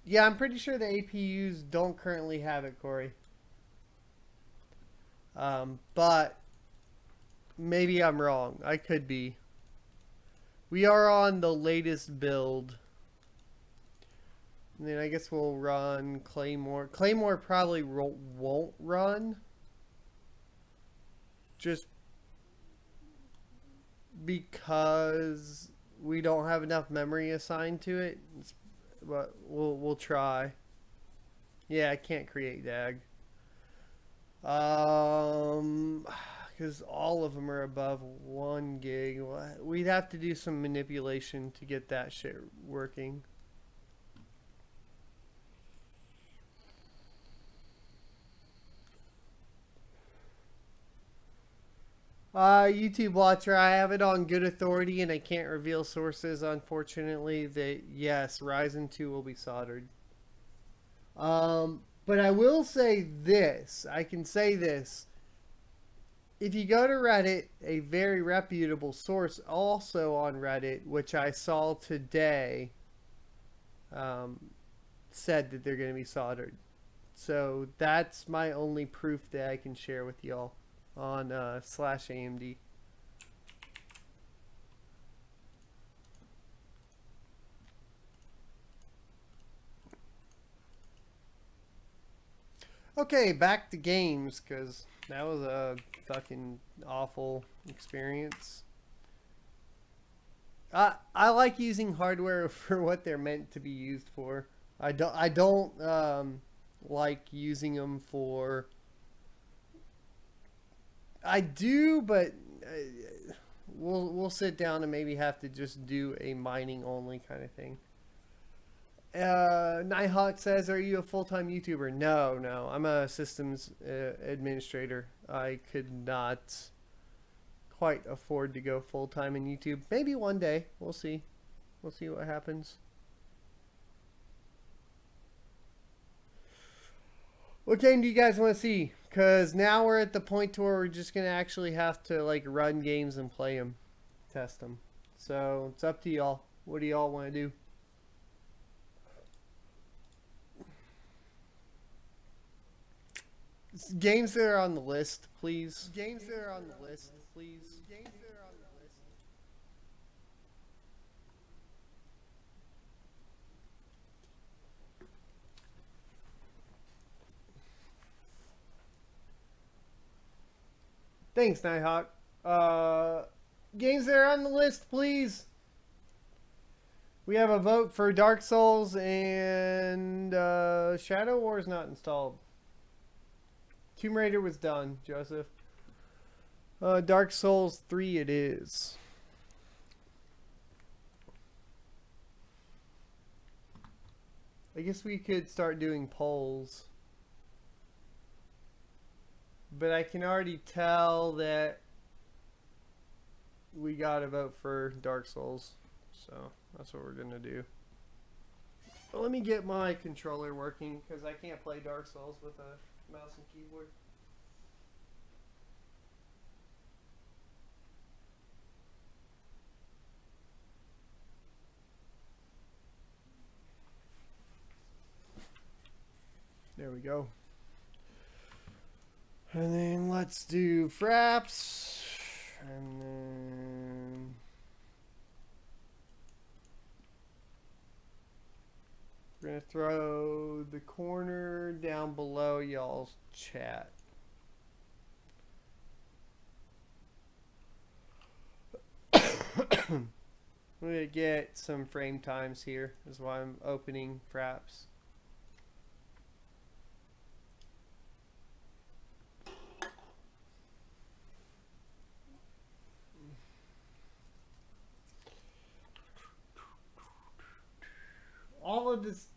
yeah, I'm pretty sure the APUs don't currently have it, Corey. But maybe I'm wrong. I could be. We are on the latest build. And then I guess we'll run Claymore. Claymore probably won't run. Just because we don't have enough memory assigned to it. But we'll try. Yeah, I can't create DAG. Because all of them are above 1 gig. We'd have to do some manipulation to get that shit working. YouTube watcher, I have it on good authority and I can't reveal sources, unfortunately, that yes, Ryzen 2 will be soldered. But I will say this, I can say this. If you go to Reddit, a very reputable source also on Reddit, which I saw today, said that they're going to be soldered. So that's my only proof that I can share with y'all on /AMD. Okay, back to games, because that was a fucking awful experience. I like using hardware for what they're meant to be used for. I don't like using them for... I do, but we'll sit down and maybe have to just do a mining only kind of thing. Nighthawk says, are you a full-time YouTuber? No, I'm a systems administrator. I could not quite afford to go full-time in YouTube. Maybe one day. We'll see. We'll see what happens. What game do you guys want to see? Because now we're at the point to where we're just going to actually have to like run games and play them. Test them. So it's up to y'all. What do y'all want to do? Games that are on the list, please. Games that are on the list, please. Games that are on the list. Thanks, Nighthawk. Games that are on the list, please. We have a vote for Dark Souls and Shadow War is not installed. Tomb Raider was done, Joseph. Dark Souls 3 it is. I guess we could start doing polls. But I can already tell that we gotta vote for Dark Souls. So that's what we're gonna do. But let me get my controller working because I can't play Dark Souls with a mouse and keyboard. There we go. And then let's do fraps. And then we're going to throw the corner down below y'all's chat. I'm going to get some frame times here is why I'm opening fraps. All of this,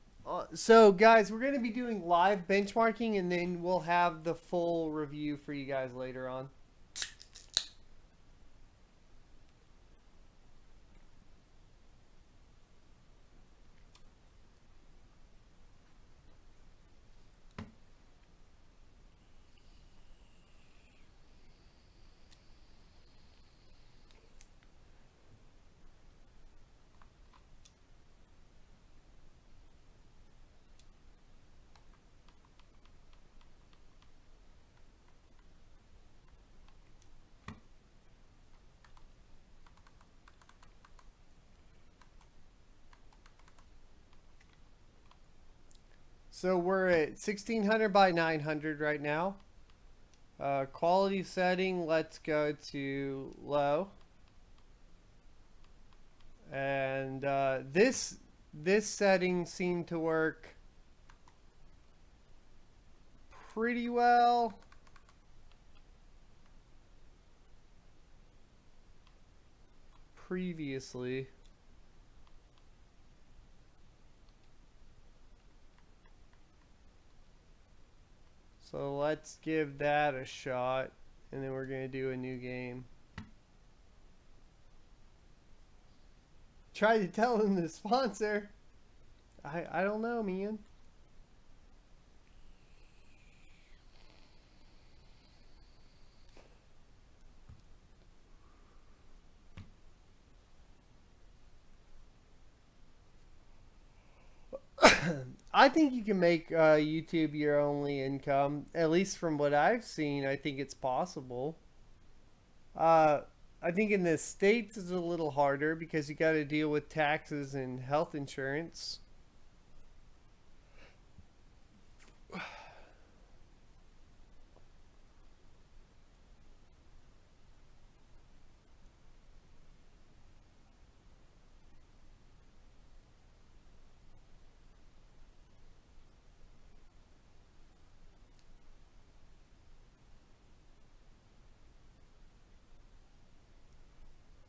so guys, we're going to be doing live benchmarking and then we'll have the full review for you guys later on. So we're at 1600 by 900 right now. Quality setting, let's go to low. And this setting seemed to work pretty well. Previously. So let's give that a shot, and then we're going to do a new game. Try to tell them the sponsor. I don't know, man. I think you can make YouTube your only income. At least from what I've seen, I think it's possible. I think in the States it's a little harder because you got to deal with taxes and health insurance.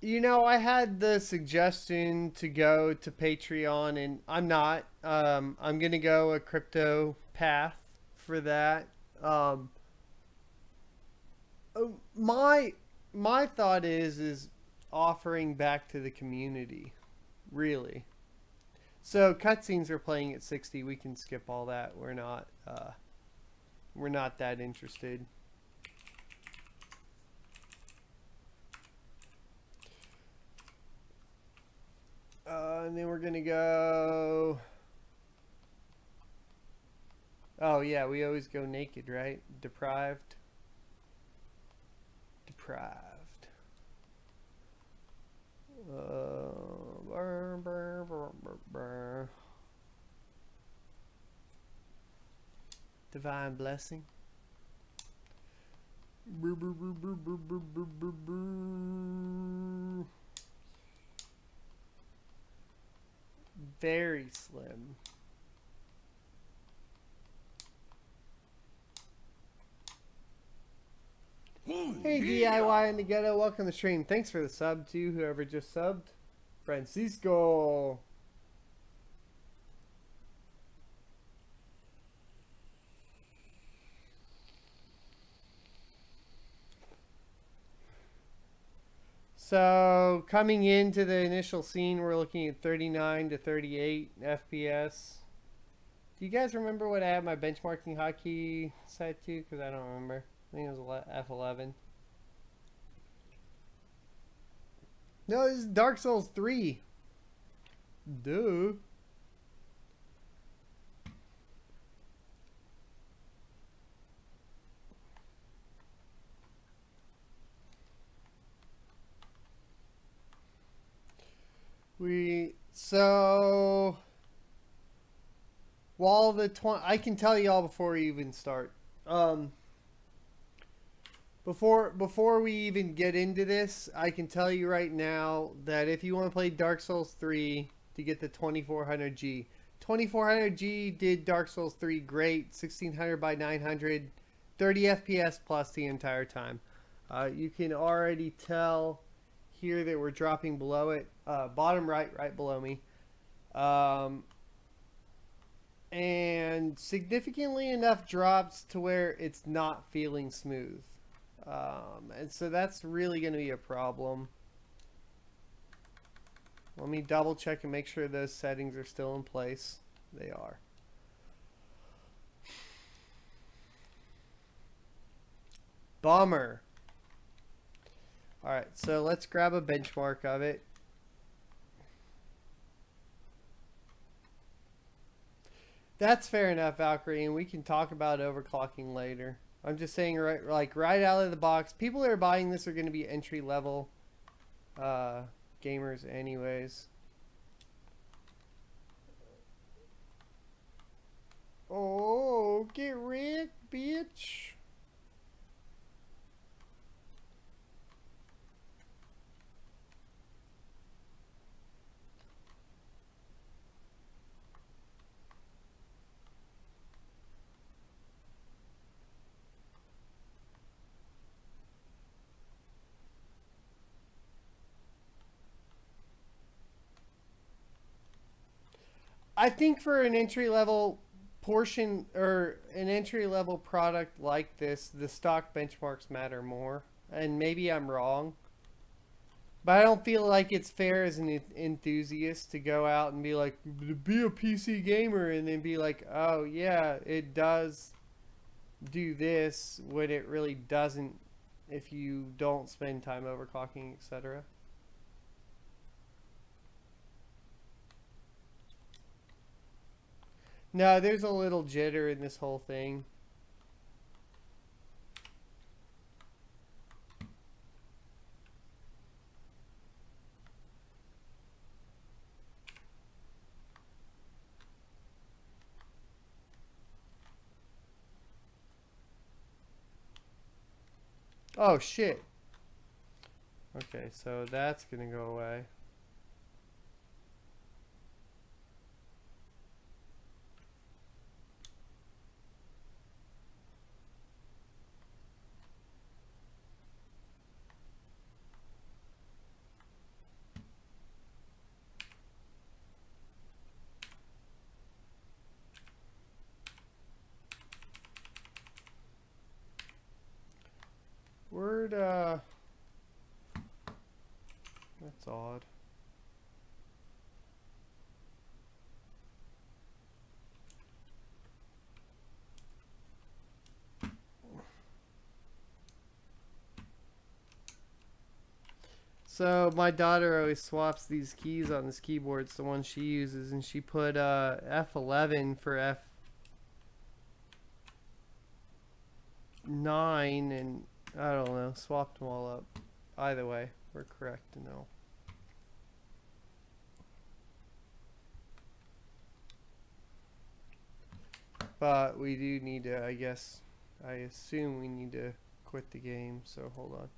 You know, I had the suggestion to go to Patreon, and I'm not. I'm going to go a crypto path for that. My thought is offering back to the community, really. So cutscenes are playing at 60. We can skip all that. We're not that interested. And then we're gonna go. Oh yeah, we always go naked, right? Deprived. Divine blessing. Very slim. Hey DIY in the ghetto, welcome to the stream. Thanks for the sub too, whoever just subbed. Francisco. So coming into the initial scene, we're looking at 39 to 38 FPS. Do you guys remember what I had my benchmarking hotkey set to? Because I don't remember. I think it was F11. No, this is Dark Souls 3. Duh. So while the I can tell y'all before we even start. Before we even get into this, I can tell you right now that if you want to play Dark Souls 3 to get the 2400G, 2400G did Dark Souls 3 great, 1600 by 900, 30 FPS plus the entire time. You can already tell here that we're dropping below it, bottom right below me. And significantly enough drops to where it's not feeling smooth. And so that's really going to be a problem. Let me double check and make sure those settings are still in place. They are. Bummer. Alright, so let's grab a benchmark of it. That's fair enough, Valkyrie, and we can talk about overclocking later. I'm just saying, right out of the box, people that are buying this are going to be entry-level gamers anyways. Oh, get wrecked, bitch. I think for an entry-level portion or an entry-level product like this, the stock benchmarks matter more. And maybe I'm wrong, but I don't feel like it's fair as an enthusiast to go out and be like, be a PC gamer, and then be like, oh yeah, it does do this when it really doesn't if you don't spend time overclocking, etc. No, there's a little jitter in this whole thing. Oh shit. Okay, so that's gonna go away. Word, that's odd. So my daughter always swaps these keys on this keyboard. It's the one she uses, and she put F11 for F9, and I don't know, swapped them all up. Either way, we're correct to know. But we do need to, I assume we need to quit the game, so hold on.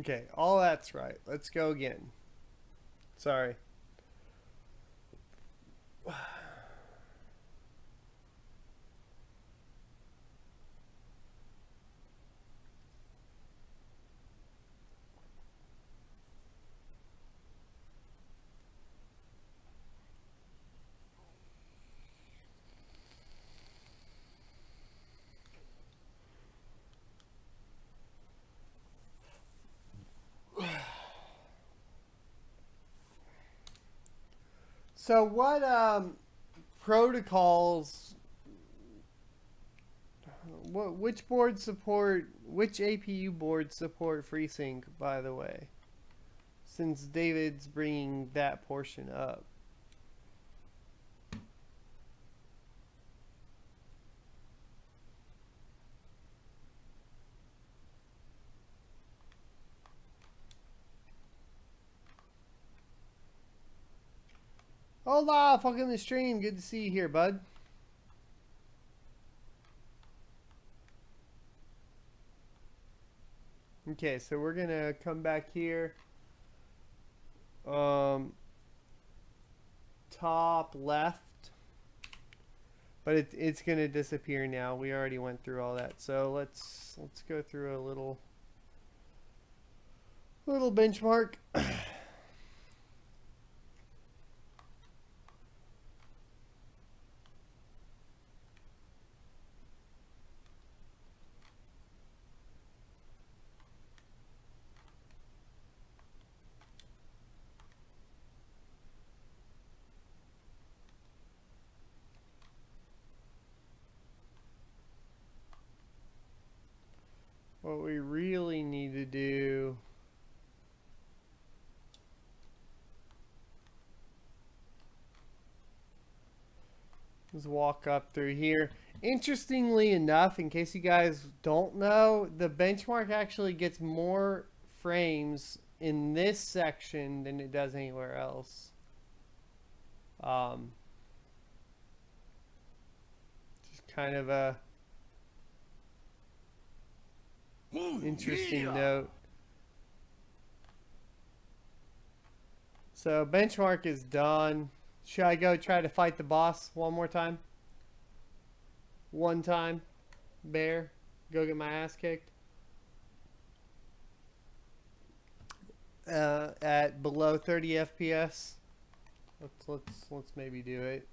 Okay, all that's right. Let's go again. Sorry. So what protocols, which boards support, which APU boards support FreeSync, by the way, since David's bringing that portion up? Hola, fucking the stream. Good to see you here, bud. Okay, so we're gonna come back here. Top left, but it's gonna disappear now. We already went through all that, so let's go through a little benchmark. What we really need to do is walk up through here. Interestingly enough, in case you guys don't know, the benchmark actually gets more frames in this section than it does anywhere else. Just kind of a interesting note. So benchmark is done. Should I go try to fight the boss one more time? One time, bear, go get my ass kicked. At below 30 FPS. Let's maybe do it.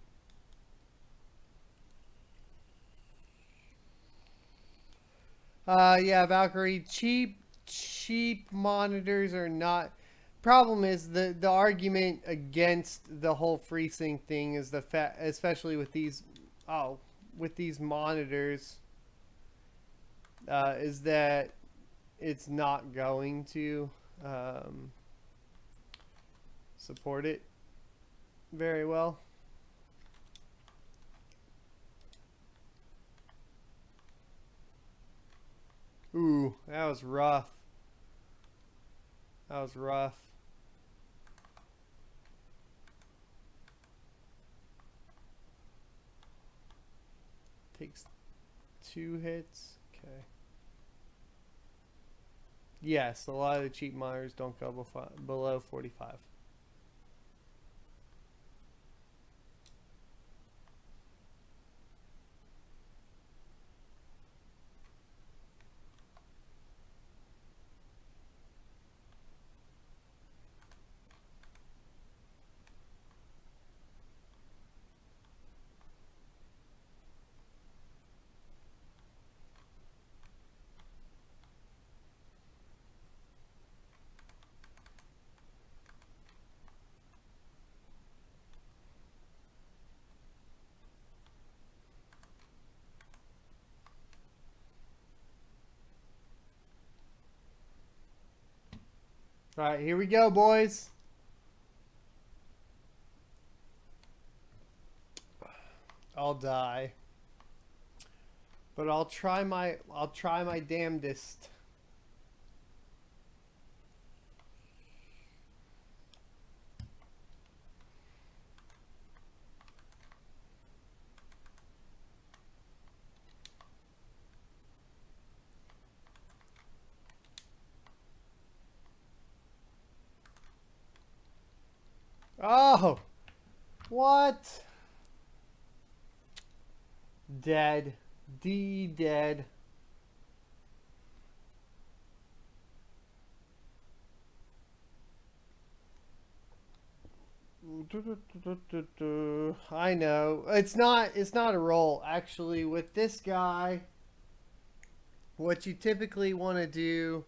Yeah, Valkyrie, cheap monitors are not. Problem is the argument against the whole FreeSync thing is the fact, especially with these monitors, is that it's not going to support it very well. Ooh, that was rough. That was rough. Takes 2 hits. Okay. Yes, a lot of the cheap monitors don't go below 45. All right, here we go, boys. I'll die, but I'll try my damnedest. Oh! What? Dead. D dead. I know. It's not a roll. Actually, with this guy, what you typically want to do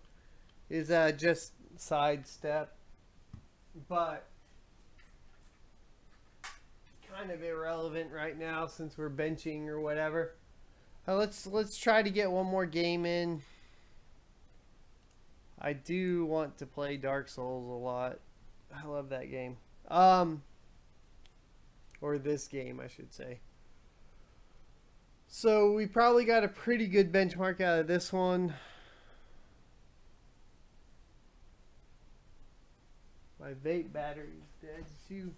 is just sidestep. But kind of irrelevant right now since we're benching or whatever. Let's try to get one more game in. I do want to play Dark Souls a lot. I love that game. Or this game, I should say. So we probably got a pretty good benchmark out of this one. My vape battery's dead too.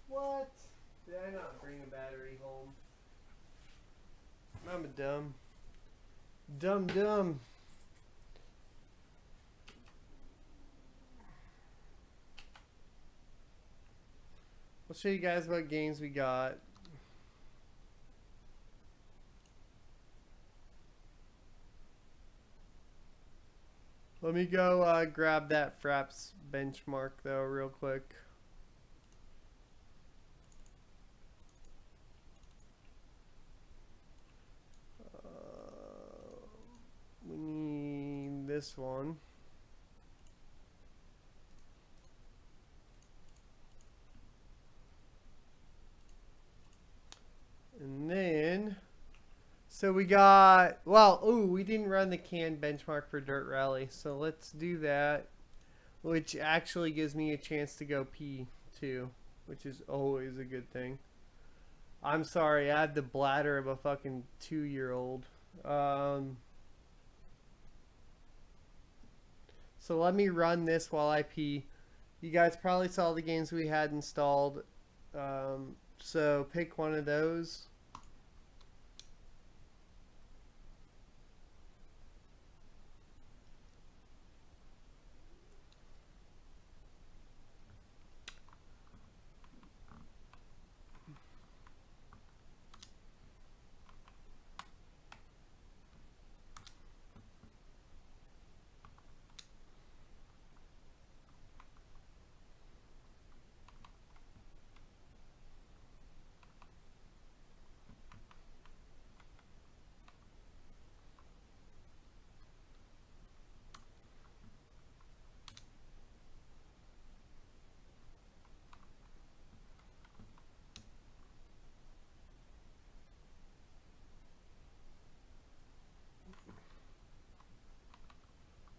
What? Did I not bring a battery home? I'm a dumb. Dumb. I'll show you guys what games we got. Let me go grab that Fraps benchmark though real quick. We need this one. And then, so we got, well, ooh, we didn't run the canned benchmark for Dirt Rally. So let's do that, which actually gives me a chance to go P2, which is always a good thing. I'm sorry, I have the bladder of a fucking 2-year-old. So let me run this while I pee. You guys probably saw the games we had installed. So pick one of those.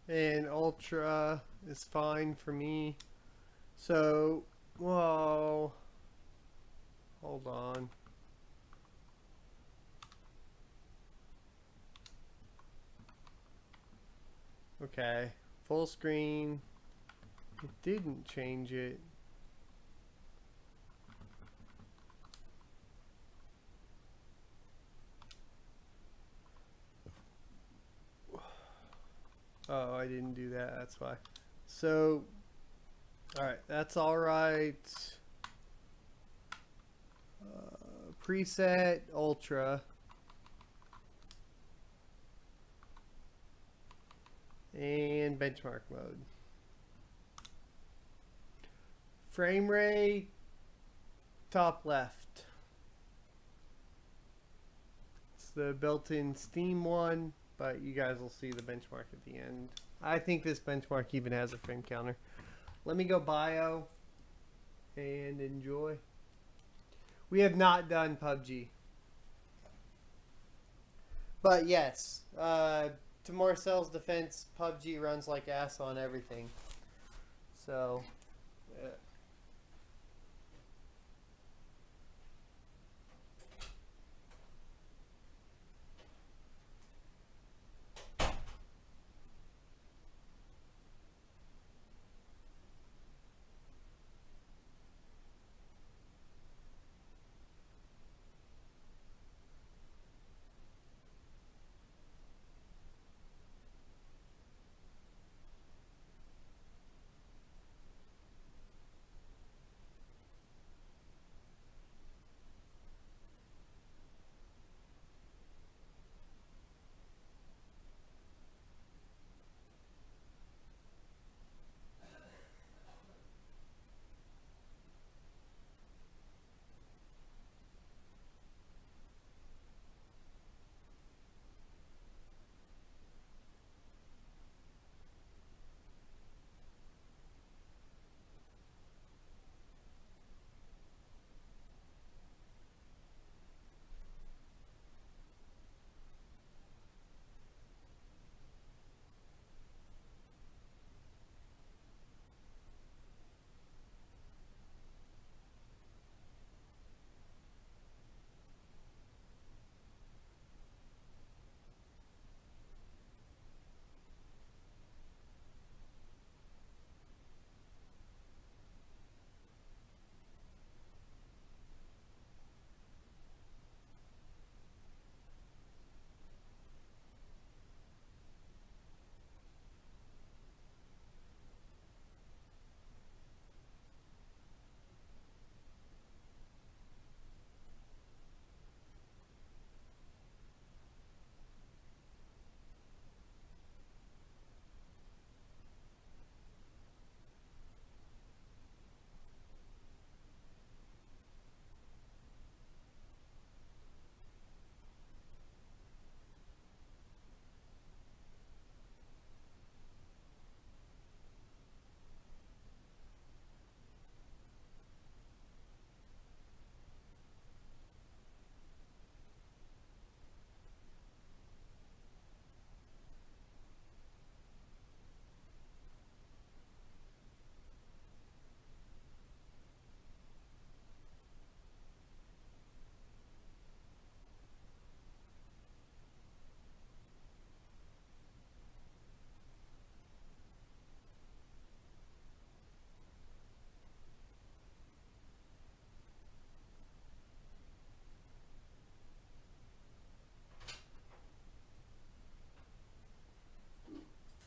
And Ultra is fine for me. So, whoa. Hold on. Okay. Full screen. It didn't change it. Oh, I didn't do that. That's why. So, alright. That's alright. Preset Ultra. And benchmark mode. Frame rate, top left. It's the built-in Steam one, but you guys will see the benchmark at the end. I think this benchmark even has a frame counter. Let me go bio and enjoy. We have not done PUBG. But yes, to Marcel's defense, PUBG runs like ass on everything. So, yeah.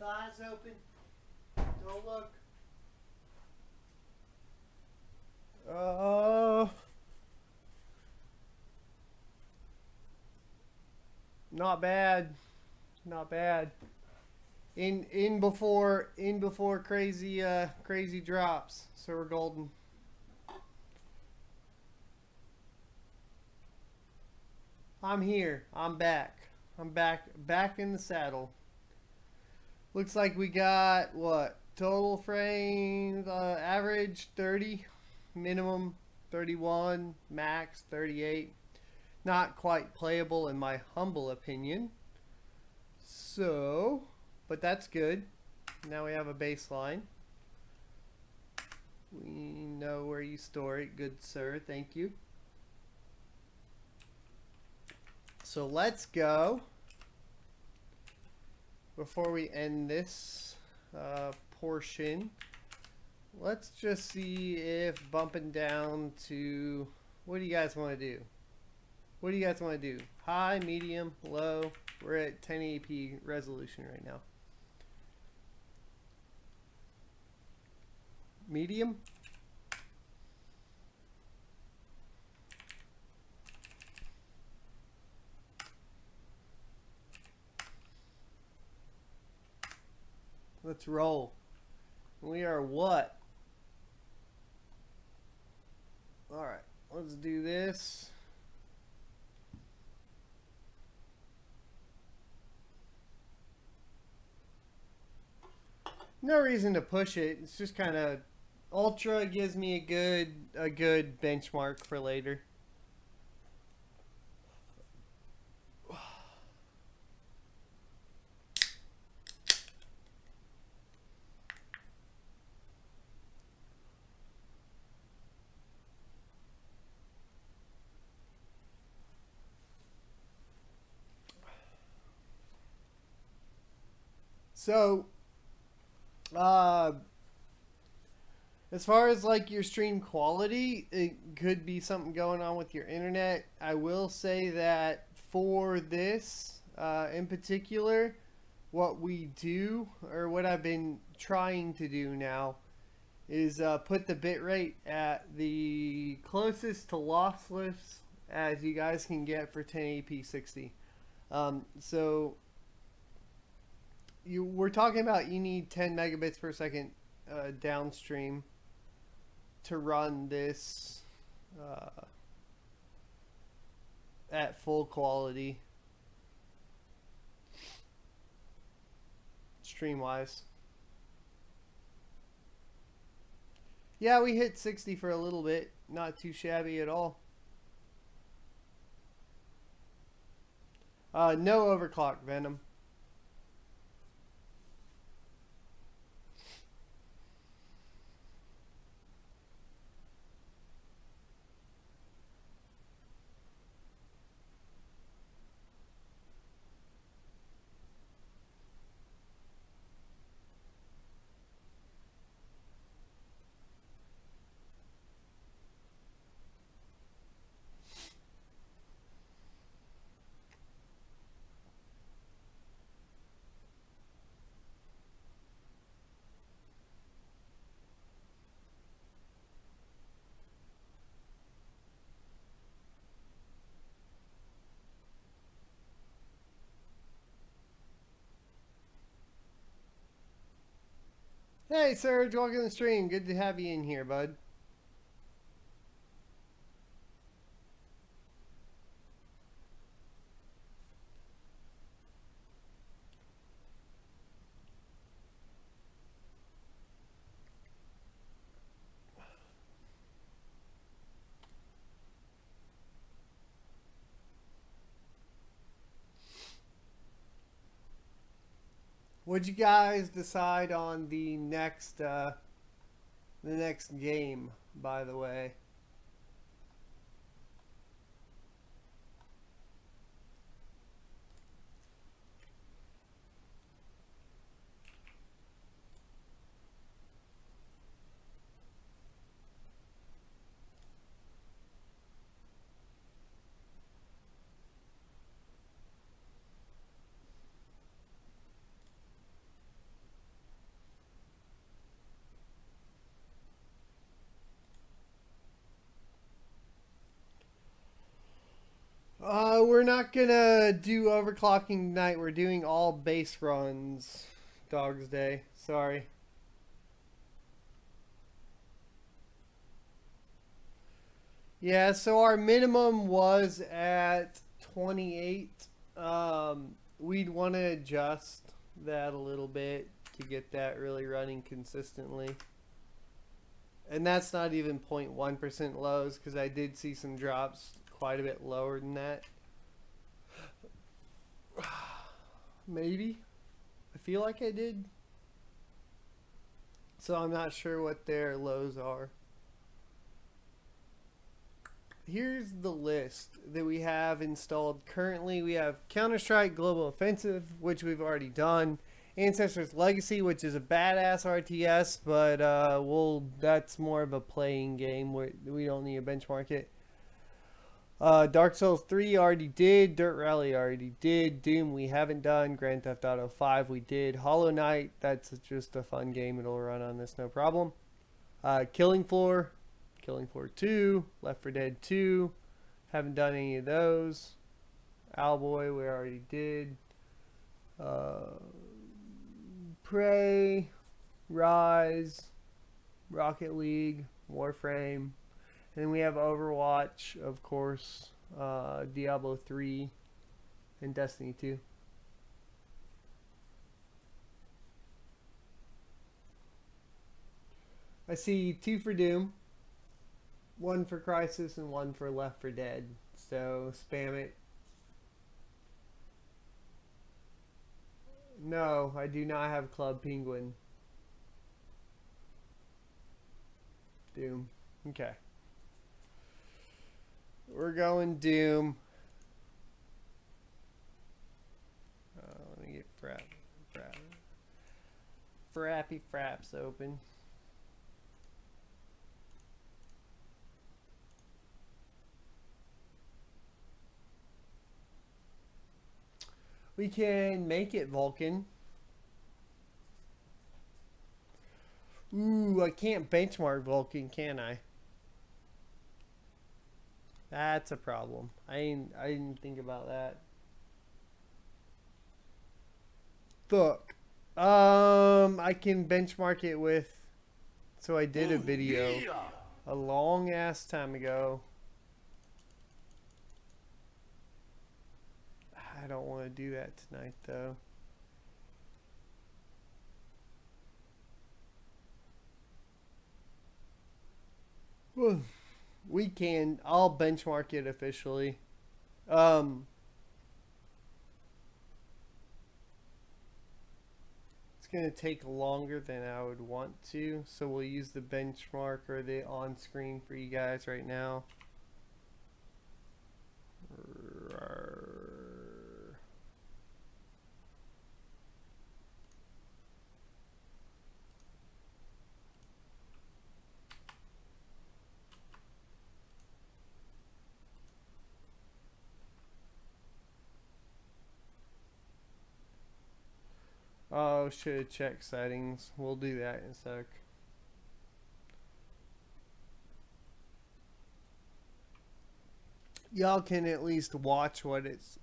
eyes open. Don't look. Oh. Not bad. Not bad. In before crazy crazy drops. So we're golden. I'm here. I'm back. I'm back in the saddle. Looks like we got what? Total frame average 30, minimum 31, max 38. Not quite playable in my humble opinion. So, but that's good. Now we have a baseline. We know where you store it, good sir. Thank you. So let's go. Before we end this portion, let's just see if bumping down to, what do you guys want to do? What do you guys want to do? High, medium, low? We're at 1080p resolution right now. Medium? Let's roll. We are what? Alright, let's do this. No reason to push it. It's just kind of ultra gives me a good benchmark for later. So, as far as like your stream quality, it could be something going on with your internet. I will say that for this in particular, what we do, or what I've been trying to do now, is put the bitrate at the closest to lossless as you guys can get for 1080p 60. So we're talking about you need 10 megabits per second downstream to run this at full quality stream wise. Yeah, we hit 60 for a little bit, not too shabby at all. No overclock, Venom. Hey Serge, welcome to the stream. Good to have you in here, bud. What'd you guys decide on the next game, by the way? not gonna do overclocking tonight. We're doing all base runs. Dog's Day. Sorry. Yeah, so our minimum was at 28. We'd want to adjust that a little bit to get that really running consistently. And that's not even 0.1% lows, because I did see some drops quite a bit lower than that. Maybe. I feel like I did. So I'm not sure what their lows are. Here's the list that we have installed currently. We have Counter-Strike Global Offensive, which we've already done. Ancestors Legacy, which is a badass RTS, but that's more of a playing game. We don't need to benchmark it. Dark Souls 3 already did. Dirt Rally already did. Doom we haven't done. Grand Theft Auto 5 we did. Hollow Knight, that's just a fun game. It'll run on this no problem. Killing Floor 2, Left 4 Dead 2, haven't done any of those. Owlboy we already did. Prey, Rise, Rocket League, Warframe, and then we have Overwatch, of course, Diablo 3, and Destiny 2. I see 2 for Doom, 1 for Crisis, and 1 for Left 4 Dead. So spam it. No, I do not have Club Penguin. Doom. Okay. We're going Doom. Let me get Frappy Fraps open. We can make it Vulcan. Ooh, I can't benchmark Vulcan, can I? That's a problem. I didn't think about that. Fuck. I can benchmark it with. So I did a video a long ass time ago. I don't want to do that tonight, though. Well, we can. I'll benchmark it officially. It's going to take longer than I would want to, so we'll use the benchmark or the on-screen for you guys right now. Oh, should have checked settings. We'll do that in a sec. Y'all can at least watch what it's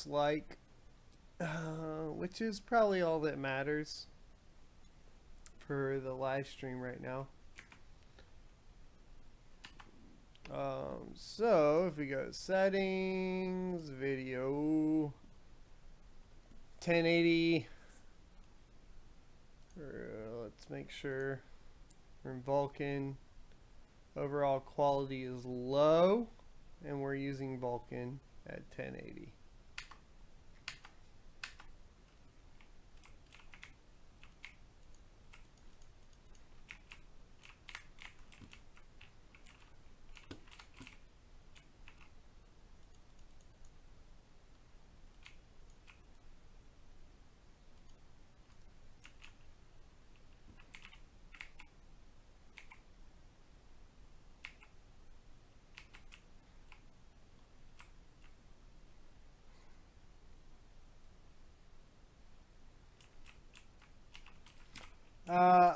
like, which is probably all that matters for the live stream right now. So if we go to settings, video, 1080. Let's make sure we're in Vulcan. Overall quality is low, and we're using Vulcan at 1080.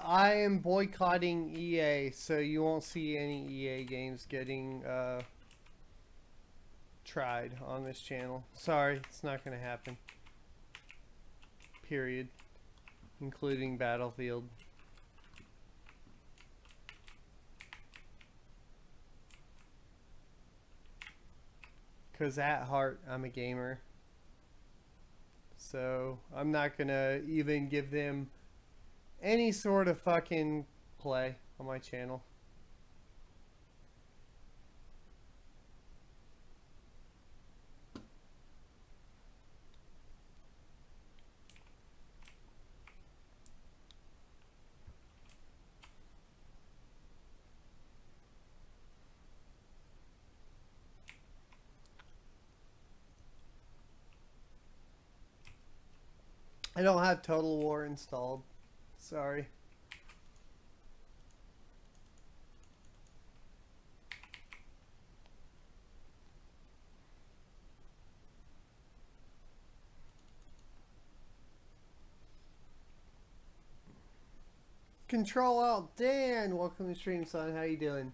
I am boycotting EA, so you won't see any EA games getting tried on this channel. Sorry, it's not going to happen. Period. Including Battlefield. Because at heart, I'm a gamer. So, I'm not going to even give them any sort of fucking play on my channel. I don't have Total War installed. Sorry. Control Alt Dan, welcome to the stream, son. How you doing?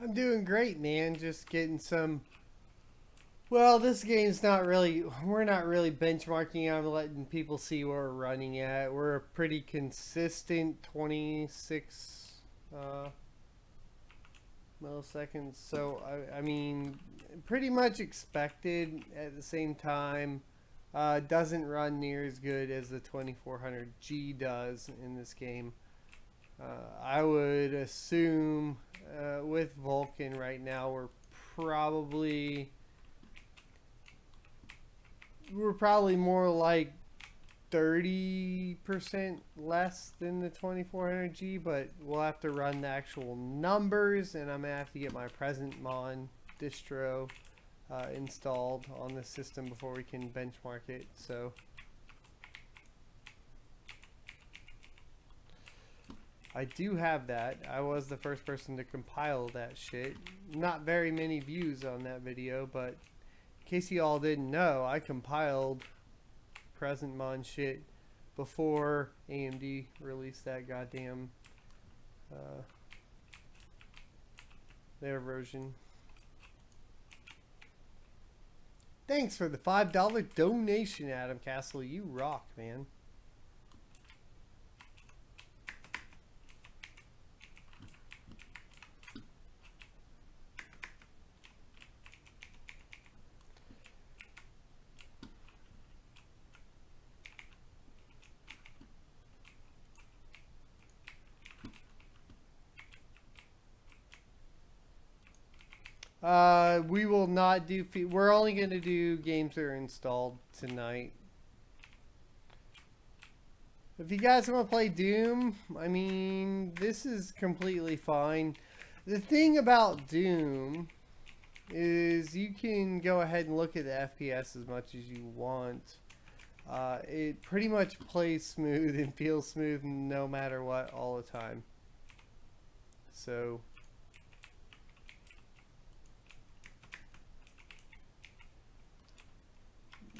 I'm doing great, man. Just getting some... Well, this game's not really... We're not really benchmarking. I'm letting people see where we're running at. We're a pretty consistent 26 milliseconds. So, I mean, pretty much expected. At the same time, doesn't run near as good as the 2400G does in this game. I would assume with Vulkan right now we're probably more like 30% less than the 2400G, but we'll have to run the actual numbers, and I'm gonna have to get my PresentMon distro installed on the system before we can benchmark it. So I do have that. I was the first person to compile that shit. Not very many views on that video, but in case you all didn't know, I compiled PresentMon shit before AMD released that goddamn their version. Thanks for the $5 donation, Adam Castle. You rock, man. We will not do... We're only going to do games that are installed tonight. If you guys want to play Doom, I mean, this is completely fine. The thing about Doom is you can go ahead and look at the FPS as much as you want. It pretty much plays smooth and feels smooth no matter what all the time. So...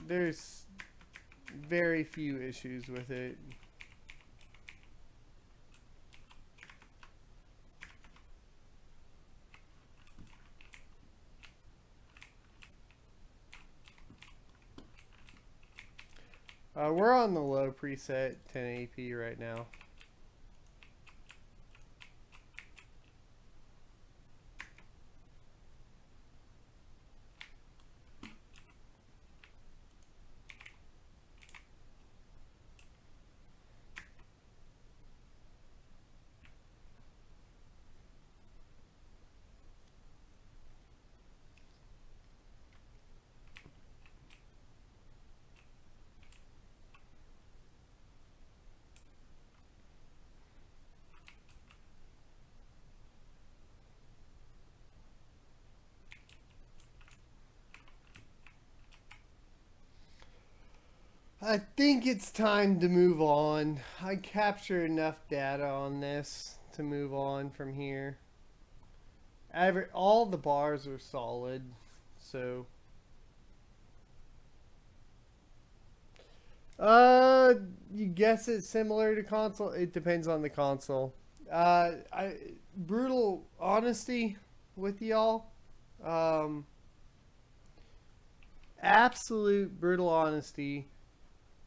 there's very few issues with it. We're on the low preset 1080p right now. I think it's time to move on. I captured enough data on this to move on from here. All the bars are solid, so you guess it's similar to console. It depends on the console. Brutal honesty with y'all. Absolute brutal honesty.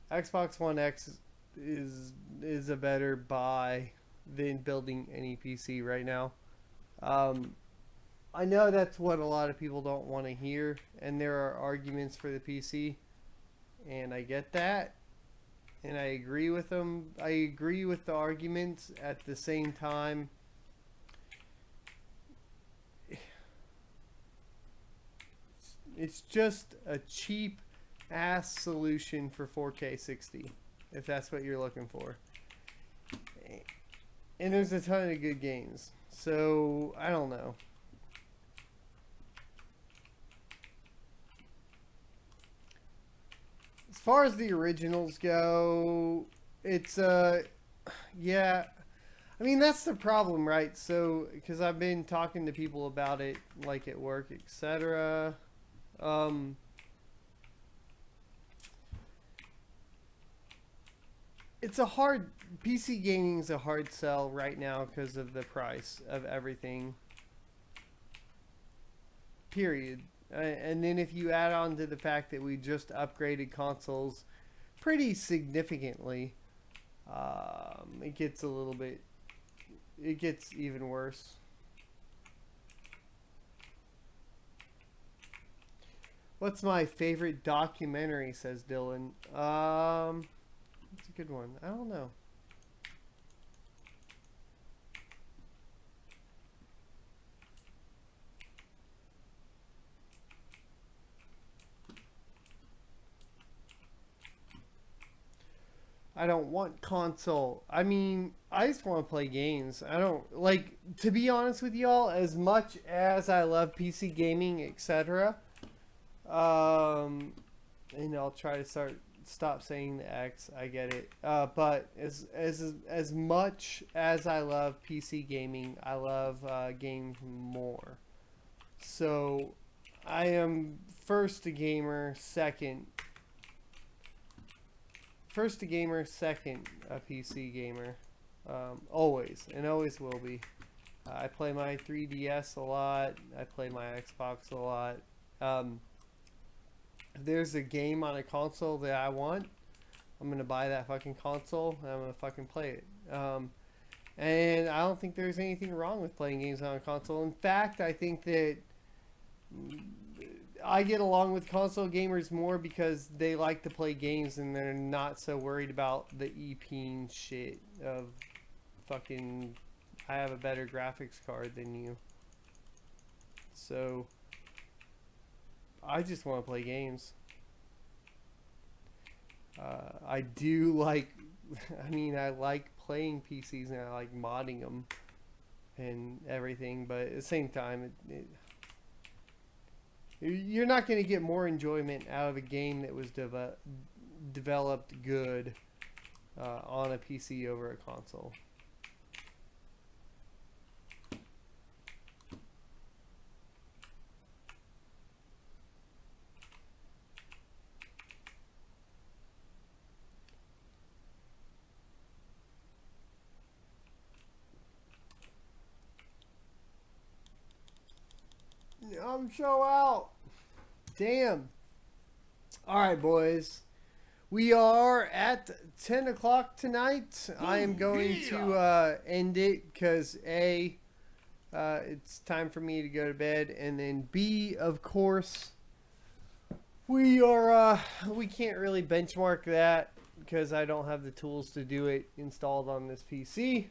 Xbox One X is a better buy than building any PC right now. I know that's what a lot of people don't want to hear, and there are arguments for the PC, and I get that, and I agree with them. I agree with the arguments. At the same time, it's just a cheap ass solution for 4K 60, if that's what you're looking for. And there's a ton of good games, so I don't know. As far as the originals go, it's yeah, I mean, that's the problem, right? So because I've been talking to people about it, like at work, etc. It's a hard, PC gaming is a hard sell right now because of the price of everything, period. And then if you add on to the fact that we just upgraded consoles pretty significantly, it gets a little bit, it gets even worse. What's my favorite documentary, says Dylan. It's a good one. I don't know. I don't want console. I mean, I just want to play games. I don't, like, to be honest with y'all, as much as I love PC gaming, etc. And I'll try to stop saying the X. I get it. But as much as I love PC gaming, I love games more. So I am first a gamer, second a gamer, second a PC gamer. Always, and always will be. I play my 3DS a lot. I play my Xbox a lot. If there's a game on a console that I want, I'm gonna buy that fucking console and I'm gonna fucking play it. And I don't think there's anything wrong with playing games on a console. In fact, I think that I get along with console gamers more because they like to play games and they're not so worried about the EP shit of fucking, I have a better graphics card than you. So I just want to play games. I do like, I mean, I like playing PCs and I like modding them and everything, but at the same time, you're not going to get more enjoyment out of a game that was developed good on a PC over a console. I'm so out. Damn. Alright, boys. We are at 10 o'clock tonight. I am going to end it because A, it's time for me to go to bed. And then B, of course, we can't really benchmark that because I don't have the tools to do it installed on this PC.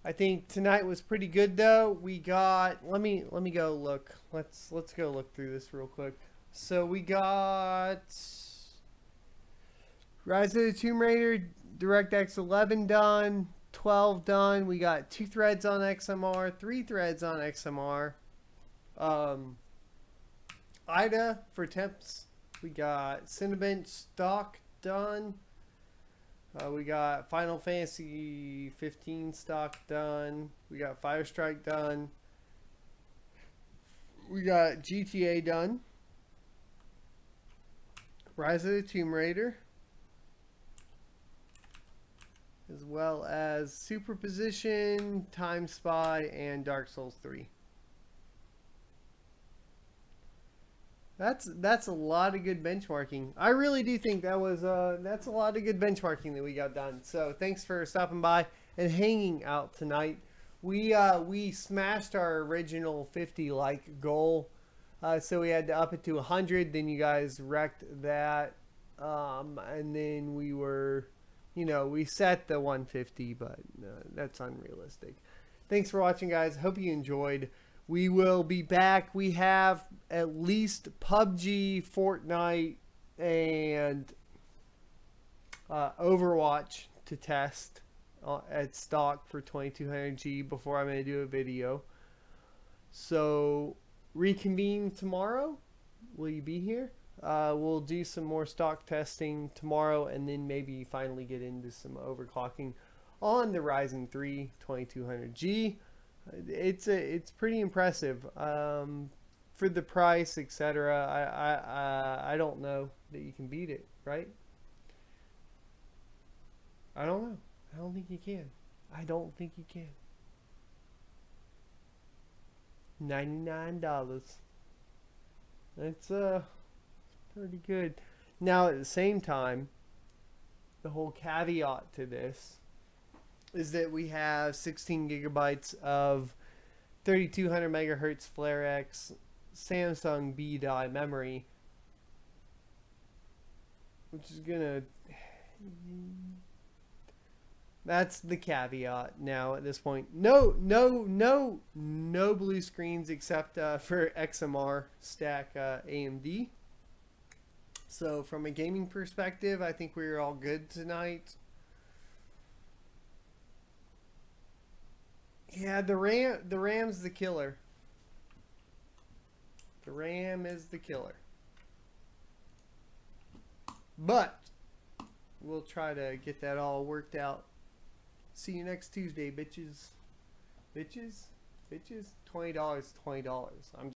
I think tonight was pretty good though. We got, let me go look. Let's go look through this real quick. So we got Rise of the Tomb Raider, DirectX 11 done, 12 done. We got 2 threads on XMR, 3 threads on XMR. ADA for temps. We got Cinebench stock done. We got Final Fantasy 15 stock done. We got Fire Strike done. We got GTA done. Rise of the Tomb Raider. As well as Superposition, Time Spy, and Dark Souls 3. That's a lot of good benchmarking. I really do think that's a lot of good benchmarking that we got done. So thanks for stopping by and hanging out tonight. We smashed our original 50 like goal, so we had to up it to 100. Then you guys wrecked that, and then we were, we set the 150, but that's unrealistic. Thanks for watching, guys. Hope you enjoyed. We will be back. We have at least PUBG, Fortnite, and Overwatch to test at stock for 2200G before I'm going to do a video. So reconvene tomorrow. Will you be here? We'll do some more stock testing tomorrow, and then maybe finally get into some overclocking on the Ryzen 3 2200G. It's pretty impressive for the price, etc. I don't know that you can beat it, right? I don't know. I don't think you can. I don't think you can. $99. That's pretty good. Now at the same time, the whole caveat to this is that we have 16 gigabytes of 3200 megahertz FlareX Samsung B-die memory, which is gonna, that's the caveat now at this point. No blue screens except for XMR stack AMD. So from a gaming perspective, I think we're all good tonight. Yeah, the RAM's the killer. The RAM is the killer. But we'll try to get that all worked out. See you next Tuesday, bitches. Bitches? $20 $20.